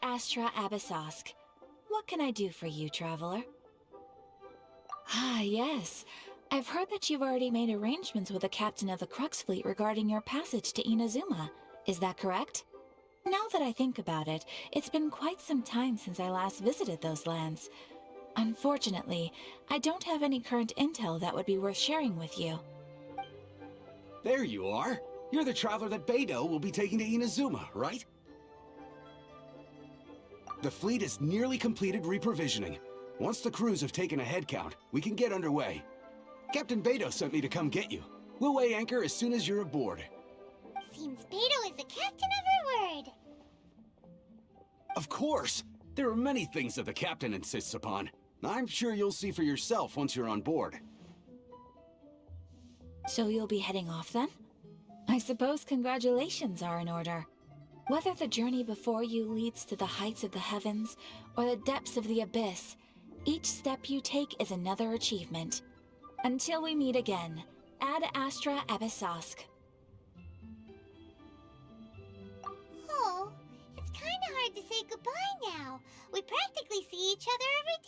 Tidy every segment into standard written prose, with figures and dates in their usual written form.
Astra Abyssosk. What can I do for you, traveler? Ah, yes. I've heard that you've already made arrangements with the captain of the Crux fleet regarding your passage to Inazuma. Is that correct? Now that I think about it, it's been quite some time since I last visited those lands. Unfortunately, I don't have any current intel that would be worth sharing with you. There you are. You're the traveler that Beidou will be taking to Inazuma, right? The fleet is nearly completed reprovisioning. Once the crews have taken a head count, we can get underway. Captain Beidou sent me to come get you. We'll weigh anchor as soon as you're aboard. Seems Beidou is the captain of her word. Of course! There are many things that the captain insists upon. I'm sure you'll see for yourself once you're on board. So you'll be heading off then? I suppose congratulations are in order. Whether the journey before you leads to the heights of the heavens or the depths of the abyss, each step you take is another achievement. Until we meet again, Ad Astra Abyssosk. Oh, it's kinda hard to say goodbye now. We practically see each other every day.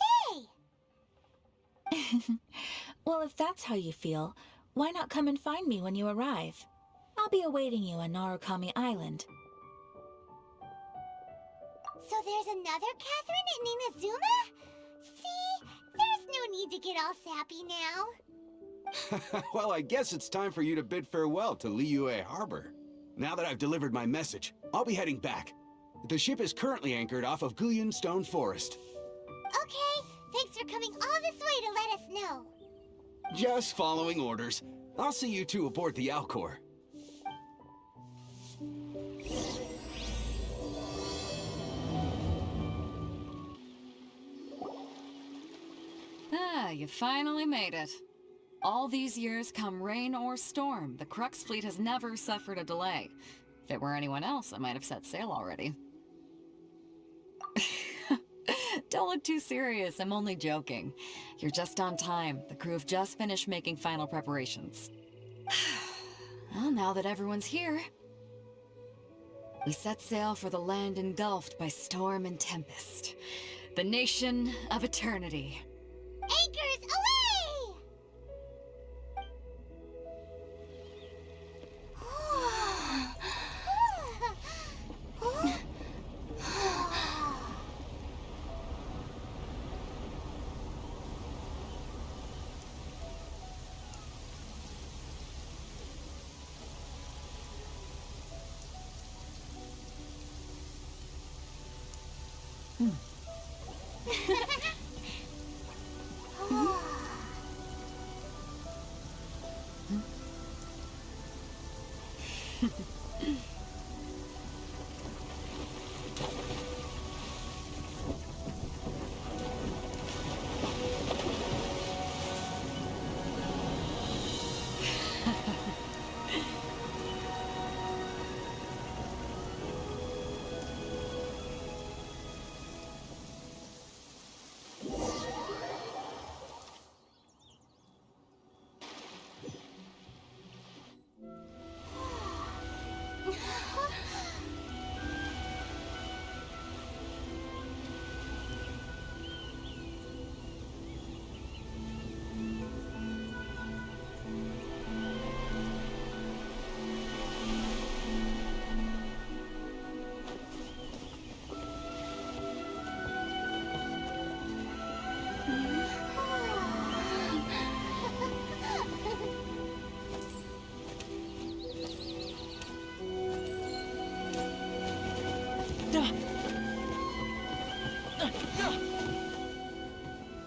Well, if that's how you feel, why not come and find me when you arrive? I'll be awaiting you on Narukami Island. So there's another Catherine in Inazuma? See? There's no need to get all sappy now. Well, I guess it's time for you to bid farewell to Liyue Harbor. Now that I've delivered my message, I'll be heading back. The ship is currently anchored off of Guyan Stone Forest. Okay, thanks for coming all this way to let us know. Just following orders. I'll see you two aboard the Alcor. Ah, you finally made it. All these years, come rain or storm, the Crux fleet has never suffered a delay. If it were anyone else, I might have set sail already. Don't look too serious, I'm only joking. You're just on time. The crew have just finished making final preparations. Well, now that everyone's here, we set sail for the land engulfed by storm and tempest. The nation of eternity. Anchors away!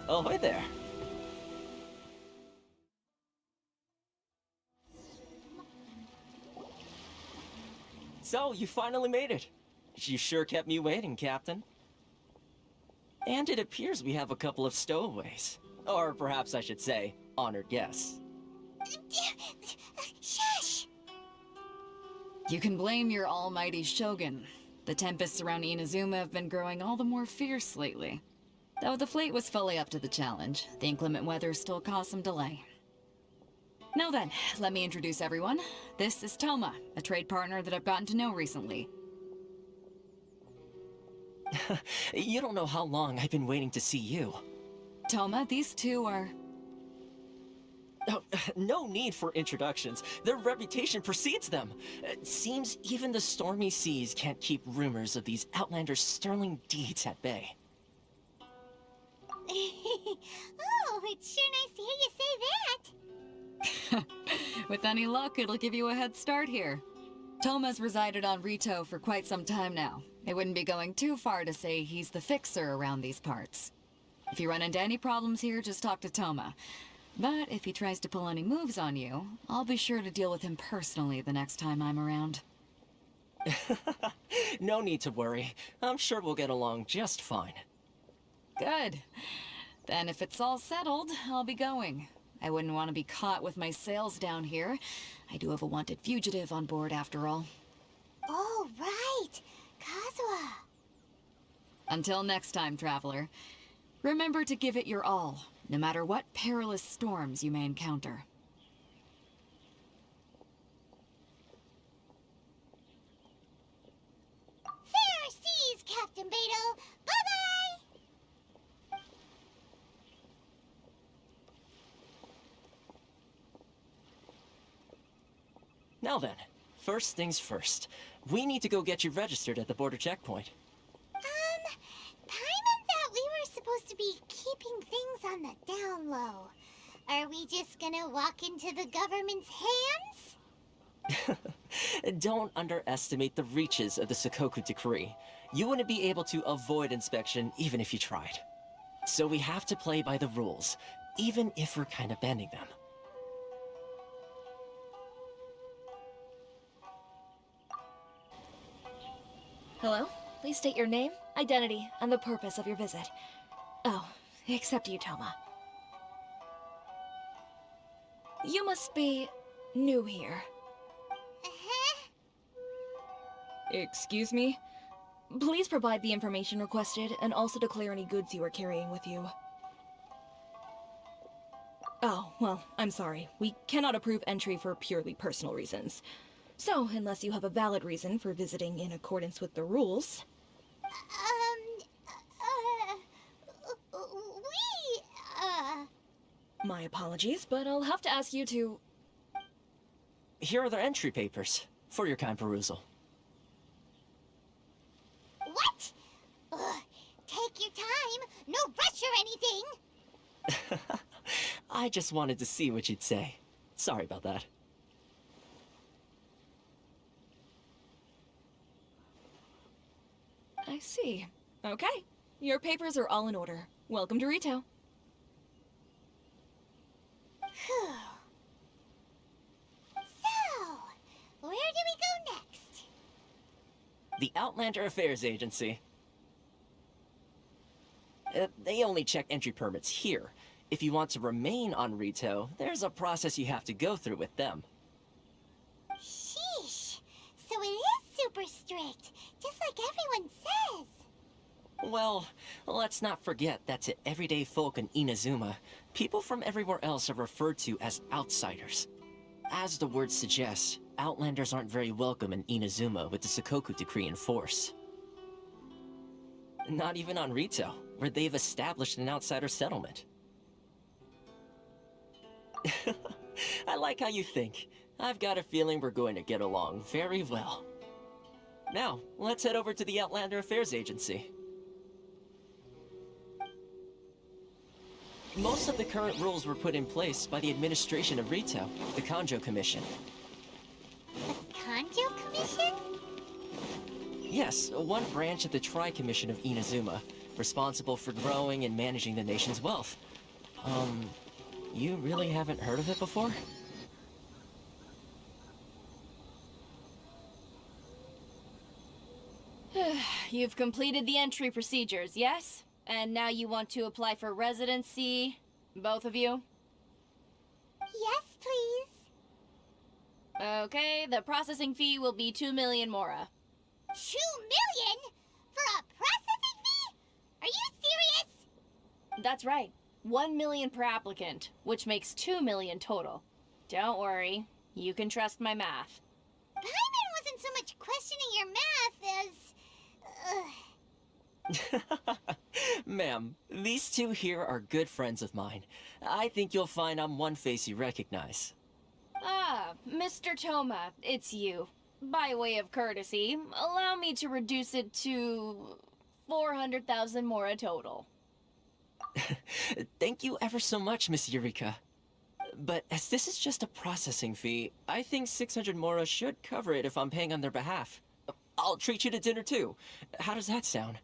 Oh, hi there. So, you finally made it. You sure kept me waiting, Captain. And it appears we have a couple of stowaways. Or perhaps I should say, honored guests. Shush! You can blame your almighty Shogun. The tempests around Inazuma have been growing all the more fierce lately. Though the fleet was fully up to the challenge, the inclement weather still caused some delay. Now then, let me introduce everyone. This is Toma, a trade partner that I've gotten to know recently. You don't know how long I've been waiting to see you. Toma, these two are... Oh, no need for introductions. Their reputation precedes them. It seems even the stormy seas can't keep rumors of these Outlanders' sterling deeds at bay. Oh, it's sure nice to hear you say that. With any luck, it'll give you a head start here. Toma's resided on Rito for quite some time now. It wouldn't be going too far to say he's the fixer around these parts. If you run into any problems here, just talk to Toma. But if he tries to pull any moves on you, I'll be sure to deal with him personally the next time I'm around. No need to worry. I'm sure we'll get along just fine. Good. Then if it's all settled, I'll be going. I wouldn't want to be caught with my sails down here. I do have a wanted fugitive on board after all. Oh, right. Kazuha. Until next time, traveler. Remember to give it your all, no matter what perilous storms you may encounter. Fair seas, Captain Beto. Bye-bye. Now then, first things first. We need to go get you registered at the border checkpoint. Paimon thought we were supposed to be keeping things on the down low. Are we just gonna walk into the government's hands? Don't underestimate the reaches of the Sakoku Decree. You wouldn't be able to avoid inspection even if you tried. So we have to play by the rules, even if we're kind of bending them. Hello? Please state your name, identity, and the purpose of your visit. Oh, except you, Toma. You must be new here. Uh-huh. Excuse me? Please provide the information requested and also declare any goods you are carrying with you. Oh, well, I'm sorry. We cannot approve entry for purely personal reasons. So, unless you have a valid reason for visiting in accordance with the rules... My apologies, but I'll have to ask you to... Here are the entry papers, for your kind perusal. What? Ugh, take your time. No rush or anything. I just wanted to see what you'd say. Sorry about that. I see. Okay. Your papers are all in order. Welcome to Rito. Phew. So, where do we go next? The Outlander Affairs Agency. They only check entry permits here. If you want to remain on Rito, there's a process you have to go through with them. Sheesh. So it is super strict, just like everyone says. Well, let's not forget that to everyday folk in Inazuma, people from everywhere else are referred to as outsiders. As the word suggests, Outlanders aren't very welcome in Inazuma with the Sakoku Decree in force. Not even on Rito, where they've established an outsider settlement. I like how you think. I've got a feeling we're going to get along very well. Now, let's head over to the Outlander Affairs Agency. Most of the current rules were put in place by the administration of Rito, the Kanjo Commission. The Kanjo Commission? Yes, one branch of the Tri-Commission of Inazuma, responsible for growing and managing the nation's wealth. You really haven't heard of it before? You've completed the entry procedures, yes? And now you want to apply for residency? Both of you? Yes, please. Okay, the processing fee will be 2 million mora. 2 million? For a processing fee? Are you serious? That's right. 1 million per applicant, which makes 2 million total. Don't worry, you can trust my math. Paimon wasn't so much questioning your math as... Ma'am, these two here are good friends of mine. I think you'll find I'm one face you recognize. Ah, Mr. Toma, it's you. By way of courtesy, allow me to reduce it to 400,000 mora total. Thank you ever so much, Miss Eureka. But as this is just a processing fee, I think 600 mora should cover it if I'm paying on their behalf. I'll treat you to dinner too. How does that sound?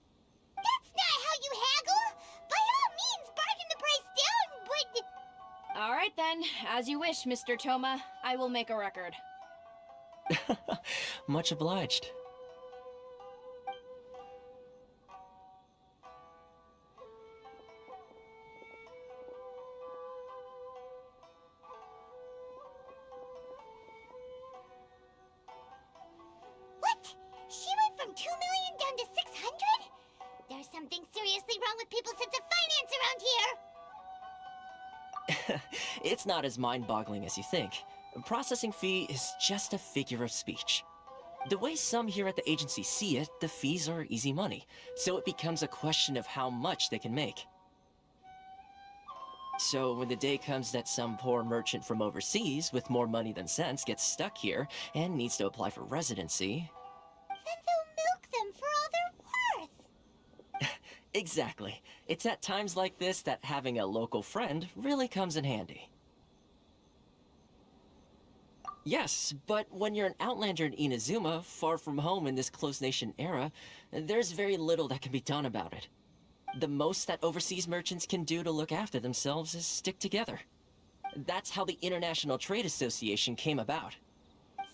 That's not how you haggle! By all means, bargain the price down, but... All right then, as you wish, Mr. Toma. I will make a record. Much obliged. What? She went from 2 million down to 600? There's something seriously wrong with people's sense of finance around here! It's not as mind-boggling as you think. A processing fee is just a figure of speech. The way some here at the agency see it, the fees are easy money, so it becomes a question of how much they can make. So when the day comes that some poor merchant from overseas with more money than sense gets stuck here and needs to apply for residency... Then they'll milk them for all they're worth! Exactly. It's at times like this that having a local friend really comes in handy. Yes, but when you're an outlander in Inazuma, far from home in this close nation era, there's very little that can be done about it. The most that overseas merchants can do to look after themselves is stick together. That's how the International Trade Association came about.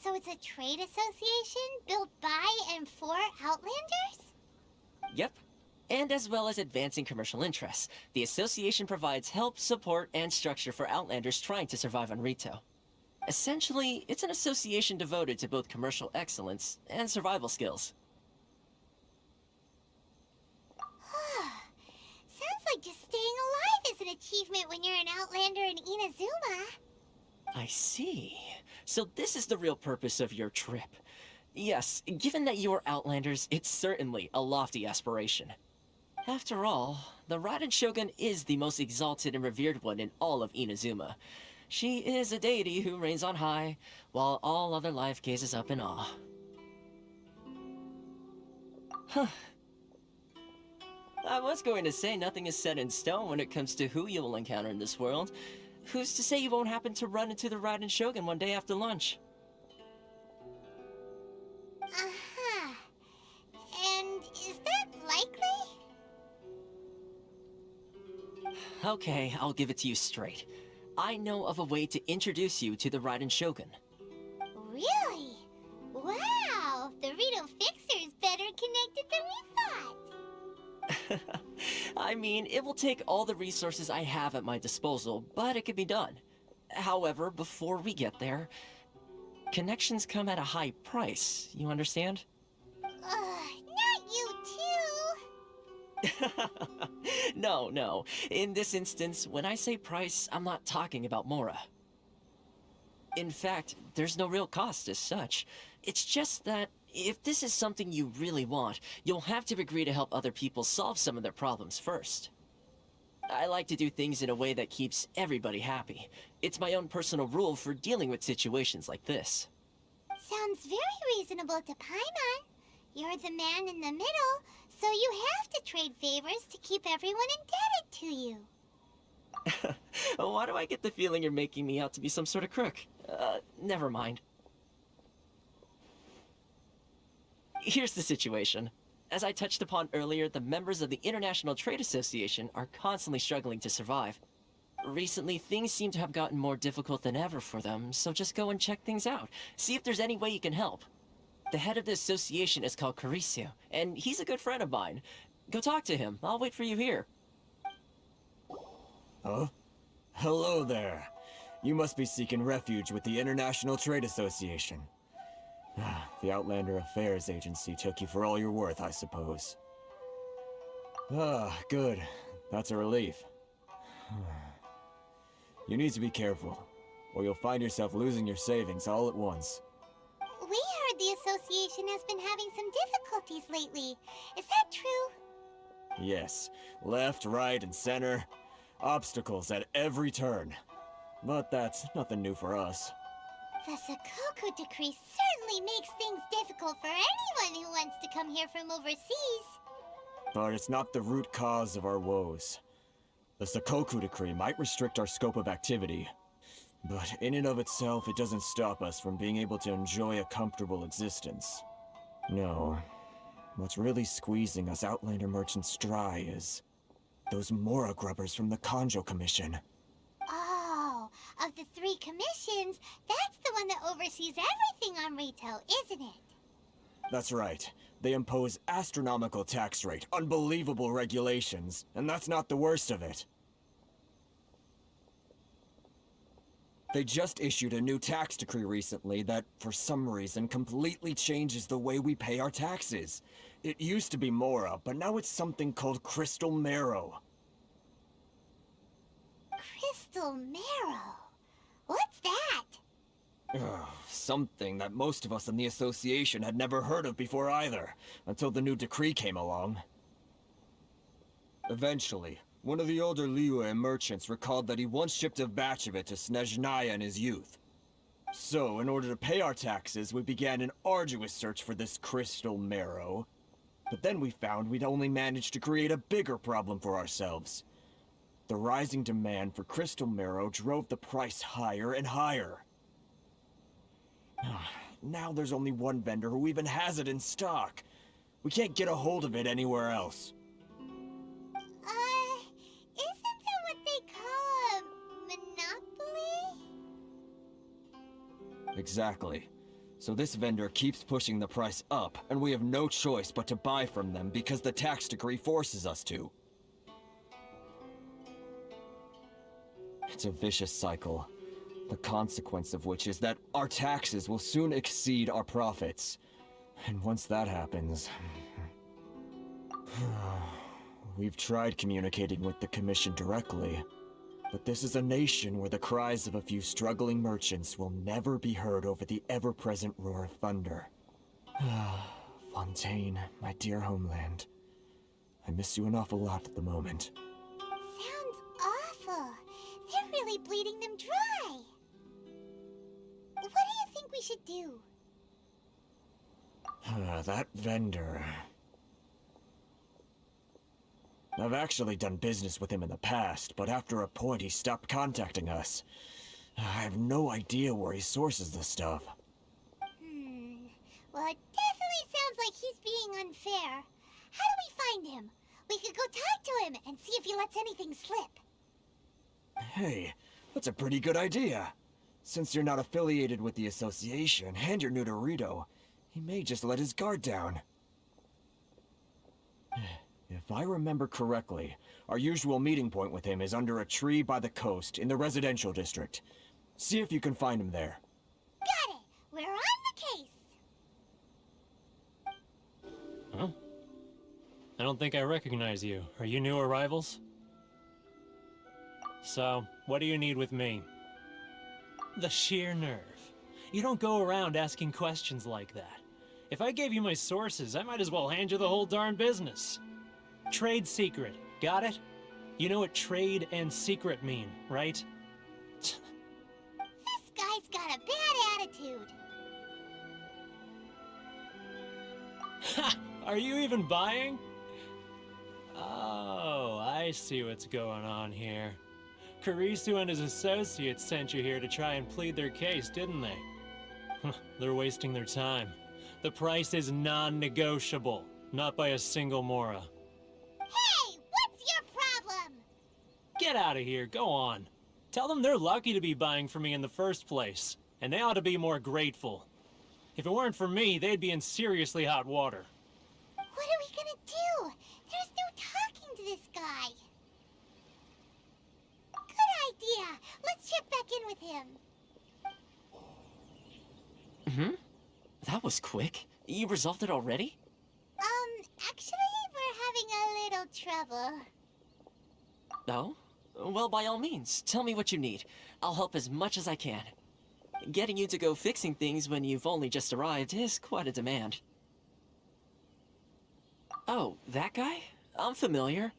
So it's a trade association built by and for Outlanders? Yep. And as well as advancing commercial interests, the association provides help, support, and structure for Outlanders trying to survive on Rito. Essentially, it's an association devoted to both commercial excellence and survival skills. Sounds like just staying alive is an achievement when you're an Outlander in Inazuma. I see. So this is the real purpose of your trip. Yes, given that you are Outlanders, it's certainly a lofty aspiration. After all, the Raiden Shogun is the most exalted and revered one in all of Inazuma. She is a deity who reigns on high, while all other life gazes up in awe. Huh. I was going to say nothing is set in stone when it comes to who you will encounter in this world. Who's to say you won't happen to run into the Raiden Shogun one day after lunch? Uh-huh. And is that likely? Okay, I'll give it to you straight. I know of a way to introduce you to the Raiden Shogun. Really? Wow! The Rito Fixer is better connected than we thought! I mean, it will take all the resources I have at my disposal, but it can be done. However, before we get there, connections come at a high price, you understand? Not you too! No. In this instance, when I say price, I'm not talking about Mora. In fact, there's no real cost as such. It's just that if this is something you really want, you'll have to agree to help other people solve some of their problems first. I like to do things in a way that keeps everybody happy. It's my own personal rule for dealing with situations like this. Sounds very reasonable to Paimon. You're the man in the middle, so you have to trade favors to keep everyone indebted to you. Why do I get the feeling you're making me out to be some sort of crook? Never mind. Here's the situation. As I touched upon earlier, the members of the International Trade Association are constantly struggling to survive. Recently, things seem to have gotten more difficult than ever for them, so just go and check things out. See if there's any way you can help. The head of the association is called Carisio, and he's a good friend of mine. Go talk to him. I'll wait for you here. Huh? Hello there. You must be seeking refuge with the International Trade Association. The Outlander Affairs Agency took you for all you're worth, I suppose. Good. That's a relief. You need to be careful, or you'll find yourself losing your savings all at once. We heard the association has been having some difficulties lately. Is that true? Yes, left, right, and center. Obstacles at every turn. But that's nothing new for us. The Sakoku decree certainly makes things difficult for anyone who wants to come here from overseas. But it's not the root cause of our woes. The Sakoku decree might restrict our scope of activity, but in and of itself, it doesn't stop us from being able to enjoy a comfortable existence. No, what's really squeezing us Outlander merchants dry is those Mora grubbers from the Kanjo Commission. Oh, of the 3 commissions, that's the one that oversees everything on retail, isn't it? That's right. They impose astronomical tax rate, unbelievable regulations, and that's not the worst of it. They just issued a new tax decree recently that, for some reason, completely changes the way we pay our taxes. It used to be Mora, but now it's something called Crystal Marrow. Crystal Marrow? What's that? Something that most of us in the association had never heard of before either, until the new decree came along. Eventually, one of the older Liyue merchants recalled that he once shipped a batch of it to Snezhnaya in his youth. So, in order to pay our taxes, we began an arduous search for this crystal marrow. But then we found we'd only managed to create a bigger problem for ourselves. The rising demand for crystal marrow drove the price higher and higher. Now there's only one vendor who even has it in stock. We can't get a hold of it anywhere else. Isn't that what they call a monopoly? Exactly. So this vendor keeps pushing the price up, and we have no choice but to buy from them because the tax decree forces us to. It's a vicious cycle. The consequence of which is that our taxes will soon exceed our profits. And once that happens... We've tried communicating with the Commission directly, but this is a nation where the cries of a few struggling merchants will never be heard over the ever-present roar of thunder. Fontaine, my dear homeland. I miss you an awful lot at the moment. Sounds awful. They're really bleeding them dry. What do you think we should do? That vendor... I've actually done business with him in the past, but after a point he stopped contacting us. I have no idea where he sources this stuff. Well, it definitely sounds like he's being unfair. How do we find him? We could go talk to him and see if he lets anything slip. Hey, that's a pretty good idea. Since you're not affiliated with the association, and you're new to Rito, he may just let his guard down. If I remember correctly, our usual meeting point with him is under a tree by the coast in the residential district. See if you can find him there. Got it! We're on the case! Huh? I don't think I recognize you. Are you new arrivals? So, what do you need with me? The sheer nerve. You don't go around asking questions like that. If I gave you my sources, I might as well hand you the whole darn business. Trade secret, got it? You know what trade and secret mean, right? This guy's got a bad attitude. Ha! Are you even buying? Oh, I see what's going on here. Kurisu and his associates sent you here to try and plead their case, didn't they? They're wasting their time. The price is non-negotiable, not by a single Mora. Hey, what's your problem? Get out of here, go on. Tell them they're lucky to be buying from me in the first place, and they ought to be more grateful. If it weren't for me, they'd be in seriously hot water. What are we gonna do? There's no talking to this guy. Good idea. Let's check back in with him. That was quick. You resolved it already? Actually, we're having a little trouble. No? Well, by all means, tell me what you need. I'll help as much as I can. Getting you to go fixing things when you've only just arrived is quite a demand. Oh, that guy? I'm familiar.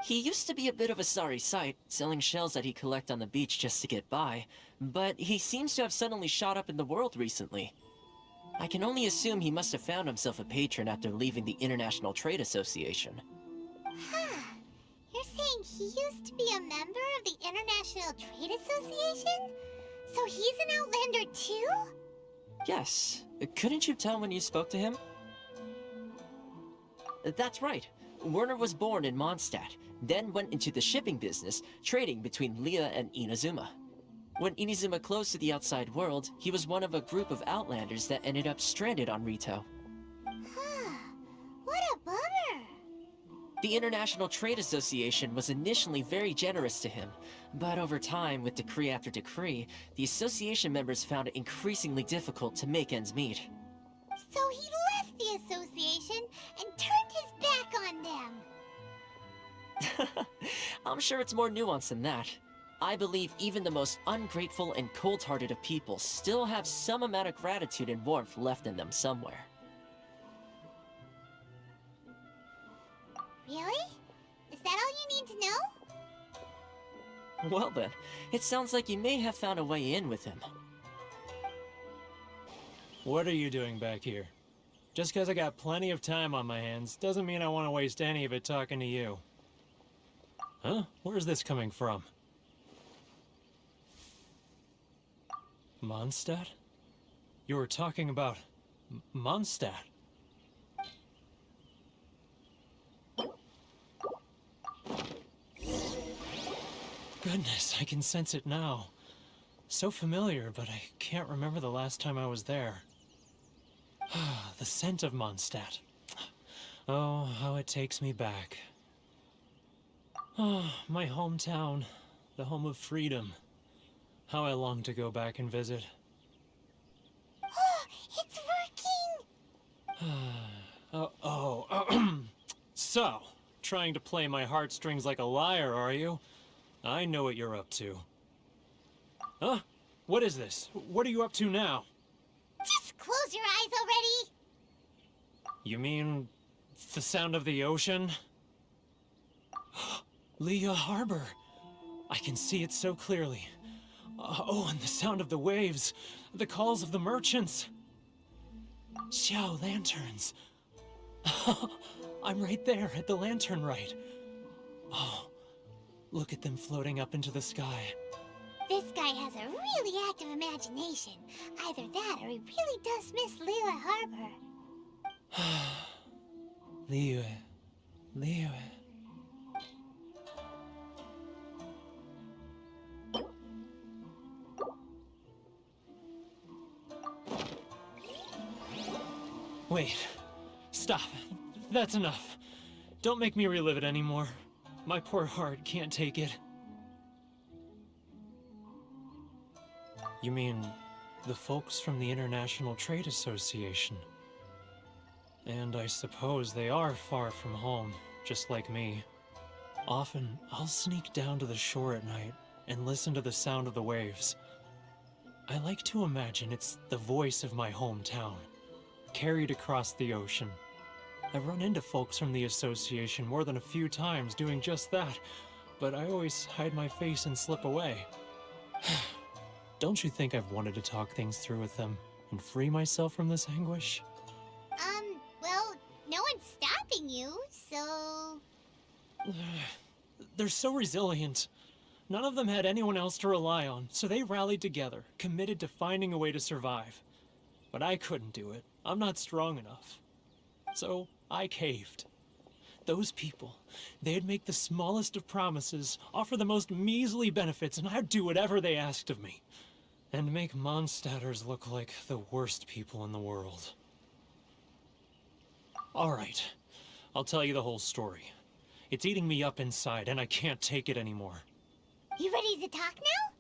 He used to be a bit of a sorry sight, selling shells that he collect on the beach just to get by, but he seems to have suddenly shot up in the world recently. I can only assume he must have found himself a patron after leaving the International Trade Association. Huh. You're saying he used to be a member of the International Trade Association? So he's an Outlander too? Yes. Couldn't you tell when you spoke to him? That's right. Werner was born in Mondstadt, then went into the shipping business, trading between Leah and Inazuma. When Inazuma closed to the outside world, he was one of a group of Outlanders that ended up stranded on Rito. Huh. What a bummer. The International Trade Association was initially very generous to him, but over time, with decree after decree, the association members found it increasingly difficult to make ends meet. So he left the association and turned his back on them. I'm sure it's more nuanced than that. I believe even the most ungrateful and cold-hearted of people still have some amount of gratitude and warmth left in them somewhere. Really? Is that all you need to know? Well then, it sounds like you may have found a way in with him. What are you doing back here? Just because I got plenty of time on my hands doesn't mean I want to waste any of it talking to you. Huh? Where's this coming from? Mondstadt? You were talking about Mondstadt. Goodness, I can sense it now. So familiar, but I can't remember the last time I was there. The scent of Mondstadt. Oh, how it takes me back. Oh, my hometown, the home of freedom. How I long to go back and visit. It's working! So, trying to play my heartstrings like a liar, are you? I know what you're up to. Huh? What is this? What are you up to now? Just close your eyes already! You mean the sound of the ocean? Leah Harbor. I can see it so clearly. Oh, and the sound of the waves. The calls of the merchants. Xiao lanterns. I'm right there at the lantern right. Oh, look at them floating up into the sky. This guy has a really active imagination. Either that or he really does miss Liyue Harbor. Liyue. Wait. Stop. That's enough. Don't make me relive it anymore. My poor heart can't take it. You mean the folks from the International Trade Association? And I suppose they are far from home, just like me. Often, I'll sneak down to the shore at night and listen to the sound of the waves. I like to imagine it's the voice of my hometown, carried across the ocean. I've run into folks from the association more than a few times doing just that, but I always hide my face and slip away. Don't you think I've wanted to talk things through with them and free myself from this anguish? Well, no one's stopping you, so... They're so resilient. None of them had anyone else to rely on, so they rallied together, committed to finding a way to survive. But I couldn't do it. I'm not strong enough. So I caved. Those people, they'd make the smallest of promises, offer the most measly benefits, and I'd do whatever they asked of me. And make Mondstadters look like the worst people in the world. Alright, I'll tell you the whole story. It's eating me up inside, and I can't take it anymore. You ready to talk now?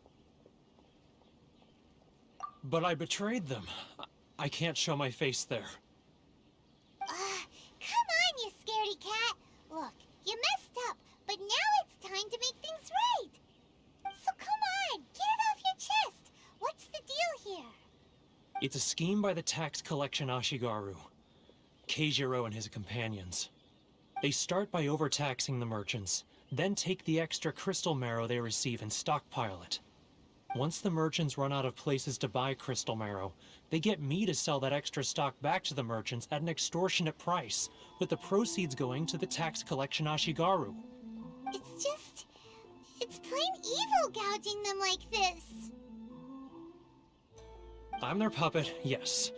But I betrayed them. I can't show my face there. Come on, you scaredy cat. Look, you messed up, but now it's time to make things right. So come on, get it off your chest. What's the deal here? It's a scheme by the tax collection Ashigaru. Keijiro and his companions. They start by overtaxing the merchants, then take the extra crystal marrow they receive and stockpile it. Once the merchants run out of places to buy crystal marrow, they get me to sell that extra stock back to the merchants at an extortionate price, with the proceeds going to the tax collection Ashigaru. It's plain evil gouging them like this. I'm their puppet, yes.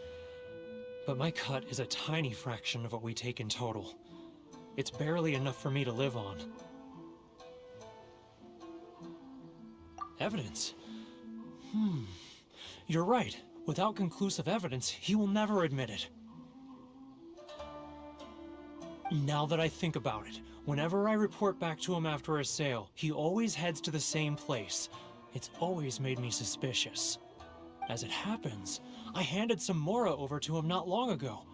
But my cut is a tiny fraction of what we take in total. It's barely enough for me to live on. Evidence? You're right. Without conclusive evidence, he will never admit it. Now that I think about it, whenever I report back to him after a sale, he always heads to the same place. It's always made me suspicious. As it happens, I handed some Mora over to him not long ago.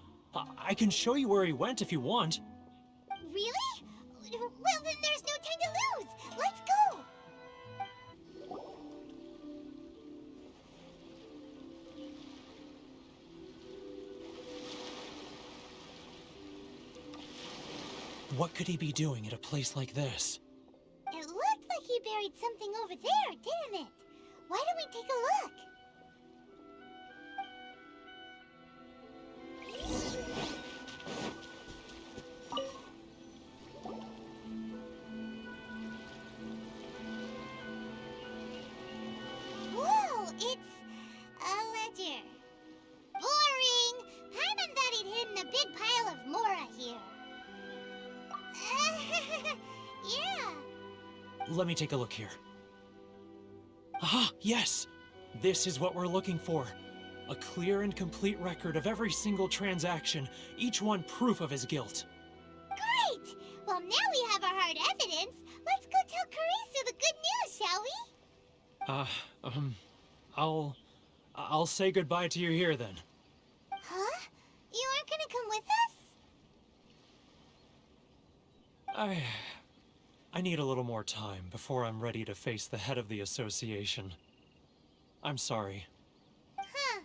I can show you where he went if you want. Really? Well, then there's no time to lose. Let's go. What could he be doing at a place like this? It looked like he buried something over there, didn't it? Why don't we take a look? Whoa, it's a ledger. Boring! Paimon thought he'd hidden a big pile of Mora here. Yeah. Let me take a look here. Ah, yes! This is what we're looking for. A clear and complete record of every single transaction, each one proof of his guilt. Great! Well, now we have our hard evidence. Let's go tell Karisu the good news, shall we? I'll say goodbye to you here then. Huh? You aren't gonna come with us? I need a little more time before I'm ready to face the head of the association. I'm sorry. Huh.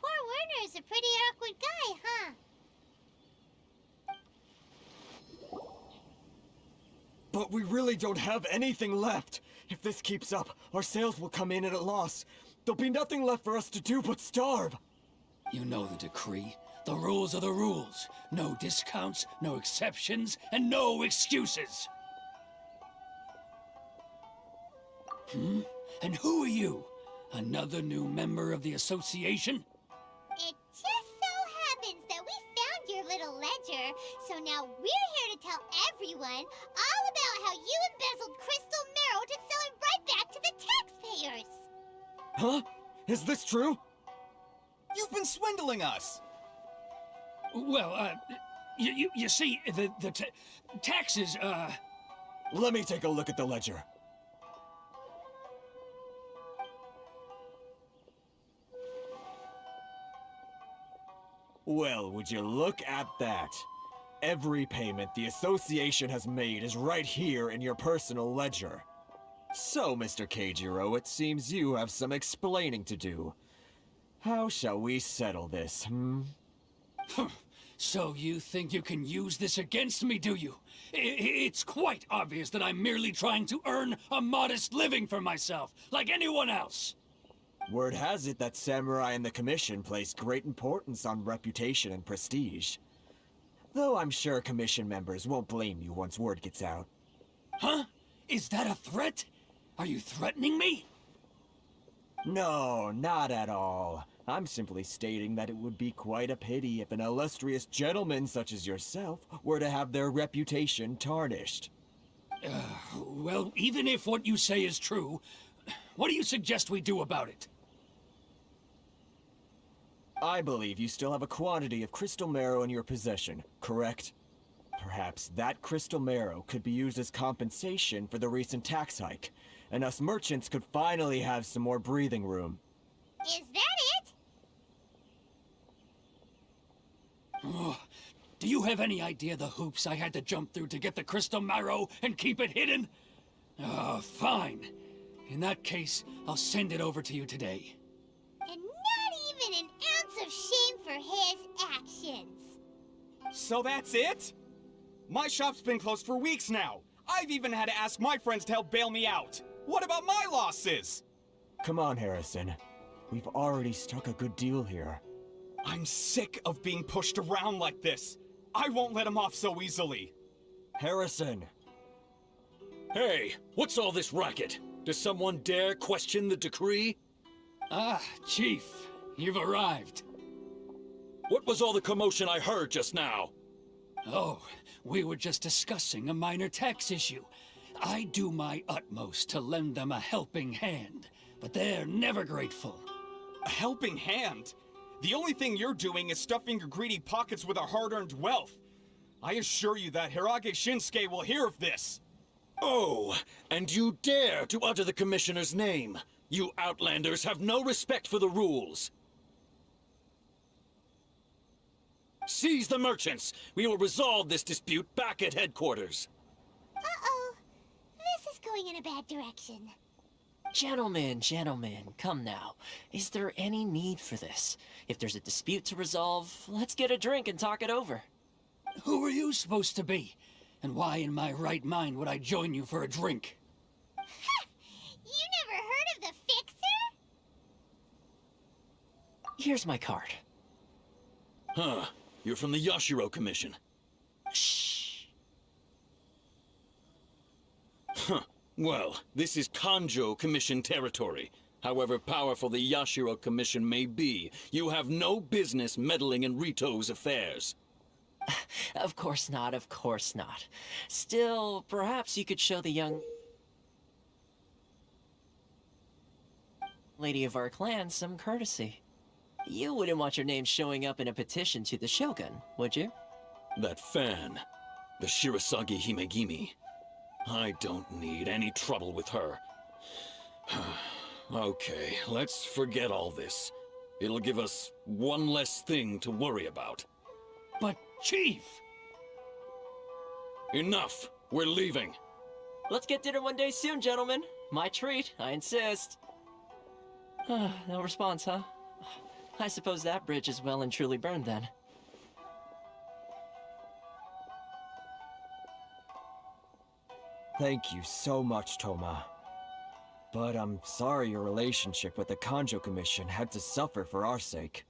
Poor Werner's a pretty awkward guy, huh? But we really don't have anything left. If this keeps up, our sales will come in at a loss. There'll be nothing left for us to do but starve. You know the decree. The rules are the rules. No discounts, no exceptions, and no excuses. And who are you? Another new member of the association? It just so happens that we found your little ledger, so now we're here to tell everyone all about how you embezzled crystal marrow to sell it right back to the taxpayers. Huh? Is this true? You've been swindling us! Well, you see, the taxes, Let me take a look at the ledger. Well, would you look at that? Every payment the association has made is right here in your personal ledger. So, Mr. Keijiro, it seems you have some explaining to do. How shall we settle this, So you think you can use this against me, do you? It's quite obvious that I'm merely trying to earn a modest living for myself, like anyone else. Word has it that samurai and the commission place great importance on reputation and prestige. Though I'm sure commission members won't blame you once word gets out. Huh? Is that a threat? Are you threatening me? No, not at all. I'm simply stating that it would be quite a pity if an illustrious gentleman such as yourself were to have their reputation tarnished. Well, even if what you say is true, what do you suggest we do about it? I believe you still have a quantity of crystal marrow in your possession, correct? Perhaps that crystal marrow could be used as compensation for the recent tax hike, and us merchants could finally have some more breathing room. Is that it? Oh, do you have any idea the hoops I had to jump through to get the crystal marrow and keep it hidden? Fine. In that case, I'll send it over to you today. And not even an ounce of shame for his actions. So that's it? My shop's been closed for weeks now. I've even had to ask my friends to help bail me out. What about my losses? Come on, Harrison. We've already struck a good deal here. I'm sick of being pushed around like this. I won't let him off so easily. Harrison! Hey, what's all this racket? Does someone dare question the decree? Ah, Chief, you've arrived. What was all the commotion I heard just now? Oh, we were just discussing a minor tax issue. I do my utmost to lend them a helping hand, but they're never grateful. A helping hand? The only thing you're doing is stuffing your greedy pockets with our hard-earned wealth. I assure you that Hirage Shinsuke will hear of this. Oh, and you dare to utter the Commissioner's name. You Outlanders have no respect for the rules. Seize the merchants! We will resolve this dispute back at headquarters. Uh-oh. This is going in a bad direction. Gentlemen, come now. Is there any need for this? If there's a dispute to resolve, let's get a drink and talk it over. Who are you supposed to be? And why in my right mind would I join you for a drink? You never heard of the Fixer? Here's my card. Huh. You're from the Yashiro Commission. Shh. Huh. Well, this is Kanjo Commission territory. However powerful the Yashiro Commission may be, you have no business meddling in Rito's affairs. Of course not, of course not. Still, perhaps you could show the young lady of our clan some courtesy. You wouldn't want your name showing up in a petition to the Shogun, would you? That fan, the Shirasagi Himegimi. I don't need any trouble with her. Okay, let's forget all this. It'll give us one less thing to worry about. But, Chief! Enough! We're leaving! Let's get dinner one day soon, gentlemen. My treat, I insist. No response, huh? I suppose that bridge is well and truly burned then. Thank you so much, Toma. But I'm sorry your relationship with the Kanjo Commission had to suffer for our sake.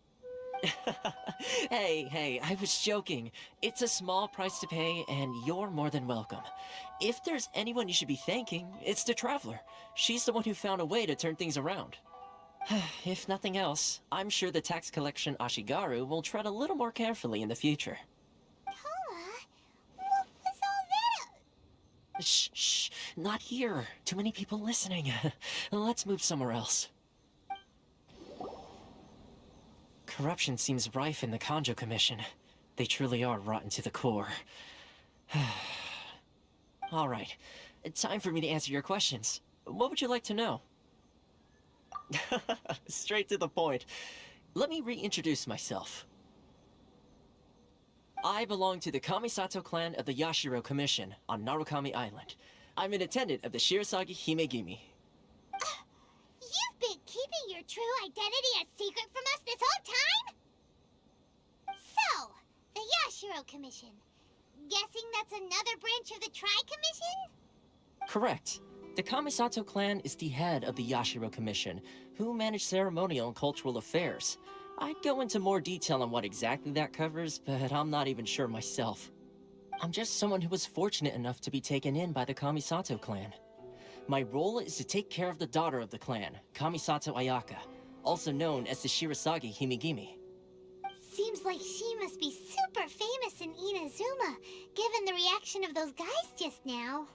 Hey, I was joking. It's a small price to pay, and you're more than welcome. If there's anyone you should be thanking, it's the Traveler. She's the one who found a way to turn things around. If nothing else, I'm sure the tax collection Ashigaru will tread a little more carefully in the future. Toma? What was all that? Shh, not here. Too many people listening. Let's move somewhere else. Corruption seems rife in the Kanjo Commission. They truly are rotten to the core. All right, time for me to answer your questions. What would you like to know? Straight to the point. Let me reintroduce myself. I belong to the Kamisato clan of the Yashiro Commission on Narukami Island. I'm an attendant of the Shirasagi Himegimi. You've been keeping your true identity a secret from us this whole time? So, the Yashiro Commission. Guessing that's another branch of the Tri-Commission? Correct. The Kamisato clan is the head of the Yashiro Commission, who manage ceremonial and cultural affairs. I'd go into more detail on what exactly that covers, but I'm not even sure myself. I'm just someone who was fortunate enough to be taken in by the Kamisato clan. My role is to take care of the daughter of the clan, Kamisato Ayaka, also known as the Shirasagi Himegimi. Seems like she must be super famous in Inazuma, given the reaction of those guys just now.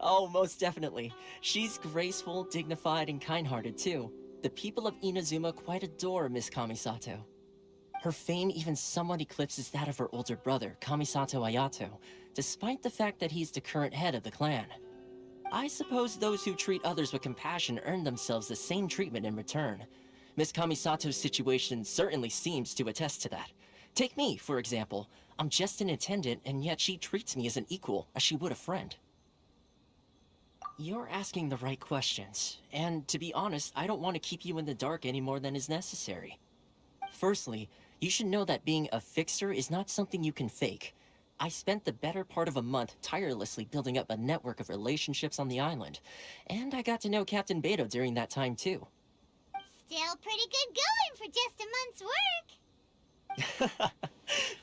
Oh, most definitely. She's graceful, dignified, and kind-hearted too. The people of Inazuma quite adore Miss Kamisato. Her fame even somewhat eclipses that of her older brother, Kamisato Ayato, despite the fact that he's the current head of the clan. I suppose those who treat others with compassion earn themselves the same treatment in return. Miss Kamisato's situation certainly seems to attest to that. Take me, for example. I'm just an attendant, and yet she treats me as an equal, as she would a friend. You're asking the right questions, and to be honest, I don't want to keep you in the dark any more than is necessary. Firstly, You should know that being a fixer is not something you can fake. I spent the better part of a month tirelessly building up a network of relationships on the island, and I got to know Captain Beto during that time too. Still pretty good going for just a month's work.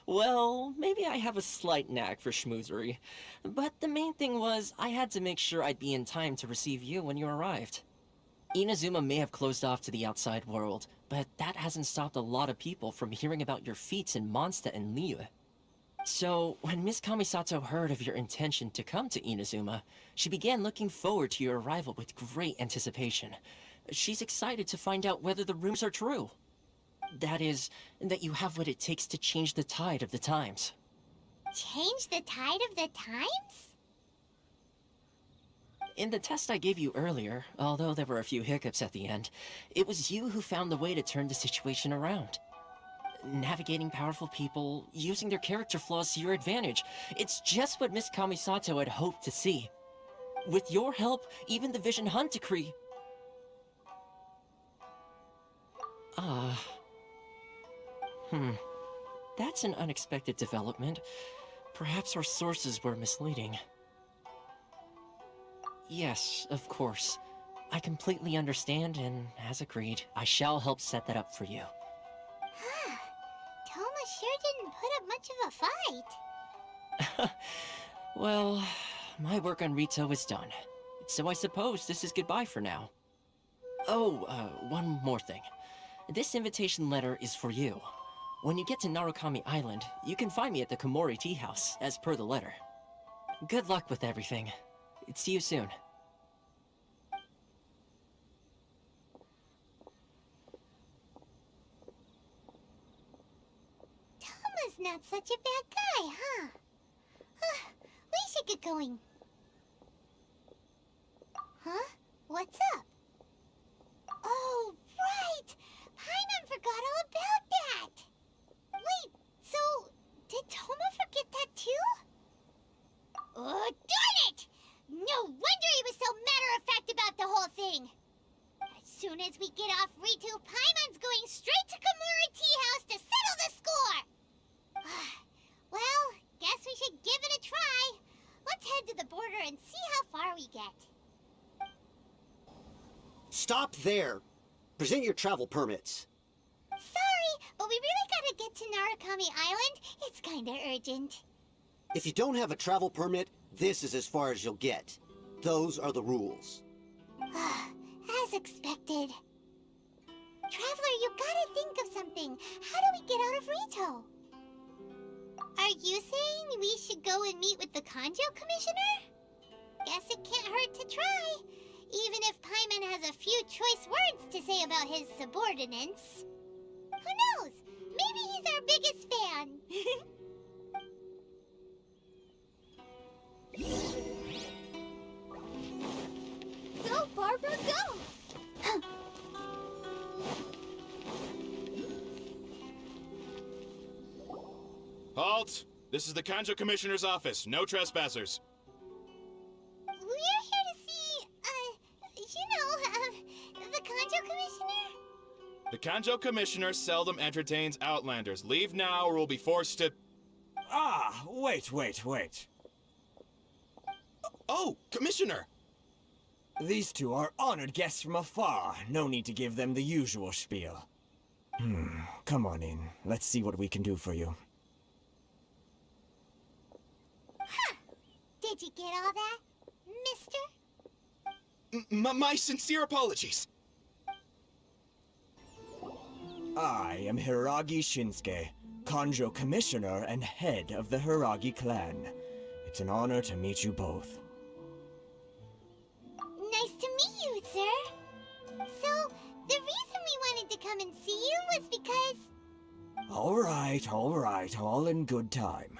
Well, maybe I have a slight knack for schmoozery, but the main thing was I had to make sure I'd be in time to receive you when you arrived. Inazuma may have closed off to the outside world, but that hasn't stopped a lot of people from hearing about your feats in Mondstadt and Liyue. So, when Miss Kamisato heard of your intention to come to Inazuma, she began looking forward to your arrival with great anticipation. She's excited to find out whether the rumors are true. That is, that you have what it takes to change the tide of the times. Change the tide of the times? In the test I gave you earlier, although there were a few hiccups at the end, it was you who found the way to turn the situation around. Navigating powerful people, using their character flaws to your advantage, it's just what Miss Kamisato had hoped to see. With your help, even the Vision Hunt decree... That's an unexpected development. Perhaps our sources were misleading. Yes, of course. I completely understand, and as agreed, I shall help set that up for you. Huh. Toma sure didn't put up much of a fight. Well, my work on Rito is done. So I suppose this is goodbye for now. Oh, one more thing. This invitation letter is for you. When you get to Narukami Island, you can find me at the Komori Tea House, as per the letter. Good luck with everything. See you soon. Toma's not such a bad guy, huh? We should get going. Huh? What's up? Oh, right! Paimon forgot all about that! Wait, so did Toma forget that too? Oh, darn it! No wonder he was so matter-of-fact about the whole thing! As soon as we get off Ritu, Paimon's going straight to Komori Tea House to settle the score! Well, guess we should give it a try. Let's head to the border and see how far we get. Stop there! Present your travel permits. Sorry, but we really gotta get to Narukami Island. It's kinda urgent. If you don't have a travel permit, this is as far as you'll get. Those are the rules. As expected. Traveler, you gotta think of something. How do we get out of Rito? Are you saying we should go and meet with the Kanjo Commissioner? Guess it can't hurt to try. Even if Paimon has a few choice words to say about his subordinates. Who knows? Maybe he's our biggest fan. Go, Barbara, go! Halt! This is the Kanjo Commissioner's office. No trespassers. We're here to see, the Kanjo Commissioner? The Kanjo Commissioner seldom entertains Outlanders. Leave now or we'll be forced to... Ah, wait. Oh, Commissioner! These two are honored guests from afar. No need to give them the usual spiel. Come on in. Let's see what we can do for you. Huh. Did you get all that, mister? My sincere apologies. I am Hiragi Shinsuke, Kanjo Commissioner and head of the Hiragi clan. It's an honor to meet you both. Nice to meet you, sir. So, the reason we wanted to come and see you was because... All right, all in good time.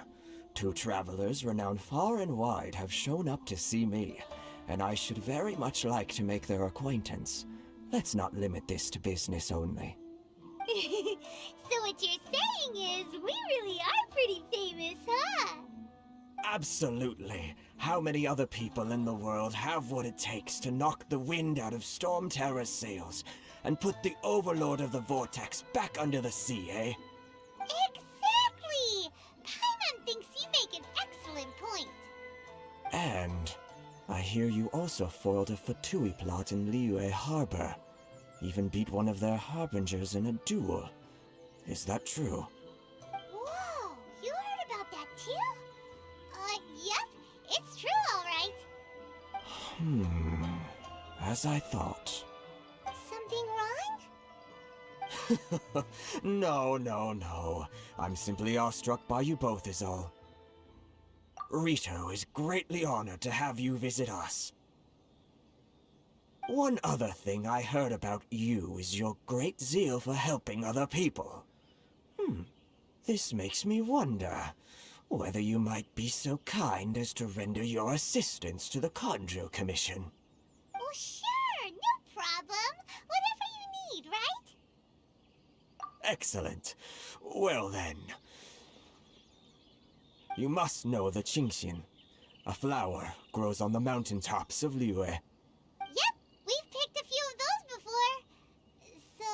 Two travelers renowned far and wide have shown up to see me, and I should very much like to make their acquaintance. Let's not limit this to business only. So what you're saying is, we really are pretty famous, huh? Absolutely. How many other people in the world have what it takes to knock the wind out of Storm Terror's sails and put the Overlord of the Vortex back under the sea, eh? And I hear you also foiled a Fatui plot in Liyue Harbor. Even beat one of their harbingers in a duel. Is that true? Whoa, you heard about that too? Yep, it's true, all right. As I thought. Something wrong? No. I'm simply awestruck by you both is all. Rito is greatly honored to have you visit us. One other thing I heard about you is your great zeal for helping other people. This makes me wonder whether you might be so kind as to render your assistance to the Conjo Commission. Well, sure, no problem. Whatever you need, right? Excellent. Well then. You must know the Genshin. A flower grows on the mountaintops of Liyue. Yep, we've picked a few of those before. So,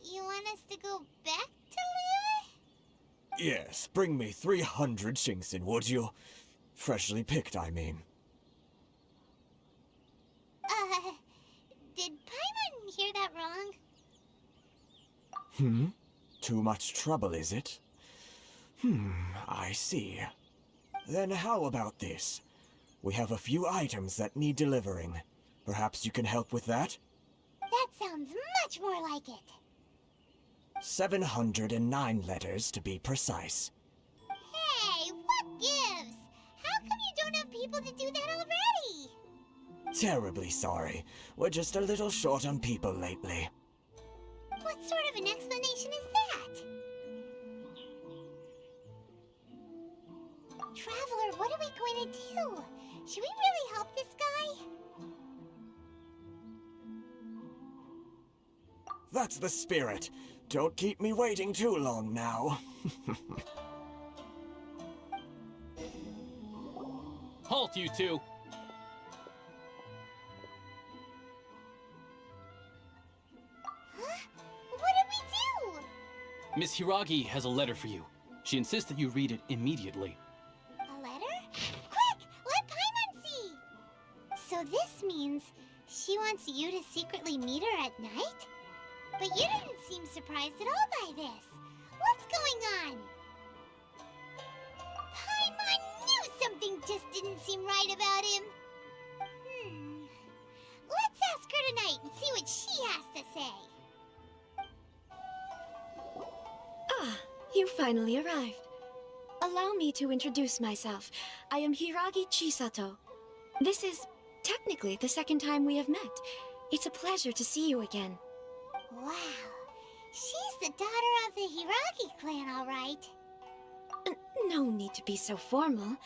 you want us to go back to Liyue? Yes, bring me 300 Genshin, would you? Freshly picked, I mean. Did Paimon hear that wrong? Too much trouble, is it? I see. Then how about this? We have a few items that need delivering. Perhaps you can help with that? That sounds much more like it. 709 letters to be precise. Hey, what gives? How come you don't have people to do that already? Terribly sorry. We're just a little short on people lately. What sort of an explanation is that? Traveler, what are we going to do? Should we really help this guy? That's the spirit. Don't keep me waiting too long now. Halt, you two! Huh? What did we do? Miss Hiragi has a letter for you. She insists that you read it immediately. A letter? Quick! Let Paimon see! So this means she wants you to secretly meet her at night? But you didn't seem surprised at all by this. What's going on? Paimon knew something just didn't seem right about him. Let's ask her tonight and see what she has to say. Ah, you finally arrived. Allow me to introduce myself. I am Hiragi Chisato. This is technically the second time we have met. It's a pleasure to see you again. Wow. She's the daughter of the Hiragi clan, all right. No need to be so formal.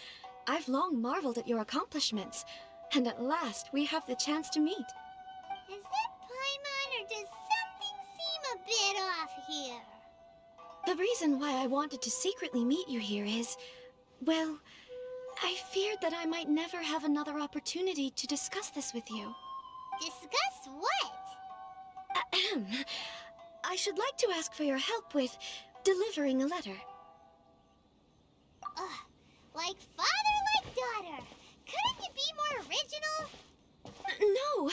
I've long marveled at your accomplishments, and at last we have the chance to meet. Is that Paimon, or does something seem a bit off here? The reason why I wanted to secretly meet you here is, well, I feared that I might never have another opportunity to discuss this with you. Discuss what? Ahem. I should like to ask for your help with delivering a letter. Like father, like daughter. Couldn't you be more original? No,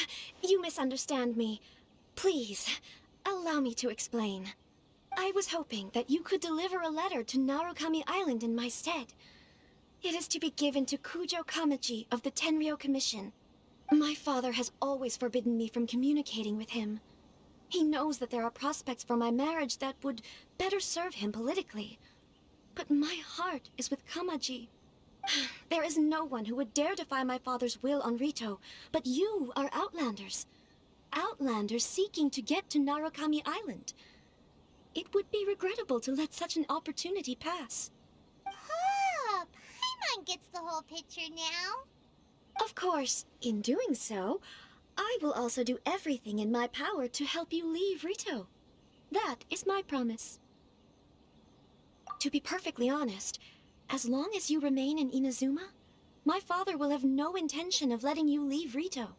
you misunderstand me. Please, allow me to explain. I was hoping that you could deliver a letter to Narukami Island in my stead. It is to be given to Kujo Kamaji of the Tenryou Commission. My father has always forbidden me from communicating with him. He knows that there are prospects for my marriage that would better serve him politically. But my heart is with Kamaji. There is no one who would dare defy my father's will on Rito, but you are Outlanders. Outlanders seeking to get to Narukami Island. It would be regrettable to let such an opportunity pass. Oh, Paimon gets the whole picture now. Of course, in doing so, I will also do everything in my power to help you leave Rito. That is my promise. To be perfectly honest, as long as you remain in Inazuma, my father will have no intention of letting you leave Rito.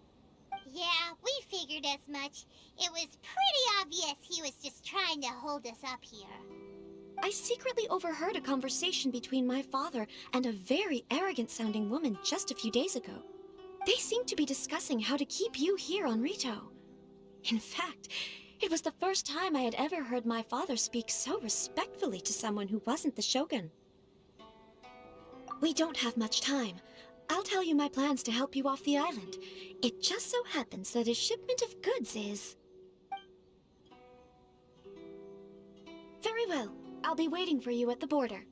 Yeah, we figured as much. It was pretty obvious he was just trying to hold us up here. I secretly overheard a conversation between my father and a very arrogant-sounding woman just a few days ago. They seemed to be discussing how to keep you here on Rito. In fact, it was the first time I had ever heard my father speak so respectfully to someone who wasn't the Shogun. We don't have much time. I'll tell you my plans to help you off the island. It just so happens that a shipment of goods is... Very well. I'll be waiting for you at the border.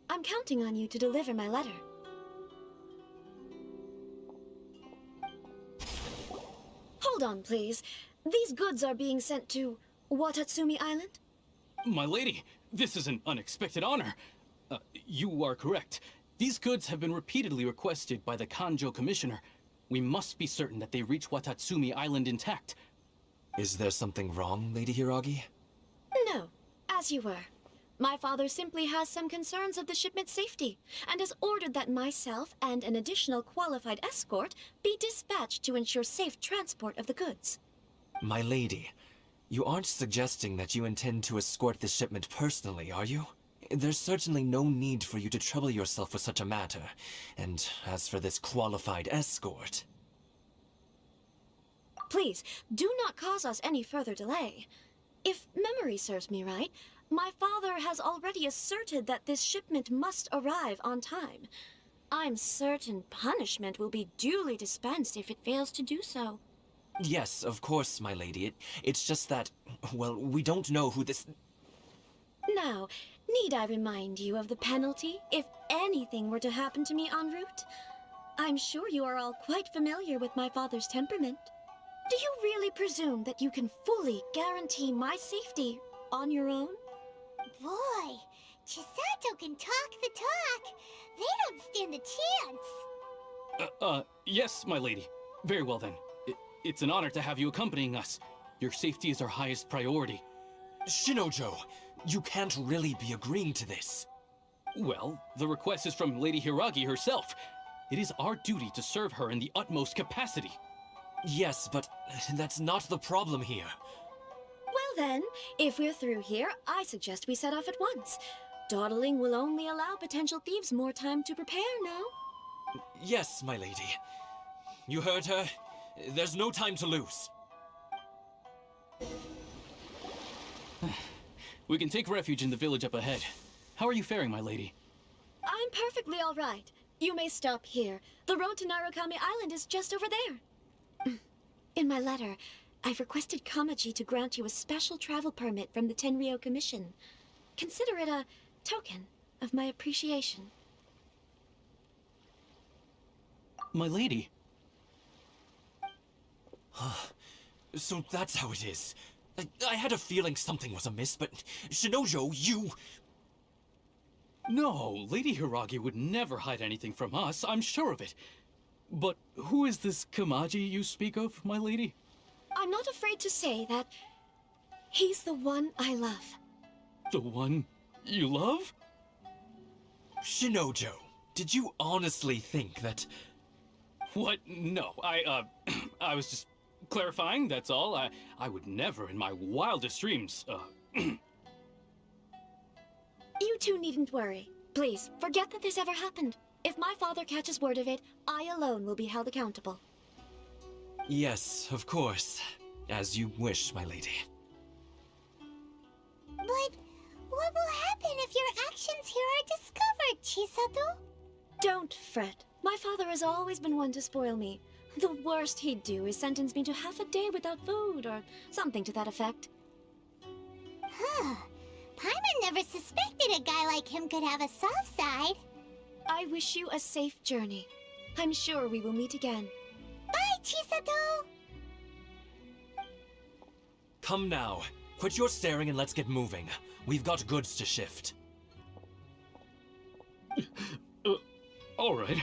I'm counting on you to deliver my letter. Hold on, please. These goods are being sent to Watatsumi Island? My lady, this is an unexpected honor. You are correct. These goods have been repeatedly requested by the Kanjo Commissioner. We must be certain that they reach Watatsumi Island intact. Is there something wrong, Lady Hiragi? No, as you were. My father simply has some concerns of the shipment's safety, and has ordered that myself and an additional qualified escort be dispatched to ensure safe transport of the goods. My lady, you aren't suggesting that you intend to escort this shipment personally, are you? There's certainly no need for you to trouble yourself with such a matter. And as for this qualified escort... Please, do not cause us any further delay. If memory serves me right, my father has already asserted that this shipment must arrive on time. I'm certain punishment will be duly dispensed if it fails to do so. Yes, of course, my lady. It's just that, well, we don't know who this... Now, need I remind you of the penalty if anything were to happen to me en route? I'm sure you are all quite familiar with my father's temperament. Do you really presume that you can fully guarantee my safety on your own? Boy, Chisato can talk the talk. They don't stand a chance. Yes, my lady. Very well then. It's an honor to have you accompanying us. Your safety is our highest priority. Shinojo, you can't really be agreeing to this. Well, the request is from Lady Hiragi herself. It is our duty to serve her in the utmost capacity. Yes, but that's not the problem here. Well then, if we're through here, I suggest we set off at once. Dawdling will only allow potential thieves more time to prepare, no? Yes, my lady. You heard her. There's no time to lose. We can take refuge in the village up ahead. How are you faring, my lady? I'm perfectly all right. You may stop here. The road to Narukami Island is just over there. In my letter, I've requested Kamaji to grant you a special travel permit from the Tenryou Commission. Consider it a token of my appreciation. My lady. So that's how it is. I had a feeling something was amiss, but Shinojo, you... No, Lady Hiragi would never hide anything from us, I'm sure of it. But who is this Kamaji you speak of, my lady? I'm not afraid to say that he's the one I love. The one you love? Shinojo, did you honestly think that... What? No, I was just clarifying, that's all. I would never in my wildest dreams, You two needn't worry. Please, forget that this ever happened. If my father catches word of it, I alone will be held accountable. Yes, of course. As you wish, my lady. But what will happen if your actions here are discovered, Chisato? Don't fret. My father has always been one to spoil me. The worst he'd do is sentence me to half a day without food, or something to that effect. Huh. Paimon never suspected a guy like him could have a soft side. I wish you a safe journey. I'm sure we will meet again. Bye, Chisato! Come now. Quit your staring and let's get moving. We've got goods to shift. All right.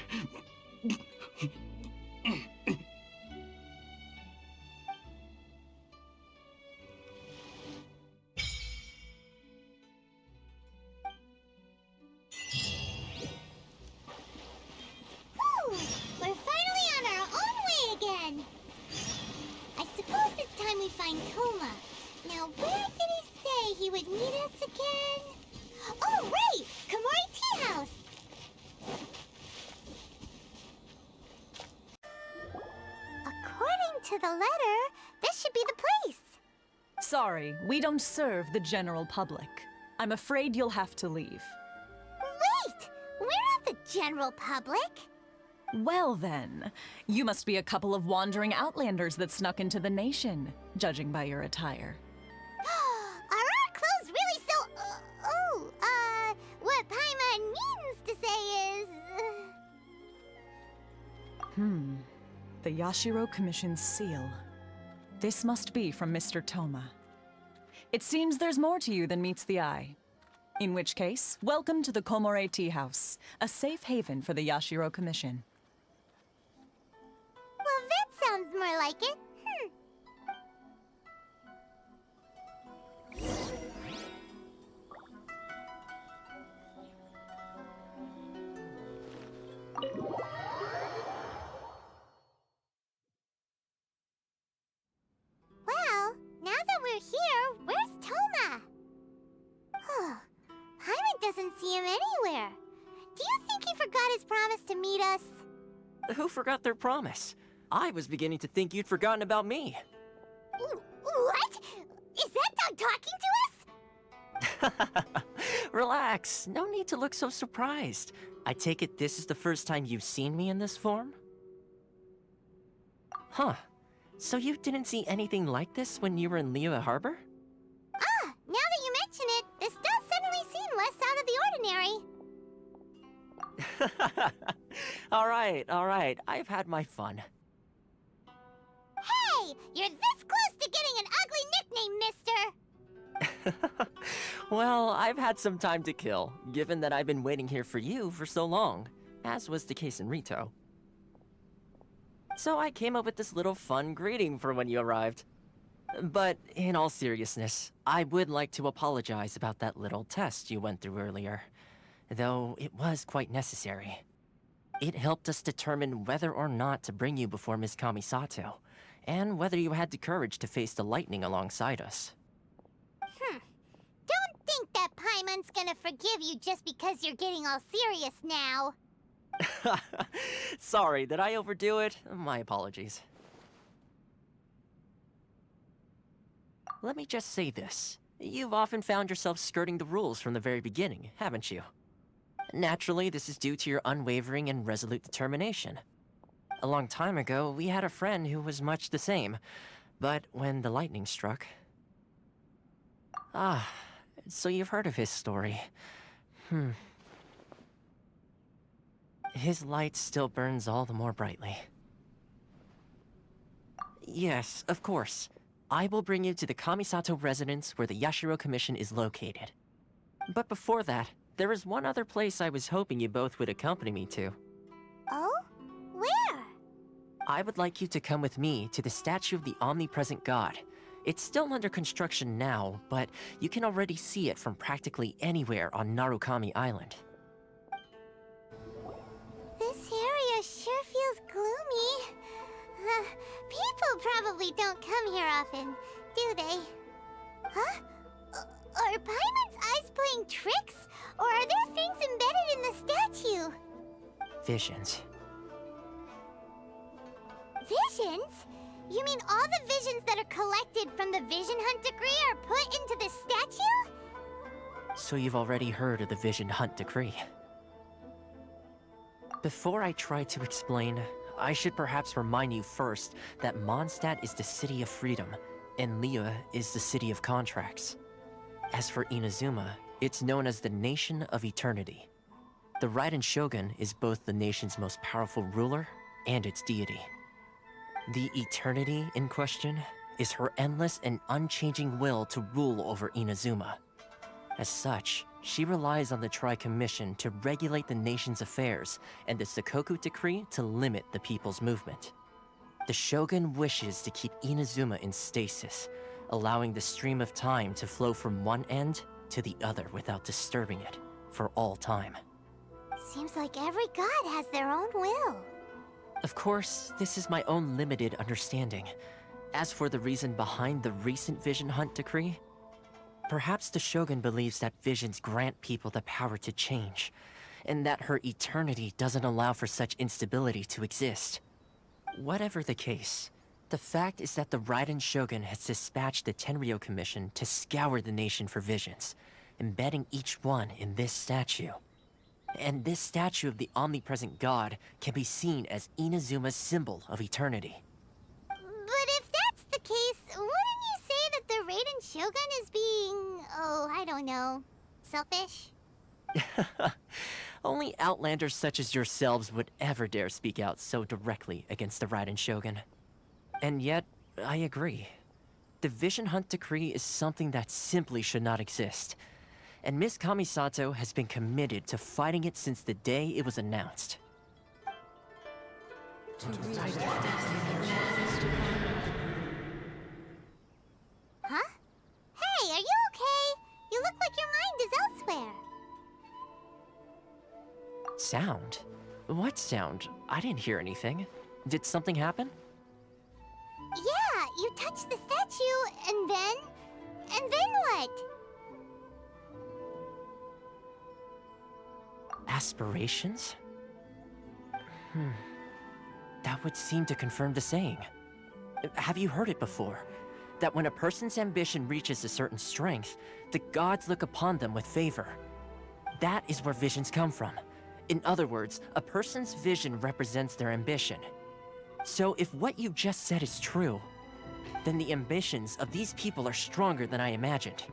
We're finally on our own way again. I suppose it's time we find Toma. Now, where did he say he would meet us again? to the letter, this should be the place. Sorry, we don't serve the general public. I'm afraid you'll have to leave. Wait! We're not the general public. Well then, you must be a couple of wandering outlanders that snuck into the nation, judging by your attire. Are our clothes really so... what Paimon means to say is... The Yashiro Commission's seal. This must be from Mr. Toma. It seems there's more to you than meets the eye. In which case, welcome to the Komore Tea House, a safe haven for the Yashiro Commission. Well, that sounds more like it. Well, now that we're here, where's Toma? Paimon doesn't see him anywhere. Do you think he forgot his promise to meet us? Who forgot their promise? I was beginning to think you'd forgotten about me. What? Is that dog talking to us? Relax. No need to look so surprised. I take it this is the first time you've seen me in this form? Huh. So you didn't see anything like this when you were in Liyue Harbor? Now that you mention it, this does suddenly seem less out of the ordinary. Alright. I've had my fun. Hey! You're this close to getting an ugly nickname, mister! Well, I've had some time to kill, given that I've been waiting here for you for so long, as was the case in Rito. So I came up with this little fun greeting for when you arrived. But in all seriousness, I would like to apologize about that little test you went through earlier, though it was quite necessary. It helped us determine whether or not to bring you before Ms. Kamisato, and whether you had the courage to face the lightning alongside us. Don't think that Paimon's gonna forgive you just because you're getting all serious now. Sorry, did I overdo it? My apologies. Let me just say this. You've often found yourself skirting the rules from the very beginning, haven't you? Naturally, this is due to your unwavering and resolute determination. A long time ago, we had a friend who was much the same, but when the lightning struck... so you've heard of his story. His light still burns all the more brightly. Yes, of course. I will bring you to the Kamisato residence where the Yashiro Commission is located. But before that, there is one other place I was hoping you both would accompany me to. Oh? Where? I would like you to come with me to the statue of the omnipresent god. It's still under construction now, but you can already see it from practically anywhere on Narukami Island. This area sure feels gloomy. People probably don't come here often, do they? Huh? Are Paimon's eyes playing tricks? Or are there things embedded in the statue? Visions. Visions? You mean all the visions that are collected from the Vision Hunt decree are put into this statue? So you've already heard of the Vision Hunt decree. Before I try to explain, I should perhaps remind you first that Mondstadt is the city of freedom, and Liyue is the city of contracts. As for Inazuma, it's known as the Nation of Eternity. The Raiden Shogun is both the nation's most powerful ruler and its deity. The Eternity in question is her endless and unchanging will to rule over Inazuma. As such, she relies on the Tri-Commission to regulate the nation's affairs and the Sakoku Decree to limit the people's movement. The Shogun wishes to keep Inazuma in stasis, allowing the stream of time to flow from one end to the other without disturbing it for all time. Seems like every god has their own will. Of course, this is my own limited understanding. As for the reason behind the recent Vision Hunt decree, perhaps the Shogun believes that visions grant people the power to change, and that her eternity doesn't allow for such instability to exist. Whatever the case, The fact is that the Raiden Shogun has dispatched the Tenryou Commission to scour the nation for visions, embedding each one in this statue. And this statue of the omnipresent god can be seen as Inazuma's symbol of eternity. But if that's the case, wouldn't you say that the Raiden Shogun is being, oh, I don't know, selfish? Only outlanders such as yourselves would ever dare speak out so directly against the Raiden Shogun. And yet, I agree. The Vision Hunt Decree is something that simply should not exist. And Miss Kamisato has been committed to fighting it since the day it was announced. Huh? Hey, are you okay? You look like your mind is elsewhere. Sound? What sound? I didn't hear anything. Did something happen? Yeah, you touched the statue, and then what? Aspirations? That would seem to confirm the saying. Have you heard it before? That when a person's ambition reaches a certain strength, the gods look upon them with favor. That is where visions come from. In other words, a person's vision represents their ambition. So if what you just said is true, then the ambitions of these people are stronger than I imagined.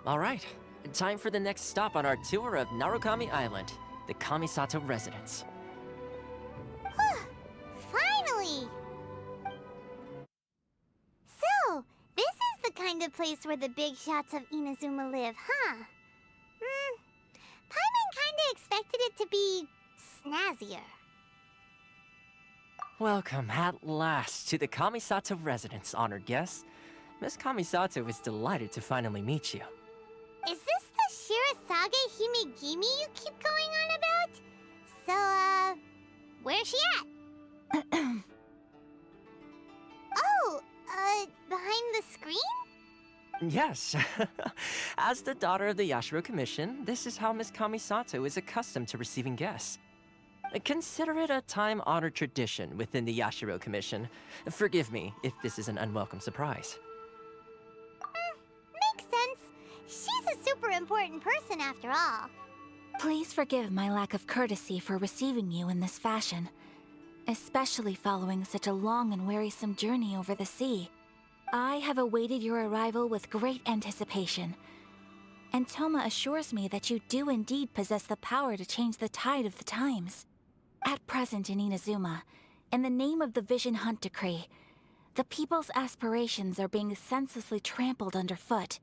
All right, time for the next stop on our tour of Narukami Island, the Kamisato residence. Finally! So, this is the kind of place where the big shots of Inazuma live, huh? Paimon kinda expected it to be snazzier. Welcome at last to the Kamisato residence, honored guests. Miss Kamisato is delighted to finally meet you. Is this the Shirasage Himegimi you keep going on about? So, where's she at? Behind the screen? Yes. As the daughter of the Yashiro Commission, this is how Miss Kamisato is accustomed to receiving guests. Consider it a time-honored tradition within the Yashiro Commission. Forgive me if this is an unwelcome surprise. Makes sense. She's a super important person after all. Please forgive my lack of courtesy for receiving you in this fashion, especially following such a long and wearisome journey over the sea. I have awaited your arrival with great anticipation, and Toma assures me that you do indeed possess the power to change the tide of the times. At present in Inazuma, in the name of the Vision Hunt Decree, the people's aspirations are being senselessly trampled underfoot.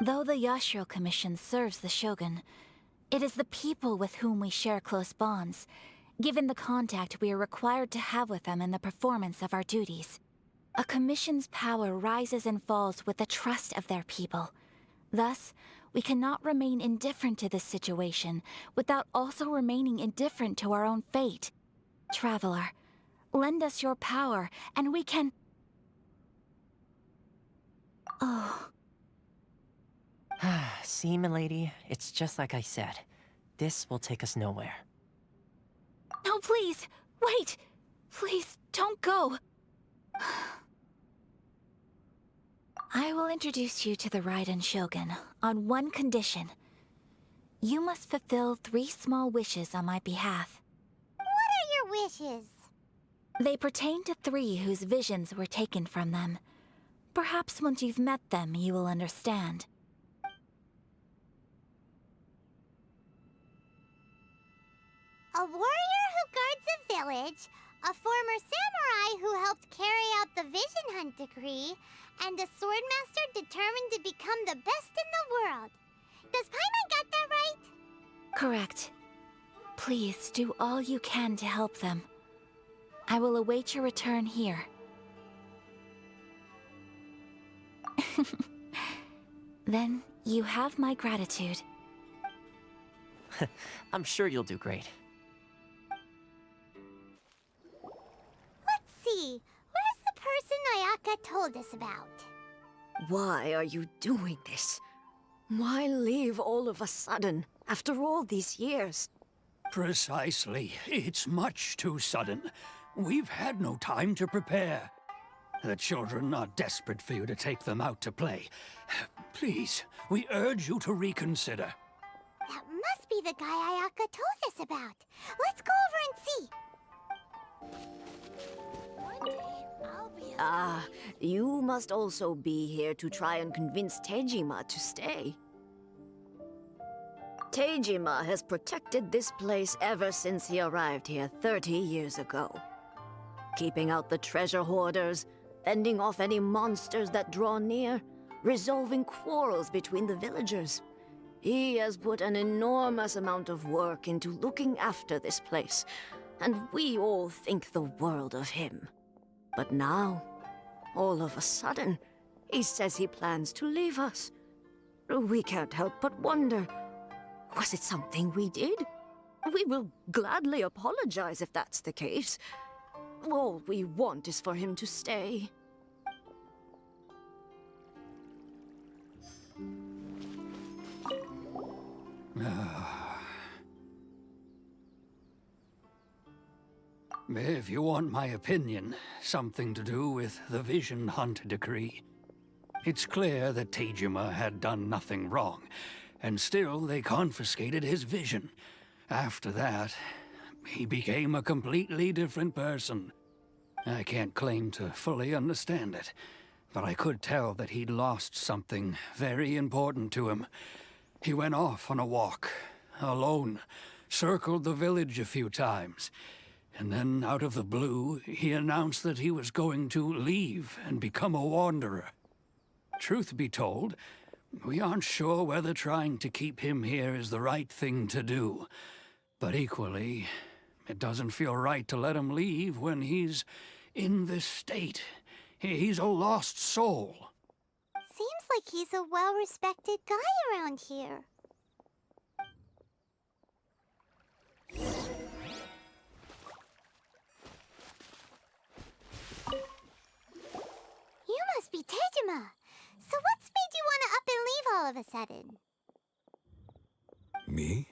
Though the Yashiro Commission serves the Shogun, it is the people with whom we share close bonds, given the contact we are required to have with them in the performance of our duties. A commission's power rises and falls with the trust of their people. Thus, we cannot remain indifferent to this situation without also remaining indifferent to our own fate. Traveler, lend us your power, and we can... Oh. See, milady, it's just like I said. This will take us nowhere. No, please! Wait! Please, don't go! I will introduce you to the Raiden Shogun on one condition. You must fulfill 3 small wishes on my behalf. What are your wishes? They pertain to 3 whose visions were taken from them. Perhaps once you've met them, you will understand. A warrior who guards a village, a former samurai who helped carry out the Vision Hunt Decree, and a swordmaster determined to become the best in the world. Does Paimon got that right? Correct. Please do all you can to help them. I will await your return here. Then you have my gratitude. I'm sure you'll do great. Let's see. Where's the person Ayaka told us about? Why are you doing this? Why leave all of a sudden, after all these years? Precisely. It's much too sudden. We've had no time to prepare. The children are desperate for you to take them out to play. Please, we urge you to reconsider. That must be the guy Ayaka told us about. Let's go over and see. Ah, you must also be here to try and convince Tejima to stay. Tejima has protected this place ever since he arrived here 30 years ago. Keeping out the treasure hoarders, fending off any monsters that draw near, resolving quarrels between the villagers. He has put an enormous amount of work into looking after this place, and we all think the world of him. But now, all of a sudden, he says he plans to leave us. We can't help but wonder, was it something we did? We will gladly apologize if that's the case. All we want is for him to stay. If you want my opinion, something to do with the Vision Hunt decree. It's clear that Tejima had done nothing wrong, and still they confiscated his vision. After that, he became a completely different person. I can't claim to fully understand it, but I could tell that he'd lost something very important to him. He went off on a walk, alone, circled the village a few times, and then out of the blue, he announced that he was going to leave and become a wanderer. Truth be told, we aren't sure whether trying to keep him here is the right thing to do. But equally, it doesn't feel right to let him leave when he's in this state. He's a lost soul. Seems like he's a well-respected guy around here. You must be Tejima. So what's made you want to up and leave all of a sudden? Me?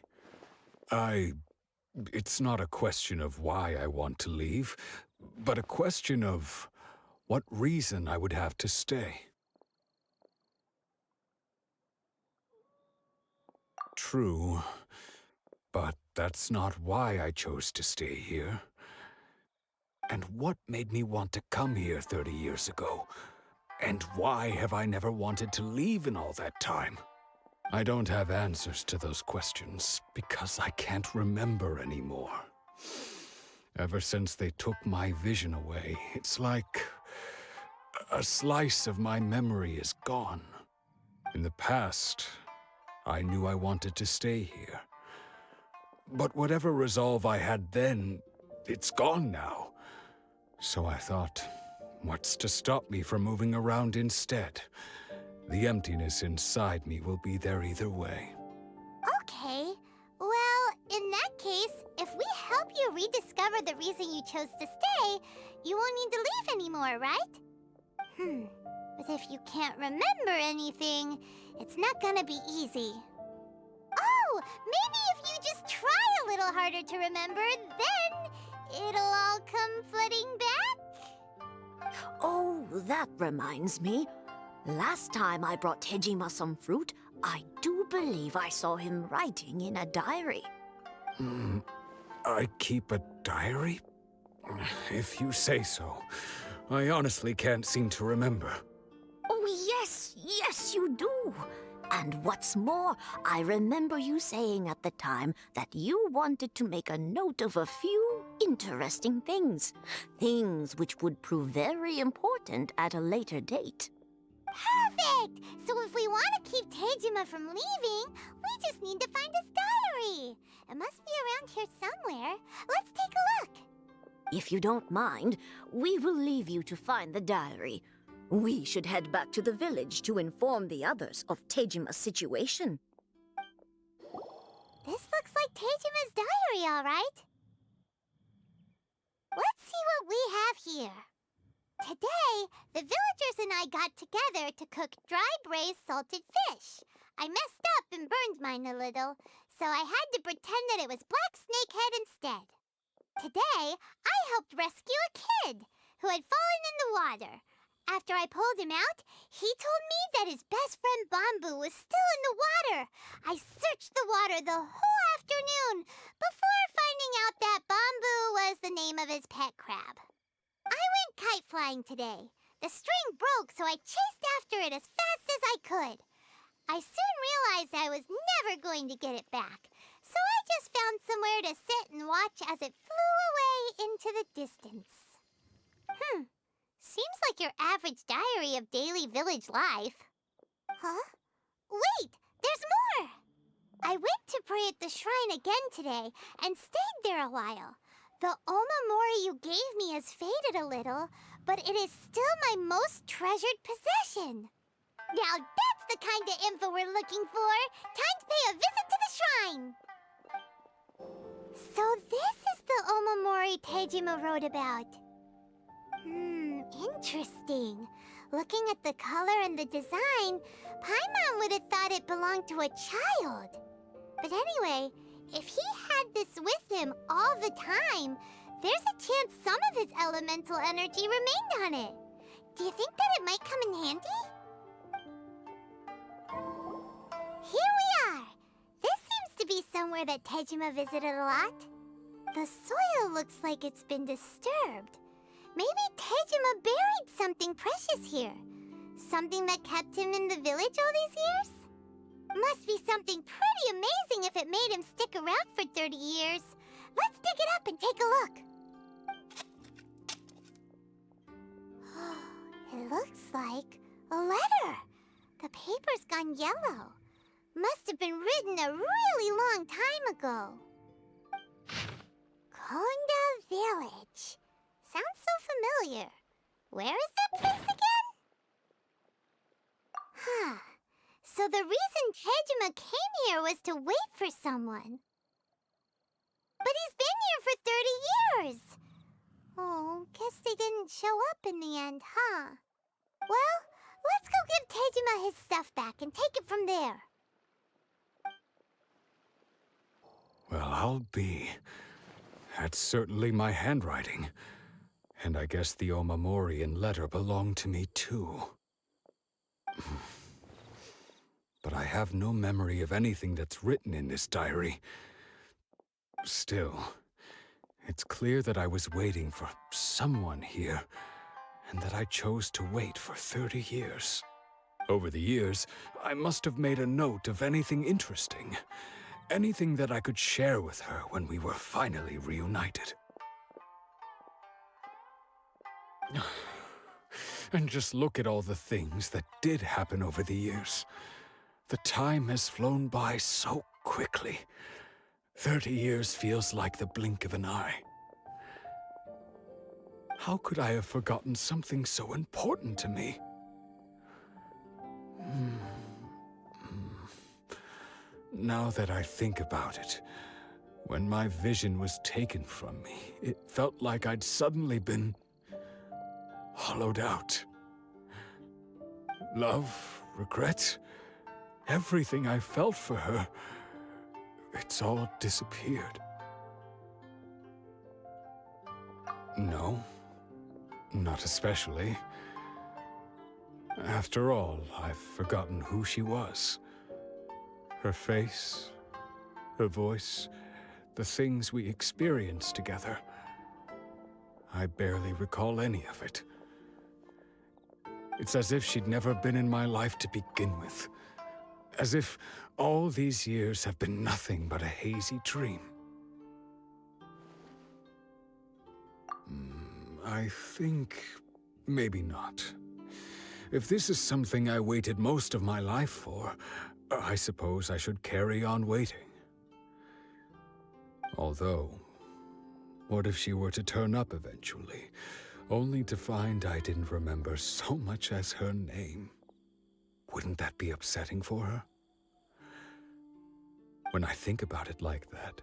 It's not a question of why I want to leave, but a question of what reason I would have to stay. True, but that's not why I chose to stay here. And what made me want to come here 30 years ago? And why have I never wanted to leave in all that time? I don't have answers to those questions because I can't remember anymore. Ever since they took my vision away, it's like a slice of my memory is gone. In the past, I knew I wanted to stay here. But whatever resolve I had then, it's gone now. So I thought, what's to stop me from moving around instead? The emptiness inside me will be there either way. Okay. Well, in that case, if we help you rediscover the reason you chose to stay, you won't need to leave anymore, right? But if you can't remember anything, it's not gonna be easy. Oh, maybe if you just try a little harder to remember, then it'll all come flooding back? Oh, that reminds me. Last time I brought Tejima some fruit, I do believe I saw him writing in a diary. I keep a diary? If you say so. I honestly can't seem to remember. Oh, yes, you do. And what's more, I remember you saying at the time that you wanted to make a note of a few interesting things. Things which would prove very important at a later date. Perfect! So if we want to keep Tejima from leaving, we just need to find his diary. It must be around here somewhere. Let's take a look. If you don't mind, we will leave you to find the diary. We should head back to the village to inform the others of Tejima's situation. This looks like Tejima's diary, all right. Let's see what we have here. Today, the villagers and I got together to cook dry braised salted fish. I messed up and burned mine a little, so I had to pretend that it was black snakehead instead. Today, I helped rescue a kid who had fallen in the water. After I pulled him out, he told me that his best friend Bamboo was still in the water. I searched the water the whole afternoon before finding out that Bamboo was the name of his pet crab. I went kite flying today. The string broke, so I chased after it as fast as I could. I soon realized I was never going to get it back, so I just found somewhere to sit and watch as it flew away into the distance. Seems like your average diary of daily village life. Huh? Wait, there's more! I went to pray at the shrine again today and stayed there a while. The Omamori you gave me has faded a little, but it is still my most treasured possession. Now that's the kind of info we're looking for. Time to pay a visit to the shrine. So this is the Omamori Tejima wrote about. Interesting. Looking at the color and the design, Paimon would have thought it belonged to a child. But anyway, if he had this with him all the time, there's a chance some of his elemental energy remained on it. Do you think that it might come in handy? Here we are! This seems to be somewhere that Tejima visited a lot. The soil looks like it's been disturbed. Maybe Tejima buried something precious here. Something that kept him in the village all these years? Must be something pretty amazing if it made him stick around for 30 years. Let's dig it up and take a look. It looks like a letter. The paper's gone yellow. Must have been written a really long time ago. Konda Village. Sounds so familiar. Where is that place again? So the reason Tejima came here was to wait for someone. But he's been here for 30 years. Oh, guess they didn't show up in the end, huh? Well, let's go give Tejima his stuff back and take it from there. Well, I'll be. That's certainly my handwriting. And I guess the Omamorian letter belonged to me too. But I have no memory of anything that's written in this diary. Still, it's clear that I was waiting for someone here, and that I chose to wait for 30 years. Over the years, I must have made a note of anything interesting. Anything that I could share with her when we were finally reunited. And just look at all the things that did happen over the years. The time has flown by so quickly. 30 years feels like the blink of an eye. How could I have forgotten something so important to me? Now that I think about it, when my vision was taken from me, it felt like I'd suddenly been hollowed out. Love, regret, everything I felt for her, it's all disappeared. No, not especially. After all, I've forgotten who she was. Her face, her voice, the things we experienced together. I barely recall any of it. It's as if she'd never been in my life to begin with. As if all these years have been nothing but a hazy dream. I think maybe not. If this is something I waited most of my life for, I suppose I should carry on waiting. Although, what if she were to turn up eventually, only to find I didn't remember so much as her name? Wouldn't that be upsetting for her? When I think about it like that,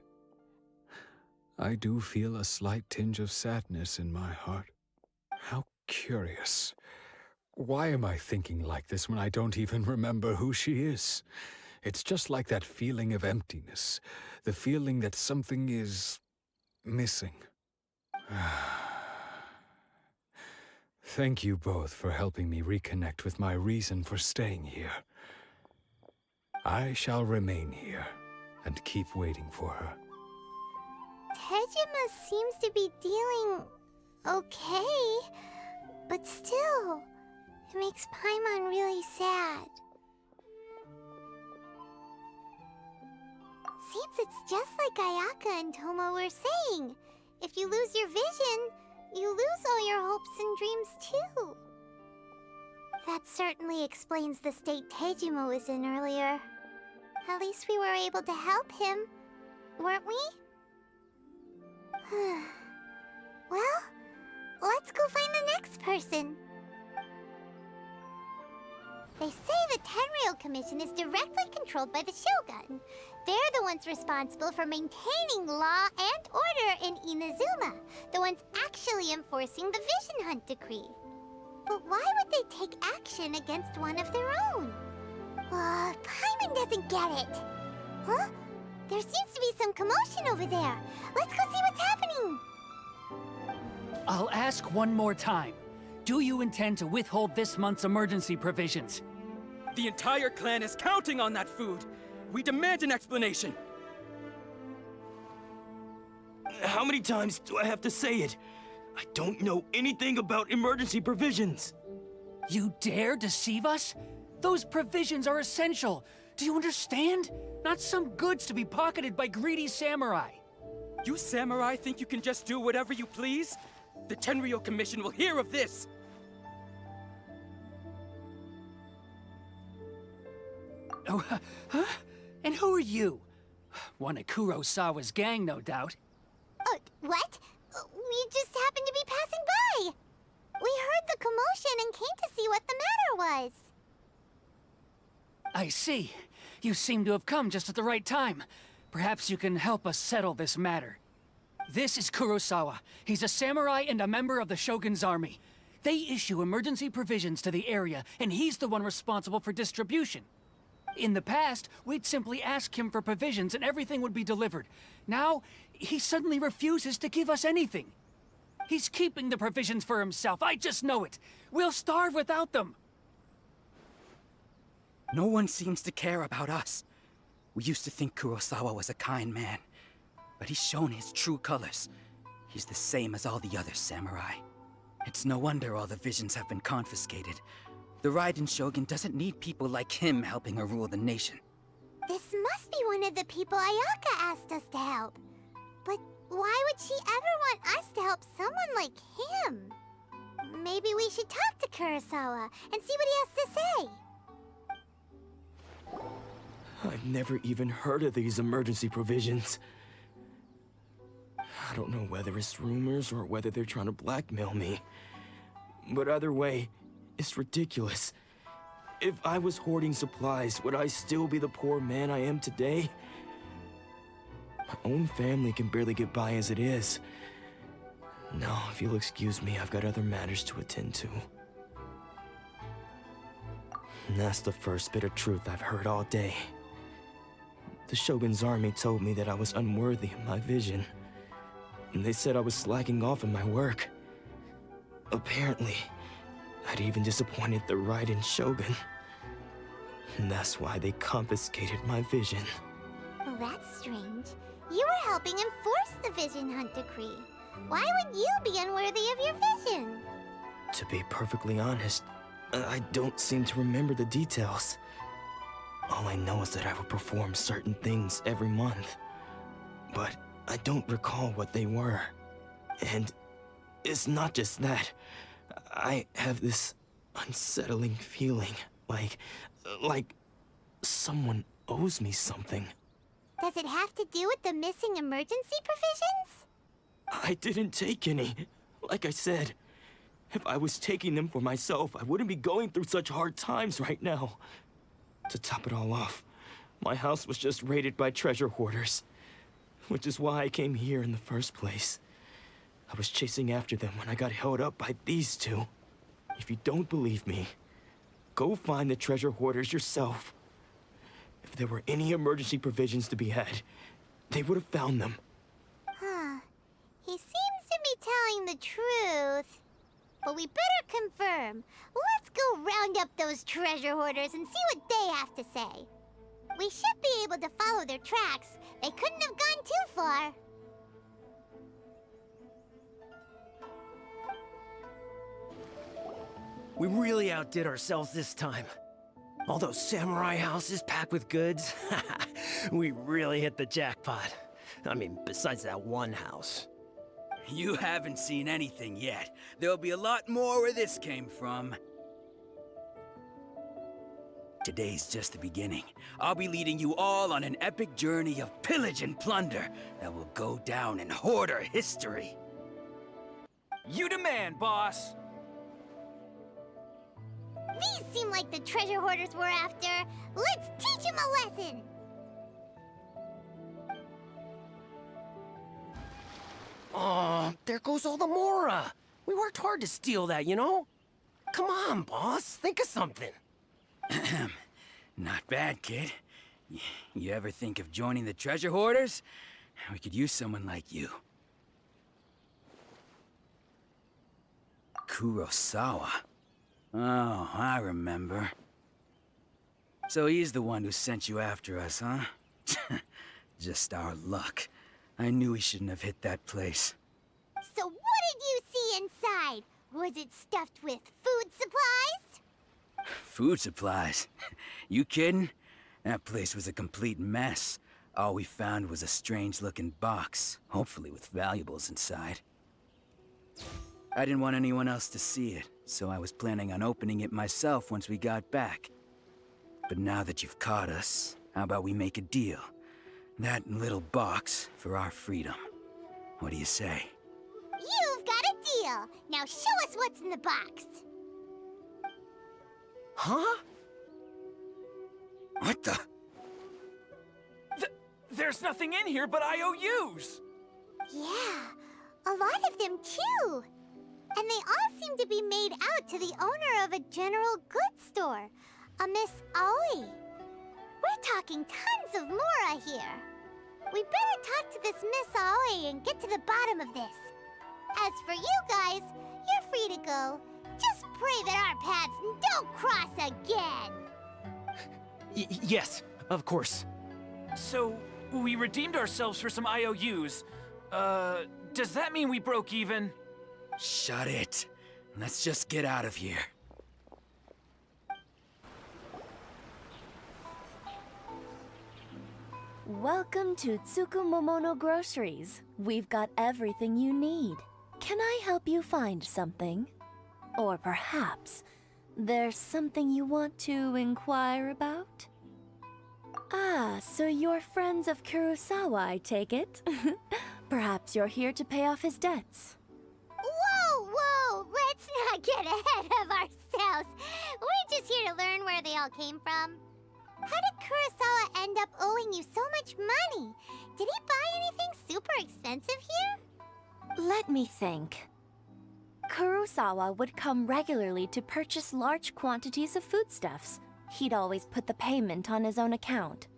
I do feel a slight tinge of sadness in my heart. How curious. Why am I thinking like this when I don't even remember who she is? It's just like that feeling of emptiness, the feeling that something is missing. Thank you both for helping me reconnect with my reason for staying here. I shall remain here and keep waiting for her. Tejima seems to be dealing okay, but still, it makes Paimon really sad. Seems it's just like Ayaka and Toma were saying. If you lose your vision, you lose all your hopes and dreams too. That certainly explains the state Tejima was in earlier. At least we were able to help him, weren't we? Well, let's go find the next person. They say the Tenryou Commission is directly controlled by the Shogun. They're the ones responsible for maintaining law and order in Inazuma, the ones actually enforcing the Vision Hunt Decree. But why would they take action against one of their own? Paimon doesn't get it. Huh? There seems to be some commotion over there. Let's go see what's happening. I'll ask one more time. Do you intend to withhold this month's emergency provisions? The entire clan is counting on that food. We demand an explanation. How many times do I have to say it? I don't know anything about emergency provisions. You dare deceive us? Those provisions are essential. Do you understand? Not some goods to be pocketed by greedy samurai. You samurai think you can just do whatever you please? The Tenryou Commission will hear of this! Oh, huh? And who are you? One of Kurosawa's gang, no doubt. What? We just happened to be passing by. We heard the commotion and came to see what the matter was. I see. You seem to have come just at the right time. Perhaps you can help us settle this matter. This is Kurosawa. He's a samurai and a member of the Shogun's army. They issue emergency provisions to the area, and he's the one responsible for distribution. In the past, we'd simply ask him for provisions and everything would be delivered. Now, he suddenly refuses to give us anything. He's keeping the provisions for himself, I just know it. We'll starve without them. No one seems to care about us. We used to think Kurosawa was a kind man, but he's shown his true colors. He's the same as all the other samurai. It's no wonder all the visions have been confiscated. The Raiden Shogun doesn't need people like him helping her rule the nation. This must be one of the people Ayaka asked us to help. But why would she ever want us to help someone like him? Maybe we should talk to Kurosawa and see what he has to say. I've never even heard of these emergency provisions. I don't know whether it's rumors or whether they're trying to blackmail me. But either way, it's ridiculous. If I was hoarding supplies, would I still be the poor man I am today? My own family can barely get by as it is. No, if you'll excuse me, I've got other matters to attend to. And that's the first bit of truth I've heard all day. The Shogun's army told me that I was unworthy of my vision. And they said I was slacking off in my work. Apparently, I'd even disappointed the Raiden Shogun. And that's why they confiscated my vision. Well, that's strange. You were helping enforce the Vision Hunt Decree. Why would you be unworthy of your vision? To be perfectly honest, I don't seem to remember the details. All I know is that I would perform certain things every month. But I don't recall what they were. And it's not just that. I have this unsettling feeling, like someone owes me something. Does it have to do with the missing emergency provisions? I didn't take any. Like I said, if I was taking them for myself, I wouldn't be going through such hard times right now. To top it all off, my house was just raided by treasure hoarders, which is why I came here in the first place. I was chasing after them when I got held up by these two. If you don't believe me, go find the treasure hoarders yourself. If there were any emergency provisions to be had, they would have found them. Huh. He seems to be telling the truth. But we better confirm. Let's go round up those treasure hoarders and see what they have to say. We should be able to follow their tracks. They couldn't have gone too far. We really outdid ourselves this time. All those samurai houses packed with goods. We really hit the jackpot. I mean, besides that one house. You haven't seen anything yet. There'll be a lot more where this came from. Today's just the beginning. I'll be leading you all on an epic journey of pillage and plunder that will go down in hoarder history. You demand, boss! These seem like the treasure hoarders we're after. Let's teach them a lesson! Oh, there goes all the Mora. We worked hard to steal that, you know? Come on, boss. Think of something. Not bad, kid. You ever think of joining the treasure hoarders? We could use someone like you. Kurosawa. Oh, I remember. So he's the one who sent you after us, huh? Just our luck. I knew he shouldn't have hit that place. So what did you see inside? Was it stuffed with food supplies? Food supplies? You kidding? That place was a complete mess. All we found was a strange-looking box, hopefully with valuables inside. I didn't want anyone else to see it, so I was planning on opening it myself once we got back. But now that you've caught us, how about we make a deal? That little box for our freedom. What do you say? You've got a deal. Now show us what's in the box. Huh? What the? There's nothing in here but IOUs! Yeah, a lot of them too. And they all seem to be made out to the owner of a general goods store, a Miss Aoi. We're talking tons of Mora here. We better talk to this Miss Aoi and get to the bottom of this. As for you guys, you're free to go. Just pray that our paths don't cross again. Yes, of course. So, we redeemed ourselves for some IOUs. Does that mean we broke even? Shut it. Let's just get out of here. Welcome to Tsukumomono Groceries. We've got everything you need. Can I help you find something? Or perhaps there's something you want to inquire about? Ah, so you're friends of Kurosawa, I take it? Perhaps you're here to pay off his debts. Whoa! Let's not get ahead of ourselves. We're just here to learn where they all came from. How did Kurosawa end up owing you so much money? Did he buy anything super expensive here? Let me think. Kurosawa would come regularly to purchase large quantities of foodstuffs. He'd always put the payment on his own account.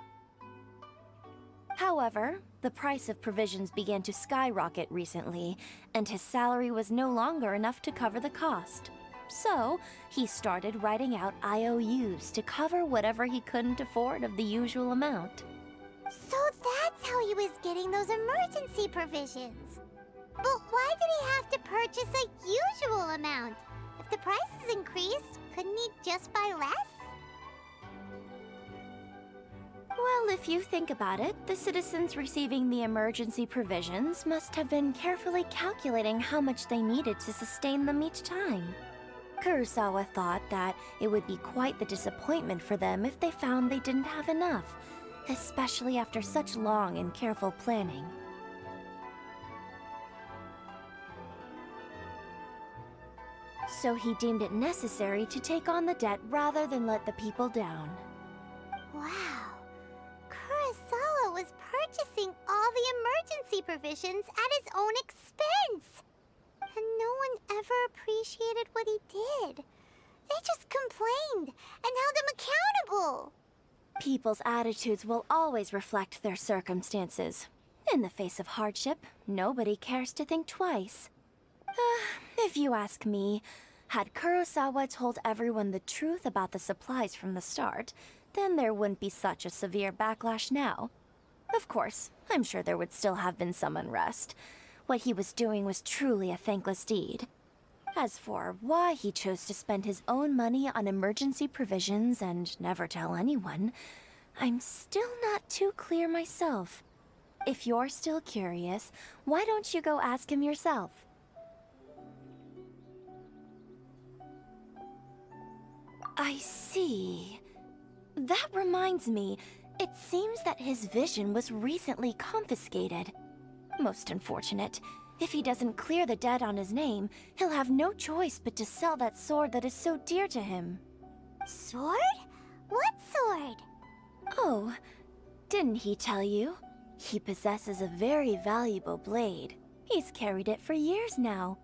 However, the price of provisions began to skyrocket recently, and his salary was no longer enough to cover the cost. So, he started writing out IOUs to cover whatever he couldn't afford of the usual amount. So that's how he was getting those emergency provisions. But why did he have to purchase a usual amount? If the prices increased, couldn't he just buy less? Well, if you think about it, the citizens receiving the emergency provisions must have been carefully calculating how much they needed to sustain them each time. Kurosawa thought that it would be quite the disappointment for them if they found they didn't have enough, especially after such long and careful planning. So he deemed it necessary to take on the debt rather than let the people down. Wow. Kurosawa was purchasing all the emergency provisions at his own expense. And no one ever appreciated what he did. They just complained and held him accountable. People's attitudes will always reflect their circumstances. In the face of hardship, nobody cares to think twice. If you ask me, had Kurosawa told everyone the truth about the supplies from the start, then there wouldn't be such a severe backlash now. Of course, I'm sure there would still have been some unrest. What he was doing was truly a thankless deed. As for why he chose to spend his own money on emergency provisions and never tell anyone, I'm still not too clear myself. If you're still curious, why don't you go ask him yourself? I see. That reminds me, it seems that his vision was recently confiscated. Most unfortunate. If he doesn't clear the debt on his name, he'll have no choice but to sell that sword that is so dear to him. Sword? What sword? Oh, didn't he tell you? He possesses a very valuable blade. He's carried it for years now.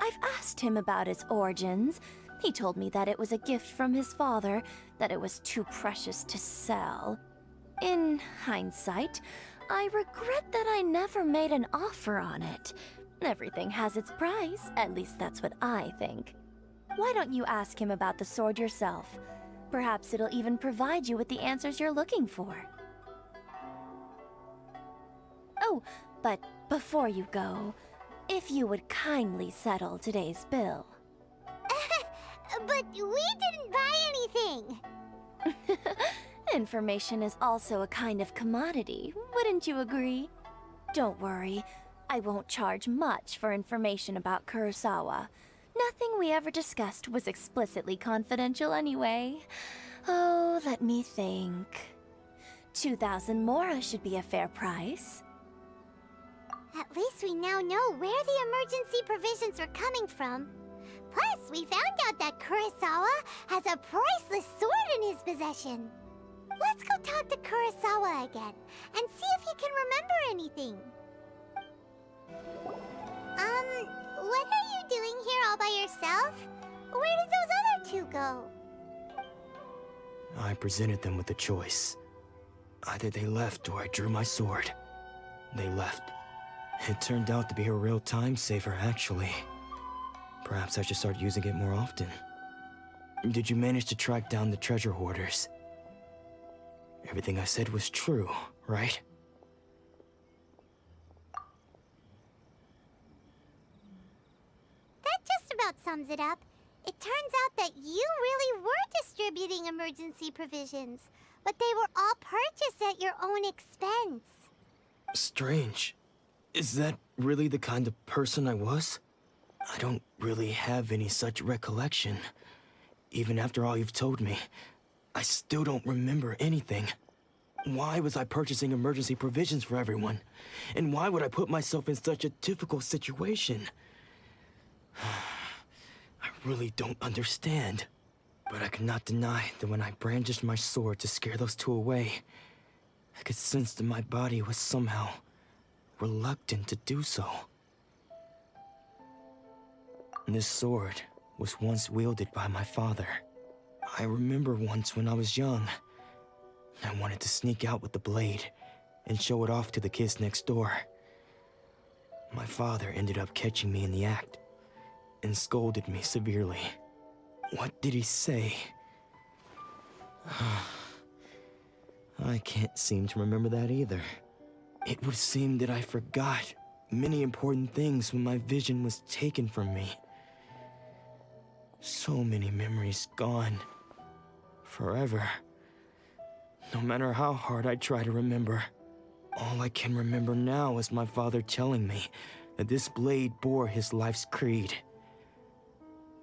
I've asked him about its origins. He told me that it was a gift from his father, that it was too precious to sell. In hindsight, I regret that I never made an offer on it. Everything has its price, at least that's what I think. Why don't you ask him about the sword yourself? Perhaps it'll even provide you with the answers you're looking for. Oh, but before you go, if you would kindly settle today's bill. But we didn't buy anything! Information is also a kind of commodity, wouldn't you agree? Don't worry, I won't charge much for information about Kurosawa. Nothing we ever discussed was explicitly confidential anyway. Oh, let me think. 2,000 mora should be a fair price. At least we now know where the emergency provisions were coming from. Plus, we found out that Kurosawa has a priceless sword in his possession. Let's go talk to Kurosawa again, and see if he can remember anything. What are you doing here all by yourself? Where did those other two go? I presented them with a choice. Either they left or I drew my sword. They left. It turned out to be a real time saver, actually. Perhaps I should start using it more often. Did you manage to track down the treasure hoarders? Everything I said was true, right? That just about sums it up. It turns out that you really were distributing emergency provisions, but they were all purchased at your own expense. Strange. Is that really the kind of person I was? I don't really have any such recollection. Even after all you've told me, I still don't remember anything. Why was I purchasing emergency provisions for everyone? And why would I put myself in such a difficult situation? I really don't understand. But I cannot deny that when I brandished my sword to scare those two away, I could sense that my body was somehow reluctant to do so. This sword was once wielded by my father. I remember once when I was young, I wanted to sneak out with the blade and show it off to the kids next door. My father ended up catching me in the act and scolded me severely. What did he say? I can't seem to remember that either. It would seem that I forgot many important things when my vision was taken from me. So many memories gone. Forever. No matter how hard I try to remember, all I can remember now is my father telling me that this blade bore his life's creed.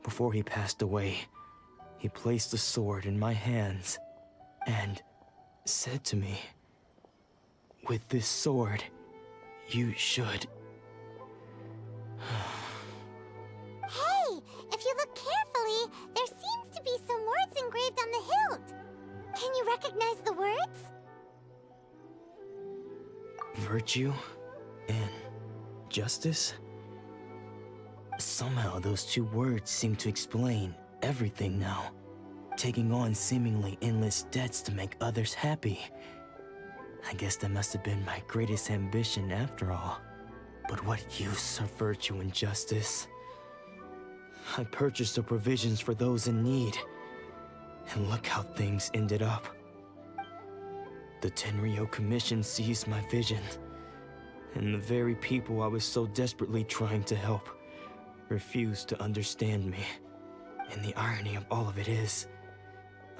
Before he passed away, he placed the sword in my hands and said to me, "With this sword, you should..." Hey, if you look carefully, there seems to be some words engraved on the hilt. Can you recognize the words? Virtue and justice? Somehow those two words seem to explain everything now. Taking on seemingly endless debts to make others happy. I guess that must have been my greatest ambition after all. But what use are virtue and justice? I purchased the provisions for those in need. And look how things ended up. The Tenryo Commission seized my vision. And the very people I was so desperately trying to help refused to understand me. And the irony of all of it is,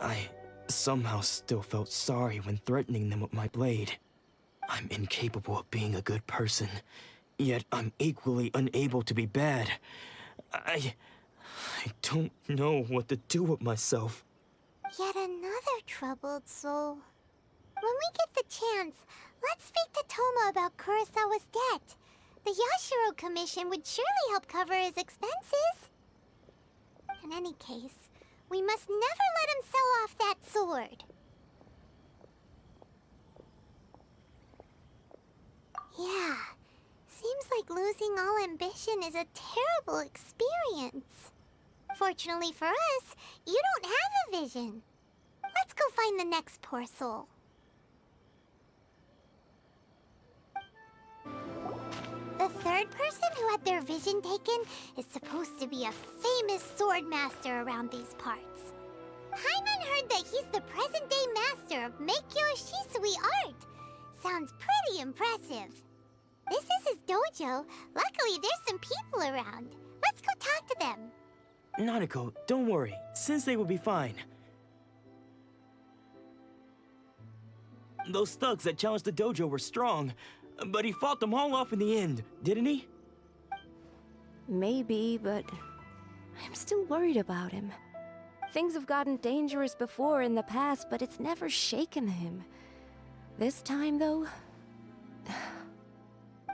I somehow still felt sorry when threatening them with my blade. I'm incapable of being a good person, yet I'm equally unable to be bad. I don't know what to do with myself. Yet another troubled soul. When we get the chance, let's speak to Toma about Kurosawa's debt. The Yashiro Commission would surely help cover his expenses. In any case, we must never let him sell off that sword. Yeah, seems like losing all ambition is a terrible experience. Fortunately for us, you don't have a vision. Let's go find the next poor soul. The third person who had their vision taken is supposed to be a famous sword master around these parts. Paimon heard that he's the present-day master of Meikyo Shisui art. Sounds pretty impressive. This is his dojo. Luckily, there's some people around. Let's go talk to them. Nanako, don't worry. Sensei will be fine. Those thugs that challenged the dojo were strong, but he fought them all off in the end, didn't he? Maybe, but I'm still worried about him. Things have gotten dangerous before in the past, but it's never shaken him. This time, though...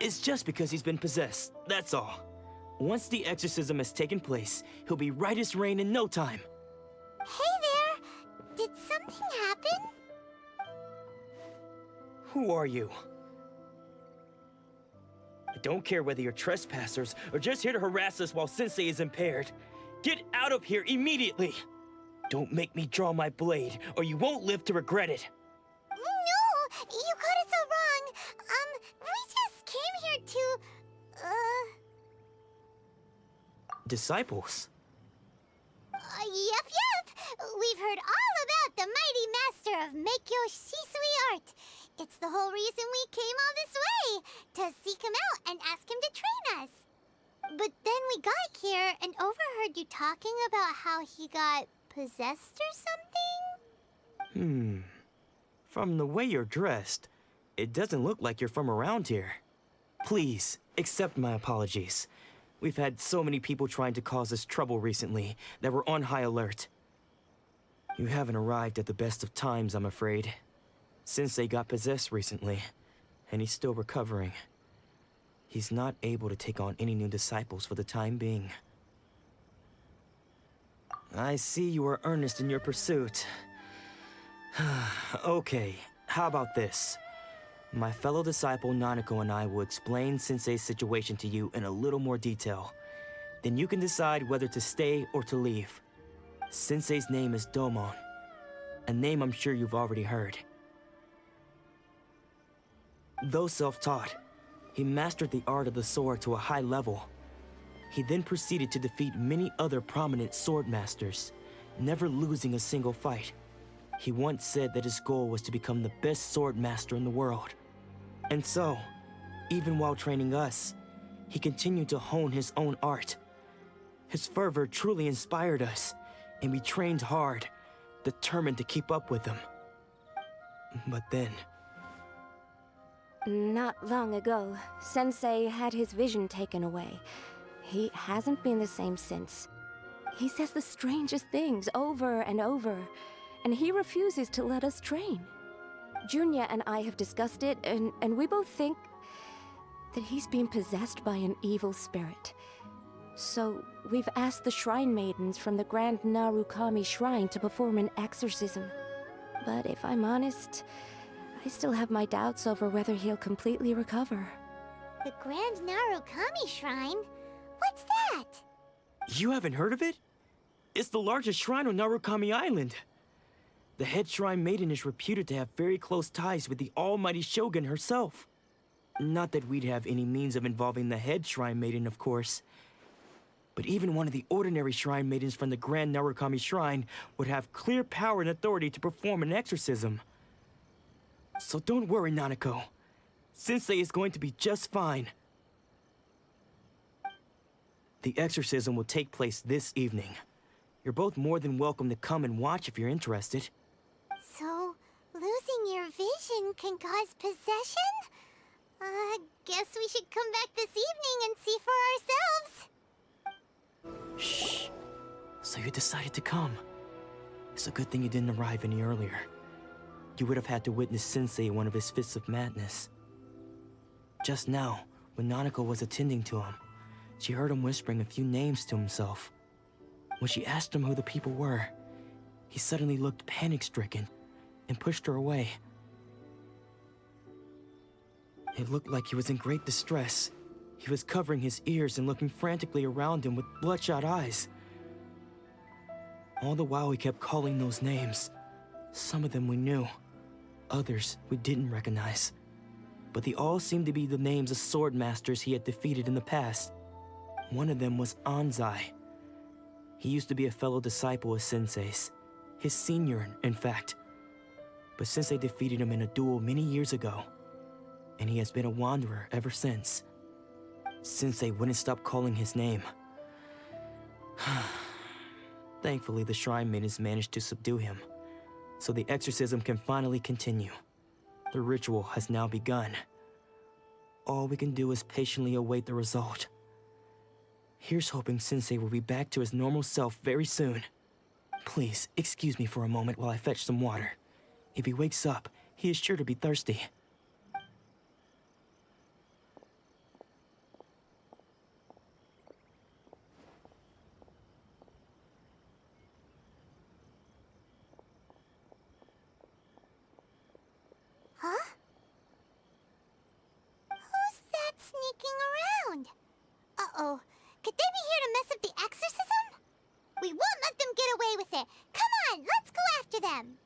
It's just because he's been possessed, that's all. Once the exorcism has taken place, he'll be right as rain in no time. Hey there! Did something happen? Who are you? I don't care whether you're trespassers or just here to harass us while Sensei is impaired. Get out of here immediately! Don't make me draw my blade, or you won't live to regret it. No! You got it so wrong! We just came here to... Disciples? Yep! We've heard all about the mighty master of Meikyo Shisui art. It's the whole reason we came all this way, to seek him out and ask him to train us. But then we got here and overheard you talking about how he got possessed or something? From the way you're dressed, it doesn't look like you're from around here. Please, accept my apologies. We've had so many people trying to cause us trouble recently that we're on high alert. You haven't arrived at the best of times, I'm afraid. Sensei got possessed recently, and he's still recovering. He's not able to take on any new disciples for the time being. I see you are earnest in your pursuit. Okay, how about this? My fellow disciple Nanako and I will explain Sensei's situation to you in a little more detail. Then you can decide whether to stay or to leave. Sensei's name is Domon, a name I'm sure you've already heard. Though self-taught, he mastered the art of the sword to a high level. He then proceeded to defeat many other prominent sword masters, never losing a single fight. He once said that his goal was to become the best sword master in the world. And so, even while training us, he continued to hone his own art. His fervor truly inspired us, and we trained hard, determined to keep up with him. But then... Not long ago, Sensei had his vision taken away. He hasn't been the same since. He says the strangest things over and over, and he refuses to let us train. Junya and I have discussed it, and we both think that he's being possessed by an evil spirit. So we've asked the shrine maidens from the Grand Narukami Shrine to perform an exorcism. But if I'm honest, I still have my doubts over whether he'll completely recover. The Grand Narukami Shrine? What's that? You haven't heard of it? It's the largest shrine on Narukami Island. The head shrine maiden is reputed to have very close ties with the almighty Shogun herself. Not that we'd have any means of involving the head shrine maiden, of course. But even one of the ordinary shrine maidens from the Grand Narukami Shrine would have clear power and authority to perform an exorcism. So don't worry, Nanako. Sensei is going to be just fine. The exorcism will take place this evening. You're both more than welcome to come and watch if you're interested. So, losing your vision can cause possession? Guess we should come back this evening and see for ourselves. Shh. So you decided to come. It's a good thing you didn't arrive any earlier. You would have had to witness Sensei in one of his fits of madness. Just now, when Nanako was attending to him, she heard him whispering a few names to himself. When she asked him who the people were, he suddenly looked panic-stricken and pushed her away. It looked like he was in great distress. He was covering his ears and looking frantically around him with bloodshot eyes. All the while he kept calling those names. Some of them we knew, others we didn't recognize. But they all seemed to be the names of sword masters he had defeated in the past. One of them was Anzai. He used to be a fellow disciple of Sensei's, his senior, in fact. But Sensei defeated him in a duel many years ago, and he has been a wanderer ever since. Sensei wouldn't stop calling his name. Thankfully, the shrine maidens managed to subdue him, so the exorcism can finally continue. The ritual has now begun. All we can do is patiently await the result. Here's hoping Sensei will be back to his normal self very soon. Please, excuse me for a moment while I fetch some water. If he wakes up, he is sure to be thirsty. Huh? Who's that sneaking around? Uh-oh. Could they be here to mess up the exorcism? We won't let them get away with it. Come on, let's go after them.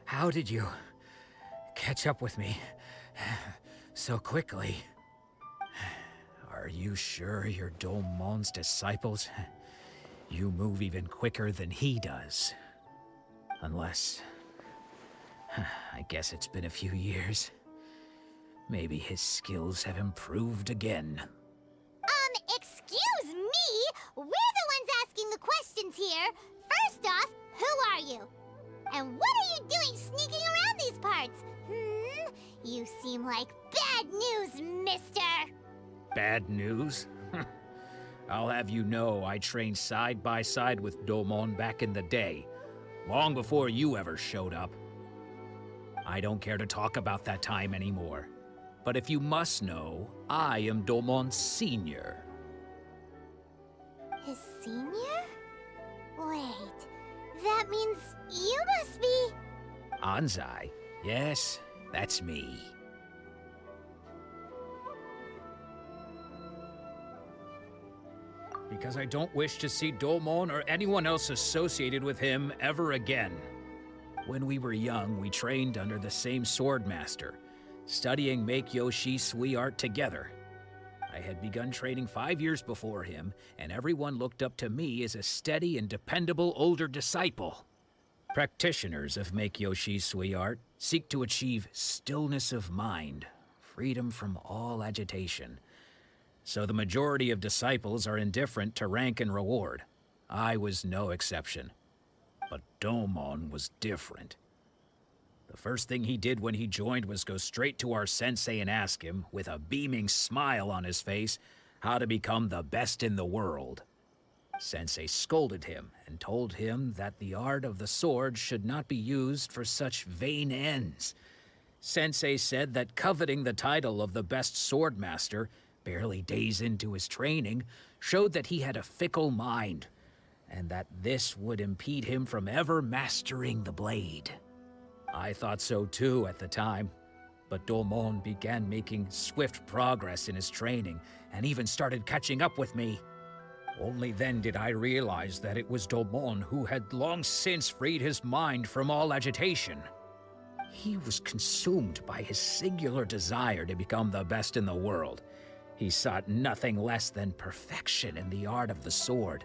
How did you catch up with me so quickly? Are you sure you're Domon's disciples? You move even quicker than he does. Unless... I guess it's been a few years. Maybe his skills have improved again. Excuse me? We're the ones asking the questions here. First off, who are you? And what are you doing sneaking around these parts? You seem like bad news, mister. Bad news? I'll have you know I trained side by side with Domon back in the day, long before you ever showed up. I don't care to talk about that time anymore. But if you must know, I am Domon's senior. His senior? Wait, that means you must be... Anzai? Yes, that's me. Because I don't wish to see Domon or anyone else associated with him ever again. When we were young, we trained under the same sword master, studying Make-Yoshi Sui art together. I had begun training 5 years before him, and everyone looked up to me as a steady and dependable older disciple. Practitioners of Make-Yoshi Sui art seek to achieve stillness of mind, freedom from all agitation. So the majority of disciples are indifferent to rank and reward. I was no exception. But Domon was different. The first thing he did when he joined was go straight to our sensei and ask him, with a beaming smile on his face, how to become the best in the world. Sensei scolded him and told him that the art of the sword should not be used for such vain ends. Sensei said that coveting the title of the best sword master, barely days into his training, showed that he had a fickle mind, and that this would impede him from ever mastering the blade. I thought so too at the time, but Domon began making swift progress in his training and even started catching up with me. Only then did I realize that it was Domon who had long since freed his mind from all agitation. He was consumed by his singular desire to become the best in the world. He sought nothing less than perfection in the art of the sword,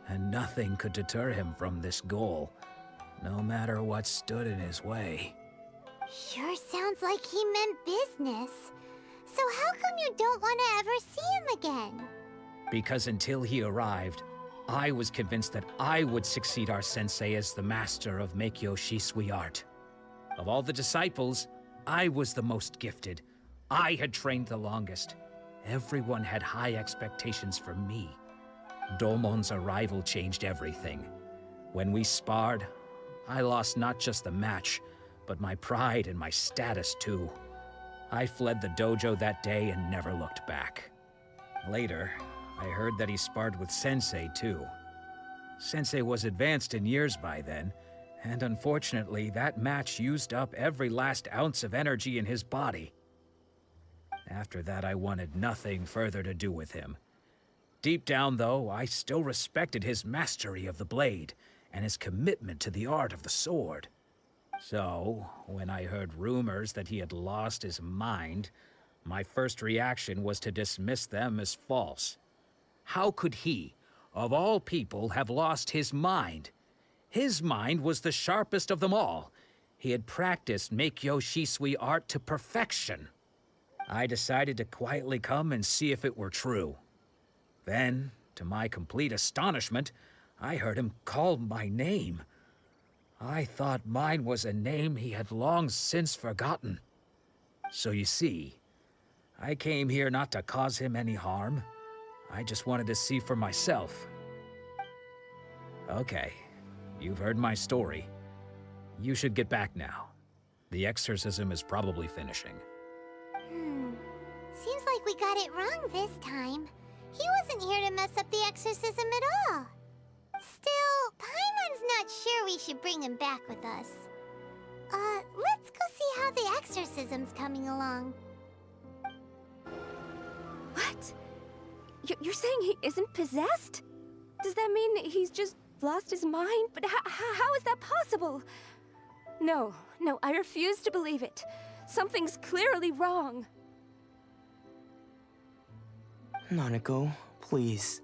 and nothing could deter him from this goal, no matter what stood in his way. Sure sounds like he meant business. So how come you don't want to ever see him again? Because until he arrived, I was convinced that I would succeed our sensei as the master of Meikyo Shisui art. Of all the disciples, I was the most gifted. I had trained the longest. Everyone had high expectations for me. Domon's arrival changed everything. When we sparred, I lost not just the match, but my pride and my status too. I fled the dojo that day and never looked back. Later, I heard that he sparred with Sensei too. Sensei was advanced in years by then, and unfortunately that match used up every last ounce of energy in his body. After that, I wanted nothing further to do with him. Deep down, though, I still respected his mastery of the blade and his commitment to the art of the sword. So, when I heard rumors that he had lost his mind, my first reaction was to dismiss them as false. How could he, of all people, have lost his mind? His mind was the sharpest of them all. He had practiced Meikyo Shisui art to perfection. I decided to quietly come and see if it were true. Then, to my complete astonishment, I heard him call my name. I thought mine was a name he had long since forgotten. So you see, I came here not to cause him any harm. I just wanted to see for myself. Okay, you've heard my story. You should get back now. The exorcism is probably finishing. Seems like we got it wrong this time. He wasn't here to mess up the exorcism at all. Still, Paimon's not sure we should bring him back with us. Let's go see how the exorcism's coming along. What? You're saying he isn't possessed? Does that mean he's just lost his mind? But how is that possible? No, I refuse to believe it. Something's clearly wrong. Nanako, please,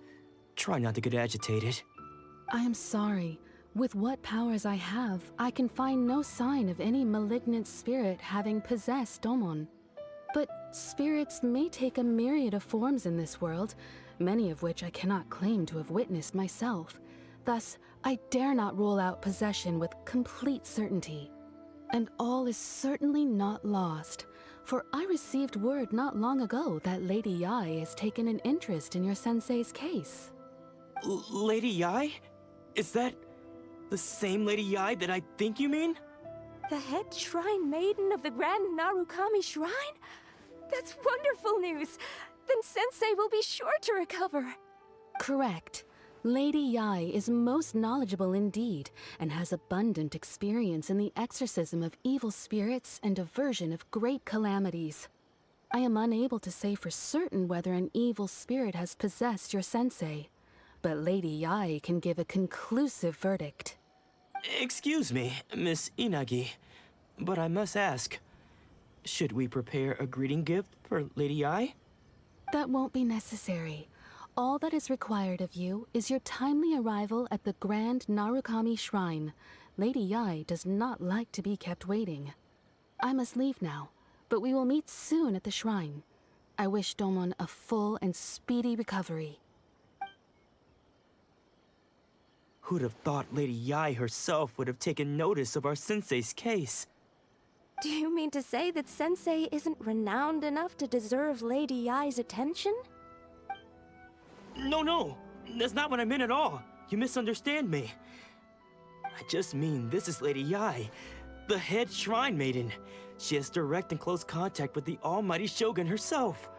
try not to get agitated. I am sorry. With what powers I have, I can find no sign of any malignant spirit having possessed Domon. But spirits may take a myriad of forms in this world, many of which I cannot claim to have witnessed myself. Thus, I dare not rule out possession with complete certainty. And all is certainly not lost, for I received word not long ago that Lady Yai has taken an interest in your sensei's case. Lady Yai? Is that the same Lady Yai that I think you mean? The head shrine maiden of the Grand Narukami Shrine? That's wonderful news! Then Sensei will be sure to recover. Correct. Lady Yai is most knowledgeable indeed, and has abundant experience in the exorcism of evil spirits and aversion of great calamities. I am unable to say for certain whether an evil spirit has possessed your sensei, but Lady Yai can give a conclusive verdict. Excuse me, Miss Inagi, but I must ask, should we prepare a greeting gift for Lady Yai? That won't be necessary. All that is required of you is your timely arrival at the Grand Narukami Shrine. Lady Yai does not like to be kept waiting. I must leave now, but we will meet soon at the shrine. I wish Domon a full and speedy recovery. Who'd have thought Lady Yai herself would have taken notice of our sensei's case? Do you mean to say that Sensei isn't renowned enough to deserve Lady Yai's attention? No, that's not what I meant at all. You misunderstand me. I just mean this is Lady Yai, the head shrine maiden. She has direct and close contact with the almighty Shogun herself.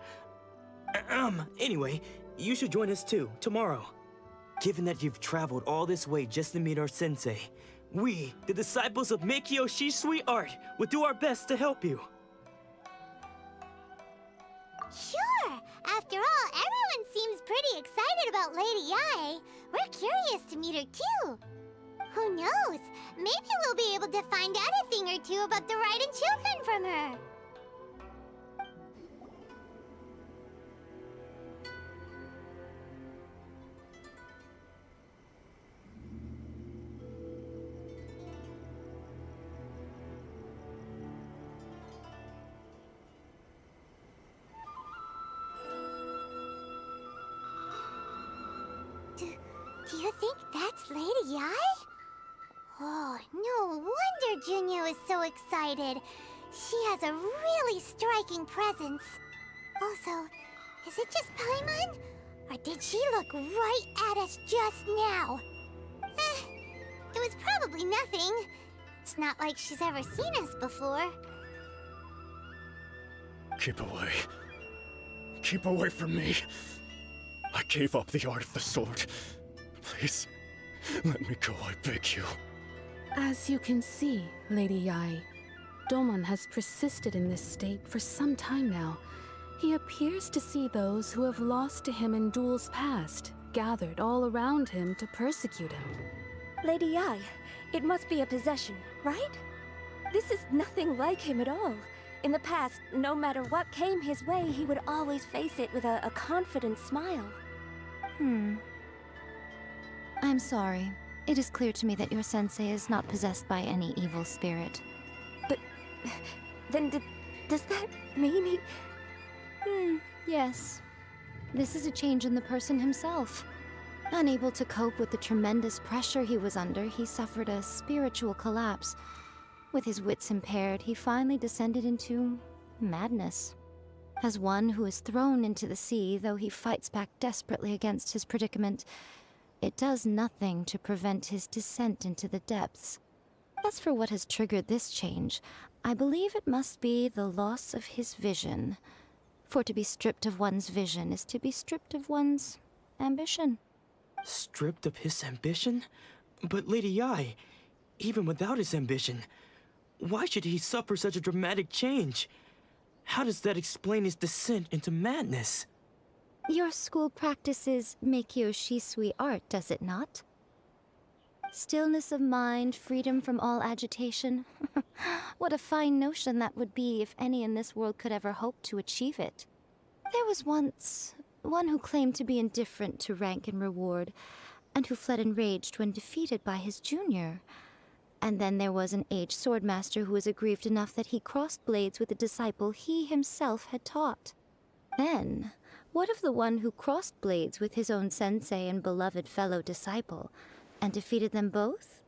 Anyway, you should join us too, tomorrow. Given that you've traveled all this way just to meet our sensei, we, the disciples of Meikyo Shisui art, will do our best to help you. Sure! After all, everyone seems pretty excited about Lady Yai. We're curious to meet her too. Who knows? Maybe we'll be able to find out a thing or two about the Raiden children from her. Do you think that's Lady Ai? Oh, no wonder Junya is so excited. She has a really striking presence. Also, is it just Paimon? Or did she look right at us just now? It was probably nothing. It's not like she's ever seen us before. Keep away. Keep away from me. I gave up the art of the sword. Please, let me go, I beg you. As you can see, Lady Yai, Domon has persisted in this state for some time now. He appears to see those who have lost to him in duels past, gathered all around him to persecute him. Lady Yai, it must be a possession, right? This is nothing like him at all. In the past, no matter what came his way, he would always face it with a confident smile. I'm sorry. It is clear to me that your sensei is not possessed by any evil spirit. But then does that mean he... Yes. This is a change in the person himself. Unable to cope with the tremendous pressure he was under, he suffered a spiritual collapse. With his wits impaired, he finally descended into madness. As one who is thrown into the sea, though he fights back desperately against his predicament, it does nothing to prevent his descent into the depths. As for what has triggered this change, I believe it must be the loss of his vision. For to be stripped of one's vision is to be stripped of one's ambition. Stripped of his ambition? But Lady Yai, even without his ambition, why should he suffer such a dramatic change? How does that explain his descent into madness? Your school practices Meikyo Shisui art, does it not? Stillness of mind, freedom from all agitation. What a fine notion that would be if any in this world could ever hope to achieve it. There was once one who claimed to be indifferent to rank and reward, and who fled enraged when defeated by his junior. And then there was an aged swordmaster who was aggrieved enough that he crossed blades with a disciple he himself had taught. Then, what of the one who crossed blades with his own sensei and beloved fellow disciple, and defeated them both?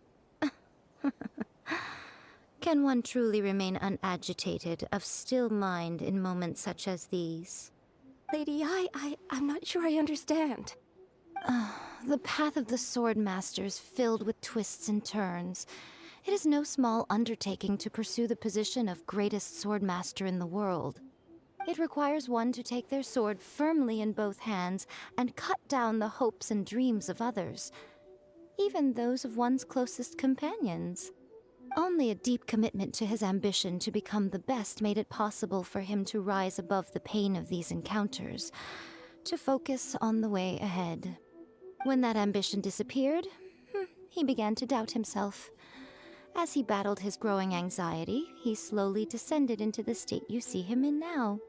Can one truly remain unagitated, of still mind in moments such as these? Lady I'm not sure I understand. The path of the swordmaster is filled with twists and turns. It is no small undertaking to pursue the position of greatest swordmaster in the world. It requires one to take their sword firmly in both hands and cut down the hopes and dreams of others, even those of one's closest companions. Only a deep commitment to his ambition to become the best made it possible for him to rise above the pain of these encounters, to focus on the way ahead. When that ambition disappeared, he began to doubt himself. As he battled his growing anxiety, he slowly descended into the state you see him in now.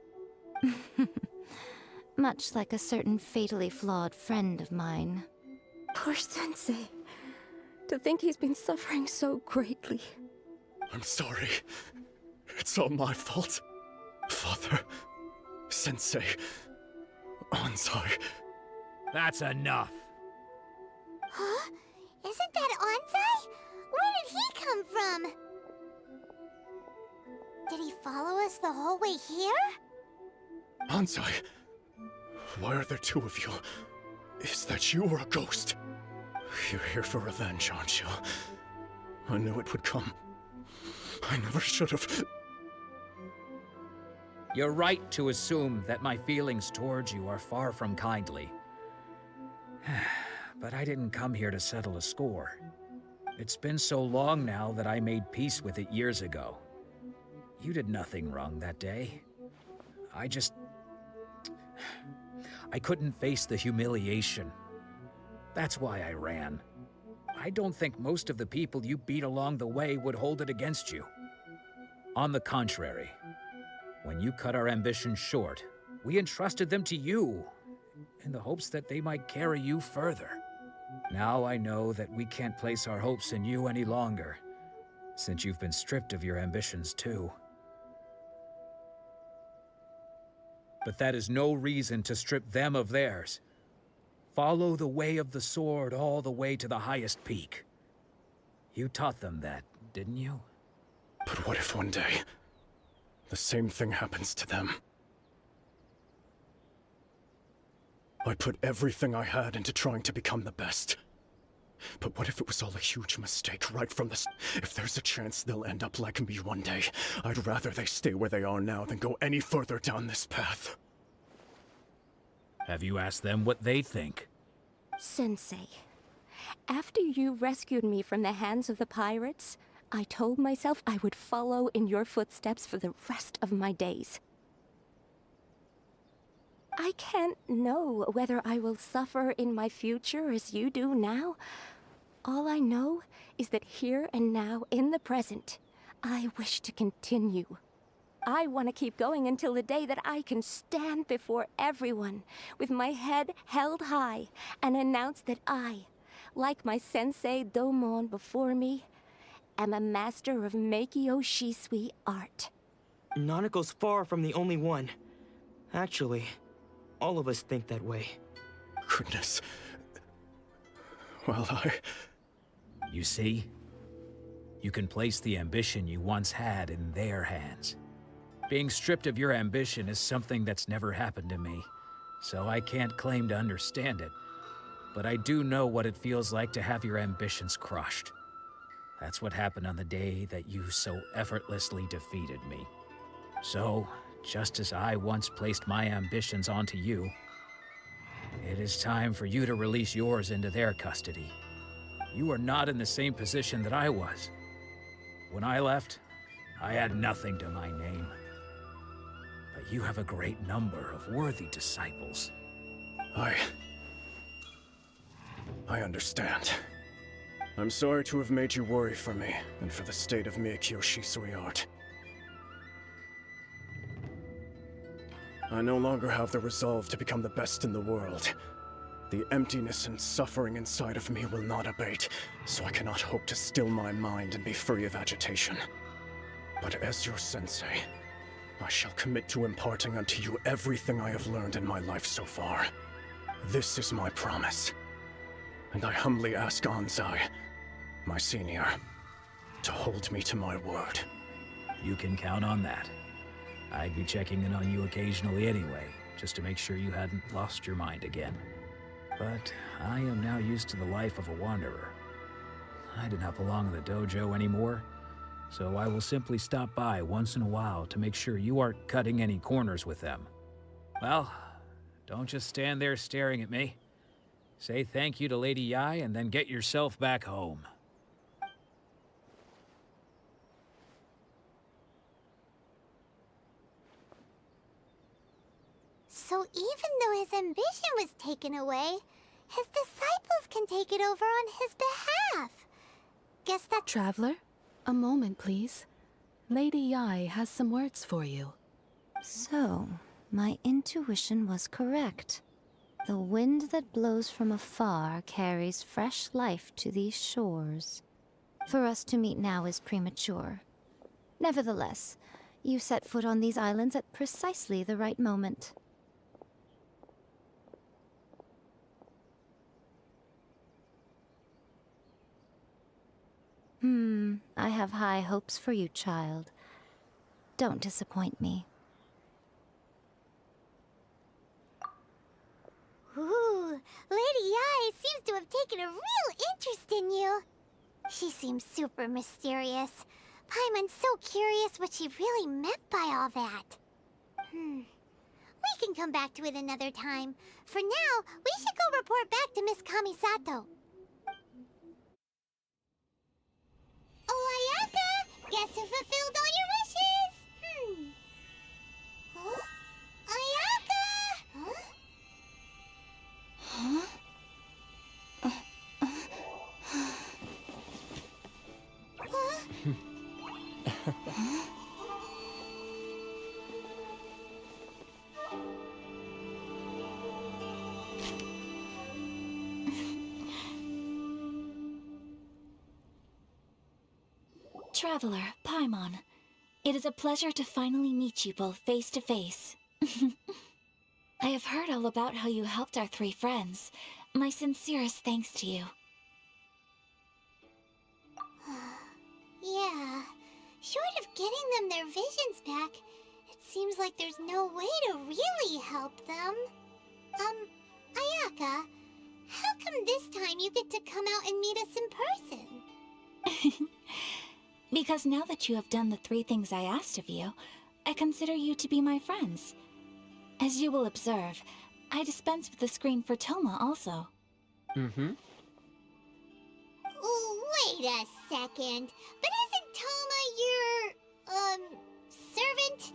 Much like a certain fatally flawed friend of mine. Poor sensei. To think he's been suffering so greatly. I'm sorry. It's all my fault. Father, Sensei, I'm sorry. That's enough. Huh? Isn't that Onsai? Where did he come from? Did he follow us the whole way here? Ansai, why are there two of you? Is that you or a ghost? You're here for revenge, aren't you? I knew it would come. I never should have. You're right to assume that my feelings towards you are far from kindly. But I didn't come here to settle a score. It's been so long now that I made peace with it years ago. You did nothing wrong that day. I couldn't face the humiliation. That's why I ran. I don't think most of the people you beat along the way would hold it against you. On the contrary, when you cut our ambitions short, we entrusted them to you, in the hopes that they might carry you further. Now I know that we can't place our hopes in you any longer, since you've been stripped of your ambitions too. But that is no reason to strip them of theirs. Follow the way of the sword all the way to the highest peak. You taught them that, didn't you? But what if one day, the same thing happens to them? I put everything I had into trying to become the best. But what if it was all a huge mistake right from the If there's a chance they'll end up like me one day, I'd rather they stay where they are now than go any further down this path. Have you asked them what they think? Sensei, after you rescued me from the hands of the pirates, I told myself I would follow in your footsteps for the rest of my days. I can't know whether I will suffer in my future as you do now. All I know is that here and now, in the present, I wish to continue. I want to keep going until the day that I can stand before everyone with my head held high and announce that I, like my sensei Domon before me, am a master of Meikyo Shisui art. Nanako's far from the only one. Actually, all of us think that way. Goodness. Well, You see? You can place the ambition you once had in their hands. Being stripped of your ambition is something that's never happened to me, so I can't claim to understand it. But I do know what it feels like to have your ambitions crushed. That's what happened on the day that you so effortlessly defeated me. So, just as I once placed my ambitions onto you, it is time for you to release yours into their custody. You are not in the same position that I was. When I left, I had nothing to my name. But you have a great number of worthy disciples. I understand. I'm sorry to have made you worry for me, and for the state of Meikyo Shisui art. I no longer have the resolve to become the best in the world. The emptiness and suffering inside of me will not abate, so I cannot hope to still my mind and be free of agitation. But as your sensei, I shall commit to imparting unto you everything I have learned in my life so far. This is my promise. And I humbly ask Anzai, my senior, to hold me to my word. You can count on that. I'd be checking in on you occasionally anyway, just to make sure you hadn't lost your mind again. But I am now used to the life of a wanderer. I do not belong in the dojo anymore, so I will simply stop by once in a while to make sure you aren't cutting any corners with them. Well, don't just stand there staring at me. Say thank you to Lady Yai and then get yourself back home. So even though his ambition was taken away, his disciples can take it over on his behalf. Guess that's... Traveler, a moment, please. Lady Yai has some words for you. So, my intuition was correct. The wind that blows from afar carries fresh life to these shores. For us to meet now is premature. Nevertheless, you set foot on these islands at precisely the right moment. I have high hopes for you, child. Don't disappoint me. Ooh, Lady Yai seems to have taken a real interest in you. She seems super mysterious. Paimon's so curious what she really meant by all that. We can come back to it another time. For now, we should go report back to Miss Kamisato. Oh, Ayaka! Guess who fulfilled all your wishes? Huh? Ayaka! Huh? Traveler, Paimon, it is a pleasure to finally meet you both face to face. I have heard all about how you helped our 3 friends. My sincerest thanks to you. Yeah, short of getting them their visions back, it seems like there's no way to really help them. Ayaka, how come this time you get to come out and meet us in person? Because now that you have done the 3 things I asked of you, I consider you to be my friends. As you will observe, I dispense with the screen for Toma also. Wait a second. But isn't Toma your, servant?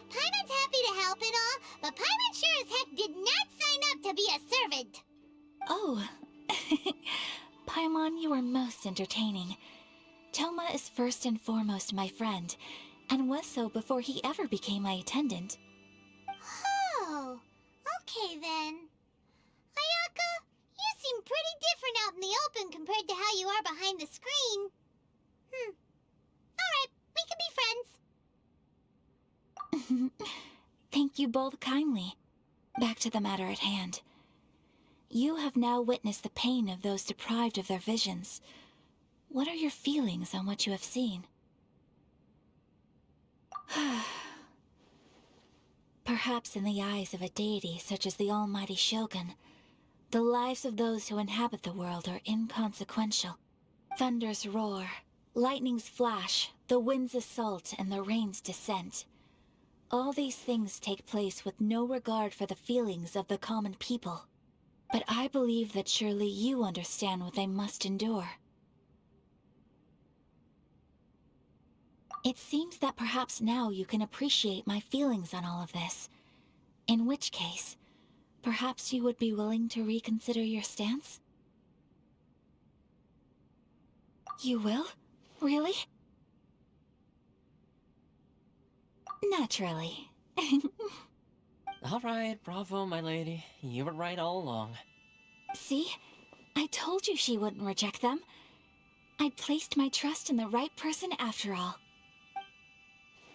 Paimon's happy to help and all, but Paimon sure as heck did not sign up to be a servant. Oh. Paimon, you are most entertaining. Toma is first and foremost my friend, and was so before he ever became my attendant. Oh, okay then. Ayaka, you seem pretty different out in the open compared to how you are behind the screen. Alright, we can be friends. Thank you both kindly. Back to the matter at hand. You have now witnessed the pain of those deprived of their visions. What are your feelings on what you have seen? Perhaps in the eyes of a deity such as the almighty Shogun, the lives of those who inhabit the world are inconsequential. Thunders roar, lightnings flash, the winds assault, and the rains descent. All these things take place with no regard for the feelings of the common people. But I believe that surely you understand what they must endure. It seems that perhaps now you can appreciate my feelings on all of this. In which case, perhaps you would be willing to reconsider your stance? You will? Really? Naturally. Alright, bravo, my lady. You were right all along. See? I told you she wouldn't reject them. I'd placed my trust in the right person after all.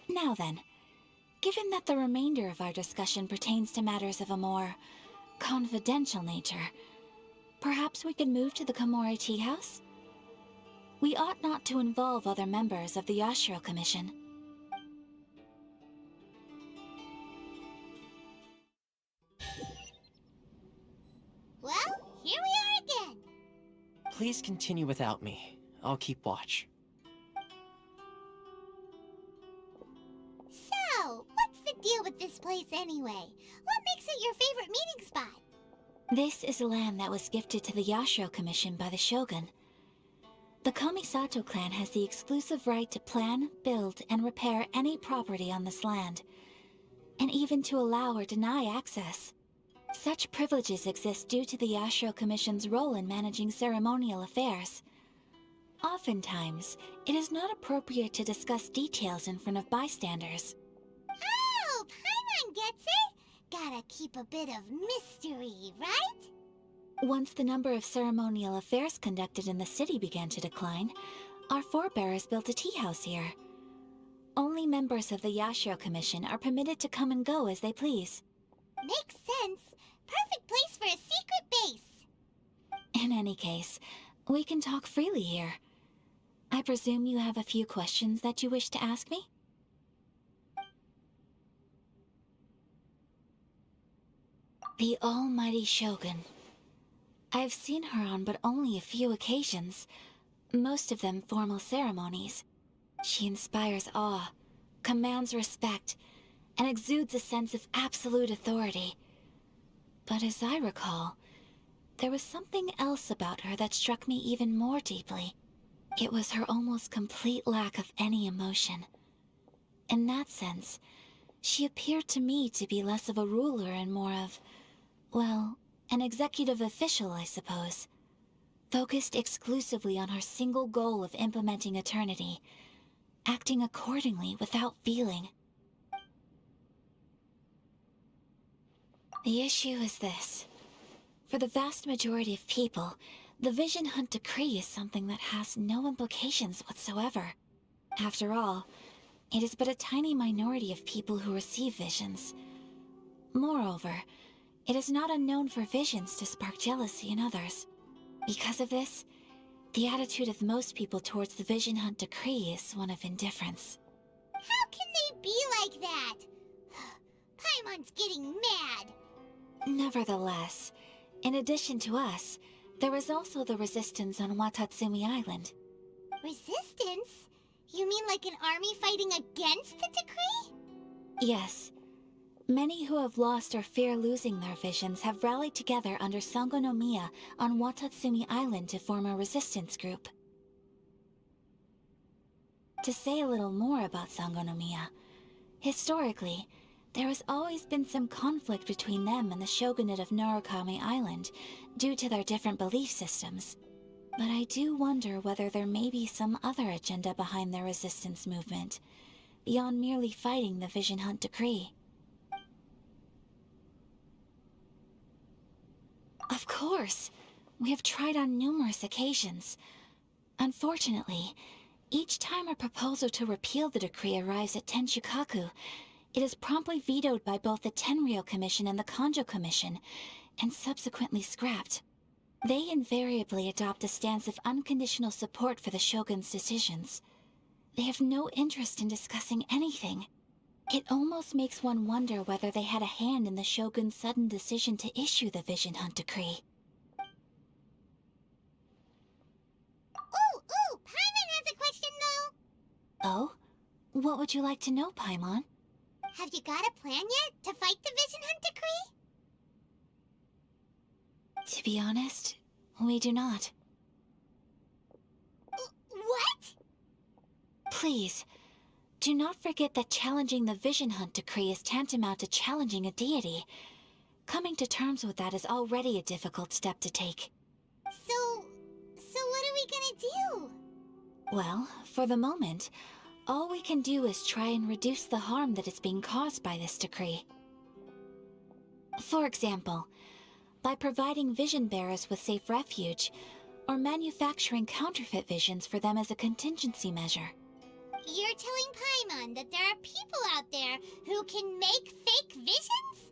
Now then, given that the remainder of our discussion pertains to matters of a more confidential nature, perhaps we could move to the Komori Tea House? We ought not to involve other members of the Yashiro Commission. Well, here we are again. Please continue without me. I'll keep watch. So, what's the deal with this place anyway? What makes it your favorite meeting spot? This is land that was gifted to the Yashiro Commission by the Shogun. The Kamisato clan has the exclusive right to plan, build, and repair any property on this land, and even to allow or deny access. Such privileges exist due to the Yashiro Commission's role in managing ceremonial affairs. Oftentimes, it is not appropriate to discuss details in front of bystanders. Oh, Paimon gets it! Gotta keep a bit of mystery, right? Once the number of ceremonial affairs conducted in the city began to decline, our forebears built a tea house here. Only members of the Yashiro Commission are permitted to come and go as they please. Makes sense. Perfect place for a secret base. In any case, we can talk freely here. I presume you have a few questions that you wish to ask me? The almighty Shogun. I've seen her on but only a few occasions, most of them formal ceremonies. She inspires awe, commands respect, and exudes a sense of absolute authority. But as I recall, there was something else about her that struck me even more deeply. It was her almost complete lack of any emotion. In that sense, she appeared to me to be less of a ruler and more of, well, an executive official, I suppose. Focused exclusively on her single goal of implementing eternity, acting accordingly without feeling. The issue is this. For the vast majority of people, the Vision Hunt Decree is something that has no implications whatsoever. After all, it is but a tiny minority of people who receive visions. Moreover, it is not unknown for visions to spark jealousy in others. Because of this, the attitude of most people towards the Vision Hunt Decree is one of indifference. How can they be like that? Paimon's getting mad. Nevertheless, in addition to us, there is also the resistance on Watatsumi Island. Resistance? You mean like an army fighting against the decree? Yes. Many who have lost or fear losing their visions have rallied together under Sango no Miya on Watatsumi Island to form a resistance group. To say a little more about Sango no Miya, historically, there has always been some conflict between them and the shogunate of Narukami Island due to their different belief systems. But I do wonder whether there may be some other agenda behind their resistance movement, beyond merely fighting the Vision Hunt Decree. Of course! We have tried on numerous occasions. Unfortunately, each time a proposal to repeal the decree arrives at Tenshukaku, it is promptly vetoed by both the Tenryou Commission and the Kanjo Commission, and subsequently scrapped. They invariably adopt a stance of unconditional support for the Shogun's decisions. They have no interest in discussing anything. It almost makes one wonder whether they had a hand in the Shogun's sudden decision to issue the Vision Hunt Decree. Ooh, Paimon has a question though! Oh? What would you like to know, Paimon? Have you got a plan yet to fight the Vision Hunt Decree? To be honest, we do not. What? Please, do not forget that challenging the Vision Hunt Decree is tantamount to challenging a deity. Coming to terms with that is already a difficult step to take. So what are we gonna do? Well, for the moment, all we can do is try and reduce the harm that is being caused by this decree. For example, by providing vision bearers with safe refuge, or manufacturing counterfeit visions for them as a contingency measure. You're telling Paimon that there are people out there who can make fake visions?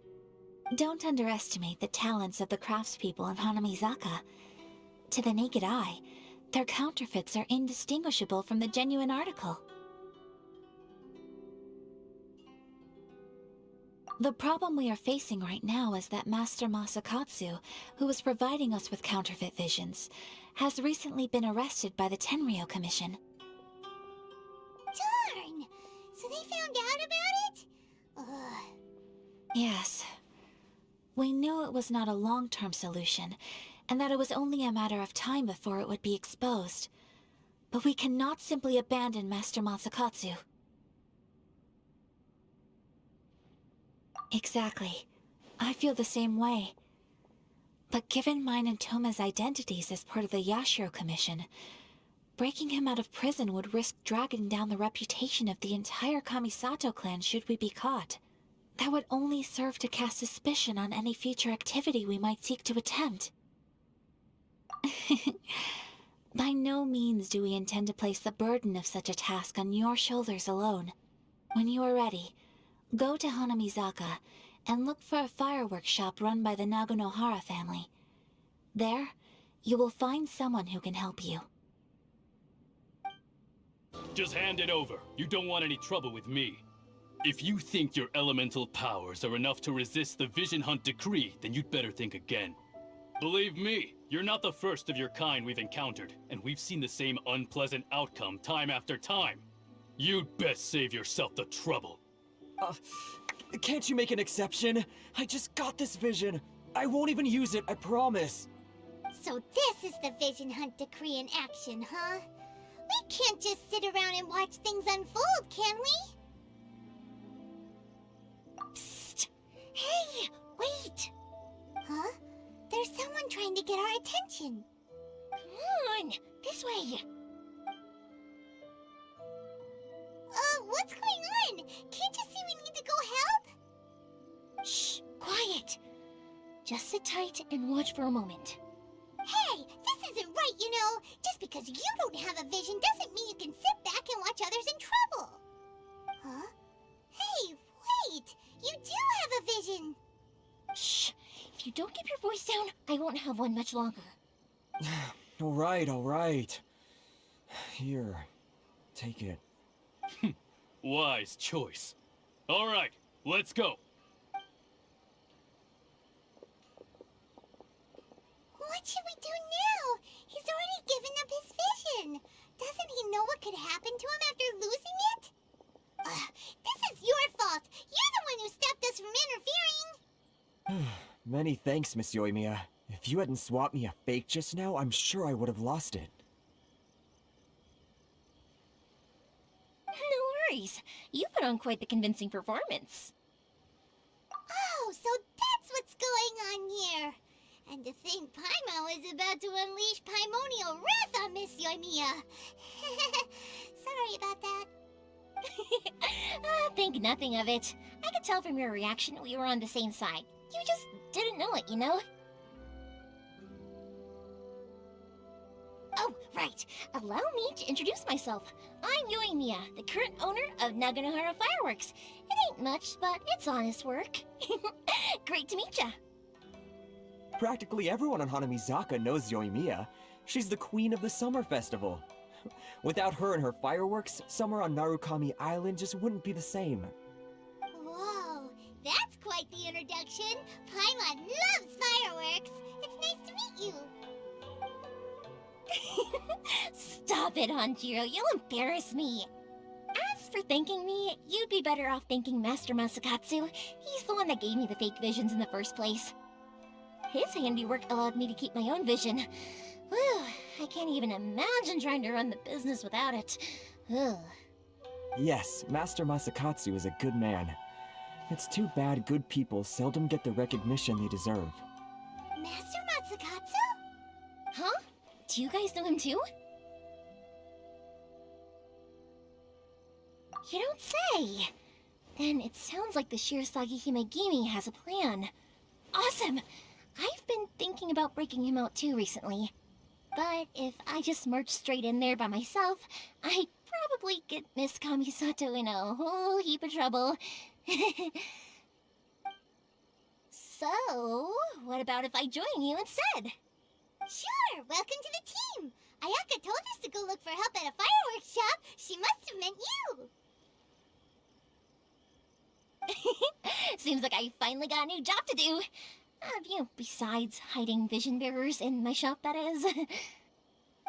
Don't underestimate the talents of the craftspeople in Hanamizaka. To the naked eye, their counterfeits are indistinguishable from the genuine article. The problem we are facing right now is that Master Masakatsu, who was providing us with counterfeit visions, has recently been arrested by the Tenryou Commission. Darn! So they found out about it? Ugh. Yes. We knew it was not a long-term solution, and that it was only a matter of time before it would be exposed. But we cannot simply abandon Master Masakatsu. Exactly. I feel the same way. But given mine and Toma's identities as part of the Yashiro Commission, breaking him out of prison would risk dragging down the reputation of the entire Kamisato clan should we be caught. That would only serve to cast suspicion on any future activity we might seek to attempt. By no means do we intend to place the burden of such a task on your shoulders alone. When you are ready, go to Hanamizaka and look for a fireworks shop run by the Nagonohara family. There, you will find someone who can help you. Just hand it over. You don't want any trouble with me. If you think your elemental powers are enough to resist the Vision Hunt Decree, then you'd better think again. Believe me, you're not the first of your kind we've encountered, and we've seen the same unpleasant outcome time after time. You'd best save yourself the trouble. Can't you make an exception? I just got this vision. I won't even use it, I promise. So this is the Vision Hunt Decree in action, huh? We can't just sit around and watch things unfold, can we? Psst! Hey, wait! Huh? There's someone trying to get our attention. Come on, this way. Just sit tight and watch for a moment. Hey, this isn't right, you know. Just because you don't have a vision doesn't mean you can sit back and watch others in trouble. Huh? Hey, wait! You do have a vision! Shh! If you don't keep your voice down, I won't have one much longer. Alright, alright. Here, take it. Wise choice. All right, let's go. What should we do now? He's already given up his vision. Doesn't he know what could happen to him after losing it? This is your fault. You're the one who stopped us from interfering. Many thanks, Miss Yoimiya. If you hadn't swapped me a fake just now, I'm sure I would have lost it. No worries. You put on quite the convincing performance. Oh, so that's what's going on here. And to think Paimon is about to unleash Paimonial wrath on Miss Yoimiya. Sorry about that. Think nothing of it. I could tell from your reaction we were on the same side. You just didn't know it, you know? Oh, right. Allow me to introduce myself. I'm Yoimiya, the current owner of Naganohara Fireworks. It ain't much, but it's honest work. Great to meet ya. Practically everyone on Hanamizaka knows Yoimiya. She's the queen of the summer festival. Without her and her fireworks, summer on Narukami Island just wouldn't be the same. Whoa, that's quite the introduction. Paimon loves fireworks. It's nice to meet you. Stop it, Hanjiro. You'll embarrass me. As for thanking me, you'd be better off thanking Master Masakatsu. He's the one that gave me the fake visions in the first place. His handiwork allowed me to keep my own vision. Whew, I can't even imagine trying to run the business without it. Ugh. Yes, Master Masakatsu is a good man. It's too bad good people seldom get the recognition they deserve. Master Masakatsu? Huh? Do you guys know him too? You don't say! Then it sounds like the Shirasagi Himegimi has a plan. Awesome! I've been thinking about breaking him out too recently. But if I just march straight in there by myself, I'd probably get Miss Kamisato in a whole heap of trouble. So, what about if I join you instead? Sure, welcome to the team. Ayaka told us to go look for help at a fireworks shop. She must have meant you. Seems like I finally got a new job to do. Besides hiding vision bearers in my shop, that is.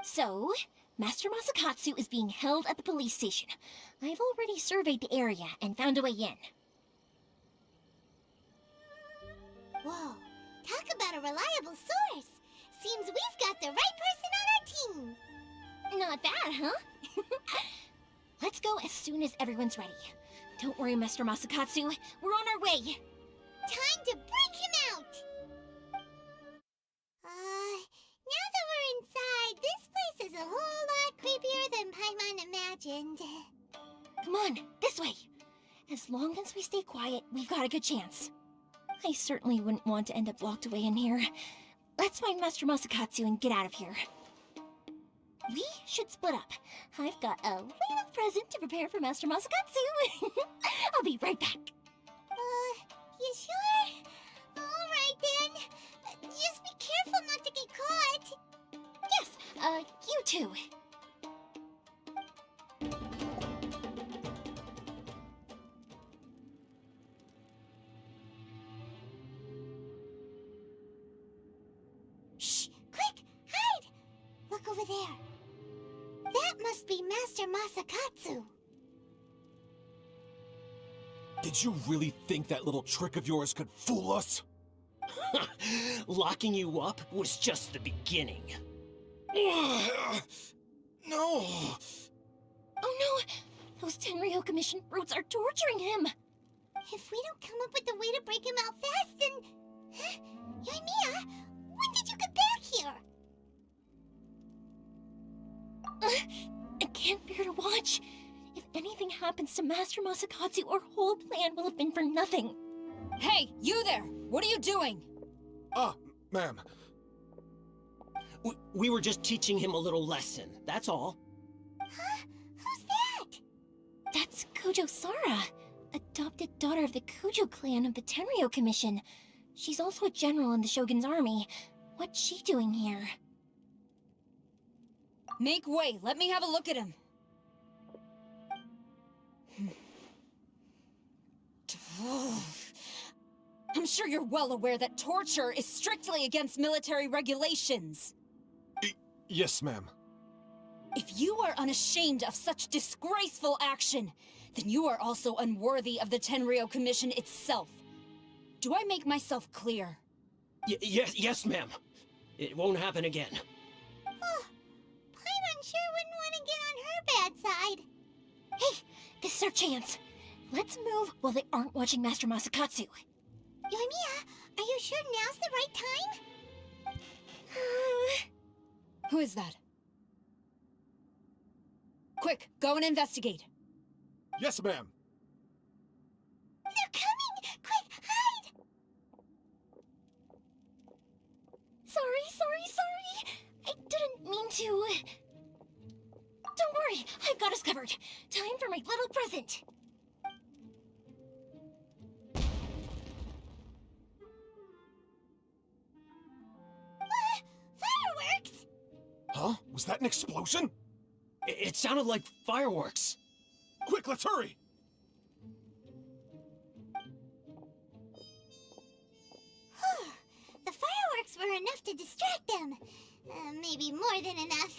So, Master Masakatsu is being held at the police station. I've already surveyed the area and found a way in. Whoa, talk about a reliable source. Seems we've got the right person on our team. Not bad, huh? Let's go as soon as everyone's ready. Don't worry, Master Masakatsu. We're on our way. Time to break him out! Now that we're inside, this place is a whole lot creepier than Paimon imagined. Come on, this way. As long as we stay quiet, we've got a good chance. I certainly wouldn't want to end up locked away in here. Let's find Master Masakatsu and get out of here. We should split up. I've got a little present to prepare for Master Masakatsu. I'll be right back. You sure? Alright then. Just be careful not to get caught. Yes, you too. Shh! Quick! Hide! Look over there. That must be Master Masakatsu. Did you really think that little trick of yours could fool us? Locking you up was just the beginning. No! Oh no! Those Tenryou Commission brutes are torturing him! If we don't come up with a way to break him out fast, then... Huh? Yoimiya, when did you get back here? I can't bear to watch. If anything happens to Master Masakatsu, our whole plan will have been for nothing. Hey, you there! What are you doing? Ma'am. We were just teaching him a little lesson, that's all. Huh? Who's that? That's Kujo Sara, adopted daughter of the Kujo clan of the Tenryo Commission. She's also a general in the Shogun's army. What's she doing here? Make way! Let me have a look at him! I'm sure you're well aware that torture is strictly against military regulations. Yes, ma'am. If you are unashamed of such disgraceful action, then you are also unworthy of the Tenryo Commission itself. Do I make myself clear? Yes, ma'am. It won't happen again. Oh, Paimon sure wouldn't want to get on her bad side. Hey, this is our chance. Let's move while they aren't watching Master Masakatsu. Yoimiya, are you sure now's the right time? Who is that? Quick, go and investigate. Yes, ma'am. They're coming! Quick, hide! Sorry. I didn't mean to. Don't worry, I've got us covered. Time for my little present. Fireworks! Huh? Was that an explosion? It sounded like fireworks. Quick, let's hurry! The fireworks were enough to distract them. Maybe more than enough.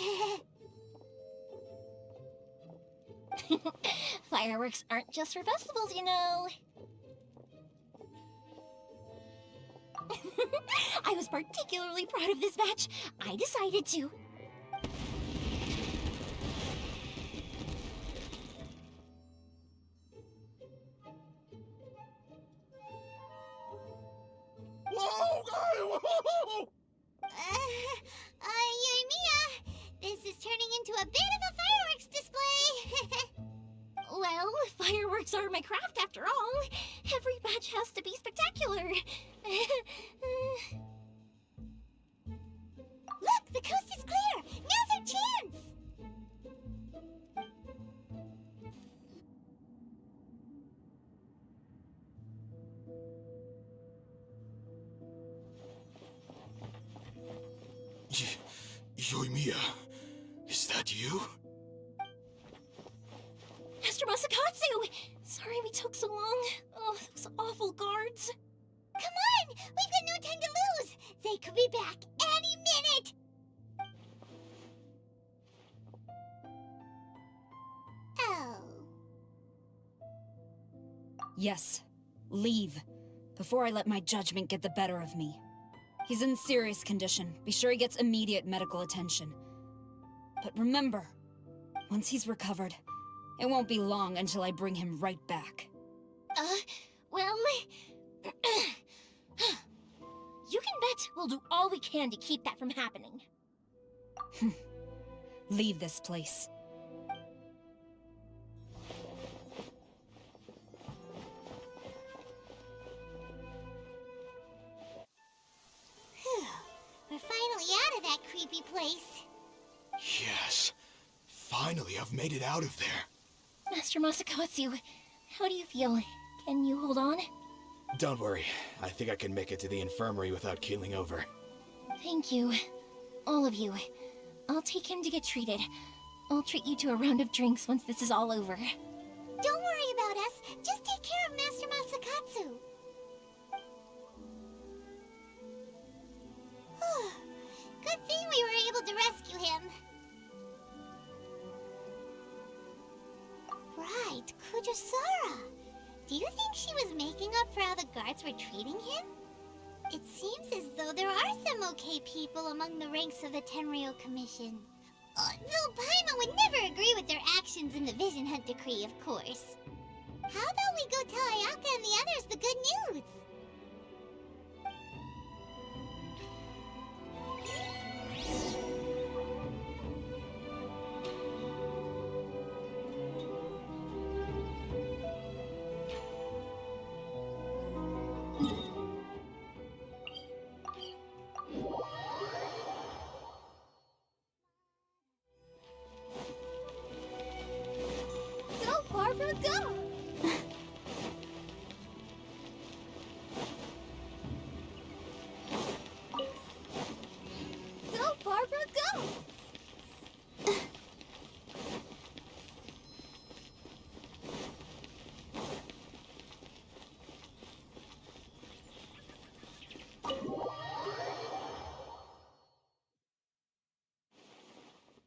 Fireworks aren't just for festivals, you know. I was particularly proud of this batch. I decided to. Whoa! Yoimiya, this is turning into a bit of a fireworks display. Well, fireworks are my craft after all. Every batch has to be spectacular. Look, the coast is clear. Now's our chance. Yoimiya, is that you? Master Masakatsu! Sorry we took so long. Oh, those awful guards. Come on! We've got no time to lose! They could be back any minute! Oh. Yes, leave. Before I let my judgment get the better of me. He's in serious condition. Be sure he gets immediate medical attention. But remember, once he's recovered, it won't be long until I bring him right back. Well... You can bet we'll do all we can to keep that from happening. Leave this place. We're finally out of that creepy place. Yes. Finally, I've made it out of there. Master Masakatsu, how do you feel? Can you hold on? Don't worry. I think I can make it to the infirmary without keeling over. Thank you. All of you. I'll take him to get treated. I'll treat you to a round of drinks once this is all over. Don't worry about us. Just take care of Master Masakatsu. Good thing we were able to rescue him. Right, Kujosara. Do you think she was making up for how the guards were treating him? It seems as though there are some okay people among the ranks of the Tenryo Commission. Though Paimon would never agree with their actions in the Vision Hunt Decree, of course. How about we go tell Ayaka and the others the good news?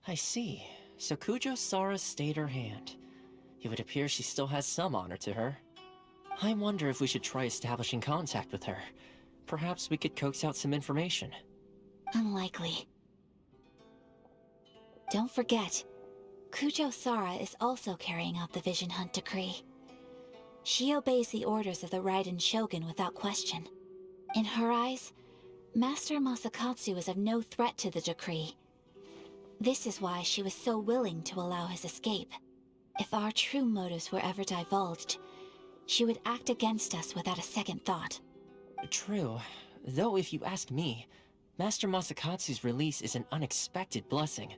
I see. So Kujo Sara stayed her hand. It would appear she still has some honor to her. I wonder if we should try establishing contact with her. Perhaps we could coax out some information. Unlikely. Don't forget, Kujo Sara is also carrying out the Vision Hunt decree. She obeys the orders of the Raiden Shogun without question. In her eyes, Master Masakatsu is of no threat to the decree. This is why she was so willing to allow his escape. If our true motives were ever divulged, she would act against us without a second thought. True. Though if you ask me, Master Masakatsu's release is an unexpected blessing.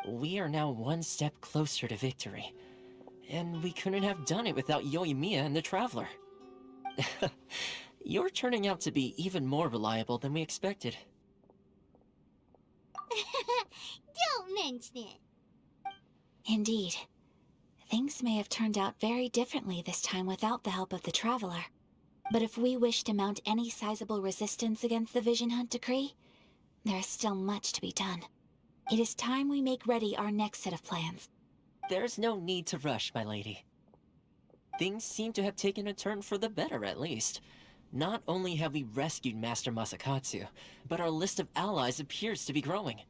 We are now one step closer to victory. And we couldn't have done it without Yoimiya and the Traveler. You're turning out to be even more reliable than we expected. Don't mention it. Indeed. Things may have turned out very differently this time without the help of the Traveler. But if we wish to mount any sizable resistance against the Vision Hunt decree, there is still much to be done. It is time we make ready our next set of plans. There's no need to rush, my lady. Things seem to have taken a turn for the better, at least. Not only have we rescued Master Masakatsu, but our list of allies appears to be growing.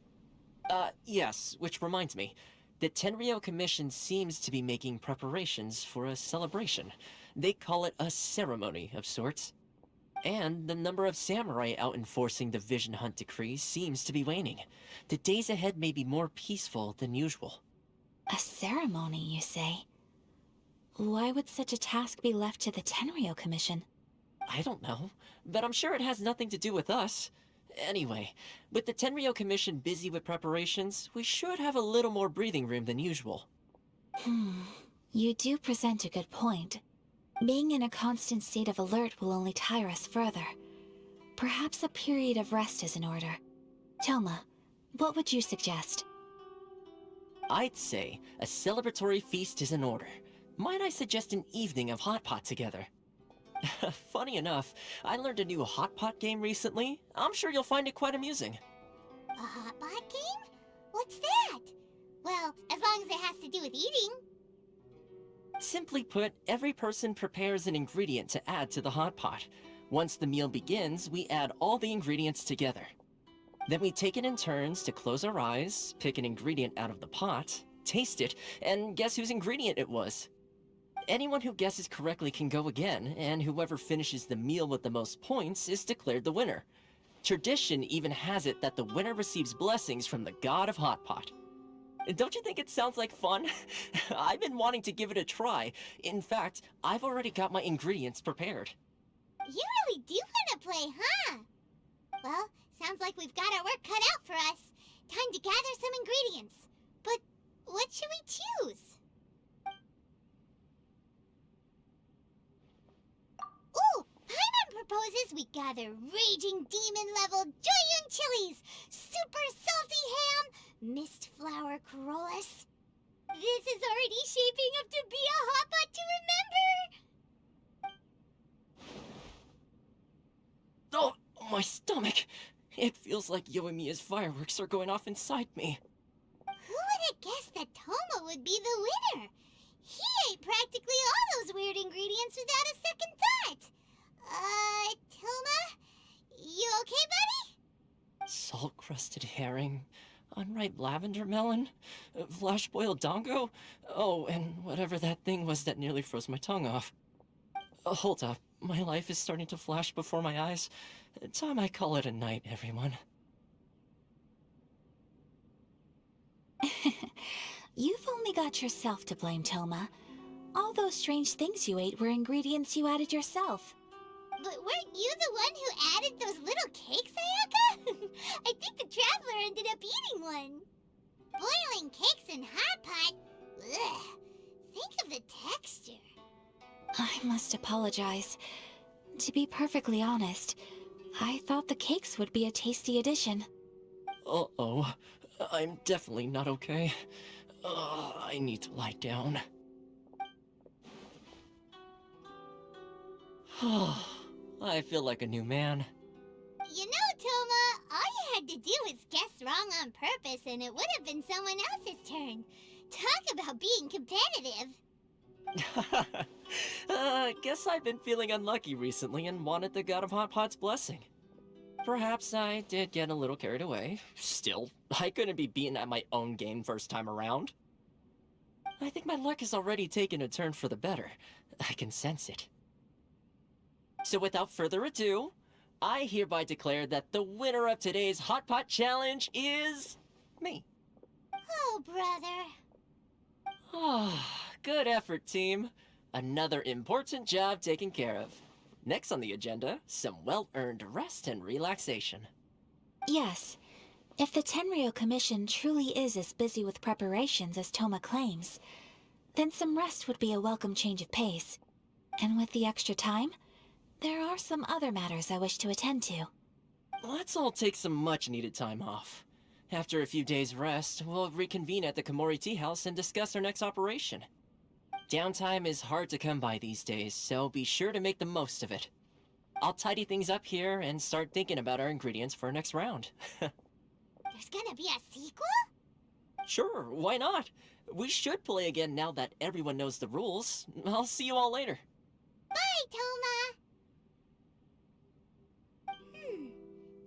Yes, which reminds me. The Tenryou Commission seems to be making preparations for a celebration. They call it a ceremony of sorts. And the number of samurai out enforcing the Vision Hunt decree seems to be waning. The days ahead may be more peaceful than usual. A ceremony, you say? Why would such a task be left to the Tenryou Commission? I don't know, but I'm sure it has nothing to do with us. Anyway, with the Tenryou Commission busy with preparations, we should have a little more breathing room than usual. You do present a good point. Being in a constant state of alert will only tire us further. Perhaps a period of rest is in order. Toma, what would you suggest? I'd say a celebratory feast is in order. Might I suggest an evening of hot pot together? Funny enough, I learned a new hot pot game recently. I'm sure you'll find it quite amusing. A hot pot game? What's that? Well, as long as it has to do with eating. Simply put, every person prepares an ingredient to add to the hot pot. Once the meal begins, we add all the ingredients together. Then we take it in turns to close our eyes, pick an ingredient out of the pot, taste it, and guess whose ingredient it was. Anyone who guesses correctly can go again, and whoever finishes the meal with the most points is declared the winner. Tradition even has it that the winner receives blessings from the god of Hot Pot. Don't you think it sounds like fun? I've been wanting to give it a try. In fact, I've already got my ingredients prepared. You really do want to play, huh? Well, sounds like we've got our work cut out for us. Time to gather some ingredients. But what should we choose? Ooh! Paimon proposes we gather raging demon-level Joyun chilies, super salty ham, mist flower corollas. This is already shaping up to be a hot pot to remember! Oh, my stomach! It feels like Yoimiya's fireworks are going off inside me. Who would have guessed that Toma would be the winner? He ate practically all those weird ingredients without a second thought. Toma? You okay, buddy? Salt-crusted herring, unripe lavender melon, flash-boiled dango, oh, and whatever that thing was that nearly froze my tongue off. Hold up, my life is starting to flash before my eyes. Time I call it a night, everyone. You've only got yourself to blame, Toma. All those strange things you ate were ingredients you added yourself. But weren't you the one who added those little cakes, Ayaka? I think the Traveler ended up eating one. Boiling cakes in hot pot? Ugh. Think of the texture. I must apologize. To be perfectly honest, I thought the cakes would be a tasty addition. Uh-oh. I'm definitely not okay. I need to lie down. I feel like a new man. You know, Toma, all you had to do was guess guessed wrong on purpose and it would have been someone else's turn. Talk about being competitive. Guess I've been feeling unlucky recently and wanted the God of Hot Pot's blessing. Perhaps I did get a little carried away. Still, I couldn't be beaten at my own game first time around. I think my luck has already taken a turn for the better. I can sense it. So without further ado, I hereby declare that the winner of today's Hot Pot Challenge is me. Oh, brother. Good effort, team. Another important job taken care of. Next on the agenda, some well-earned rest and relaxation. Yes. If the Tenryo Commission truly is as busy with preparations as Toma claims, then some rest would be a welcome change of pace. And with the extra time, there are some other matters I wish to attend to. Let's all take some much-needed time off. After a few days' rest, we'll reconvene at the Komori Tea House and discuss our next operation. Downtime is hard to come by these days, so be sure to make the most of it. I'll tidy things up here and start thinking about our ingredients for our next round. There's gonna be a sequel? Sure, why not? We should play again now that everyone knows the rules. I'll see you all later. Bye, Toma!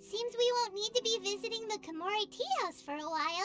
Seems we won't need to be visiting the Komori Tea House for a while.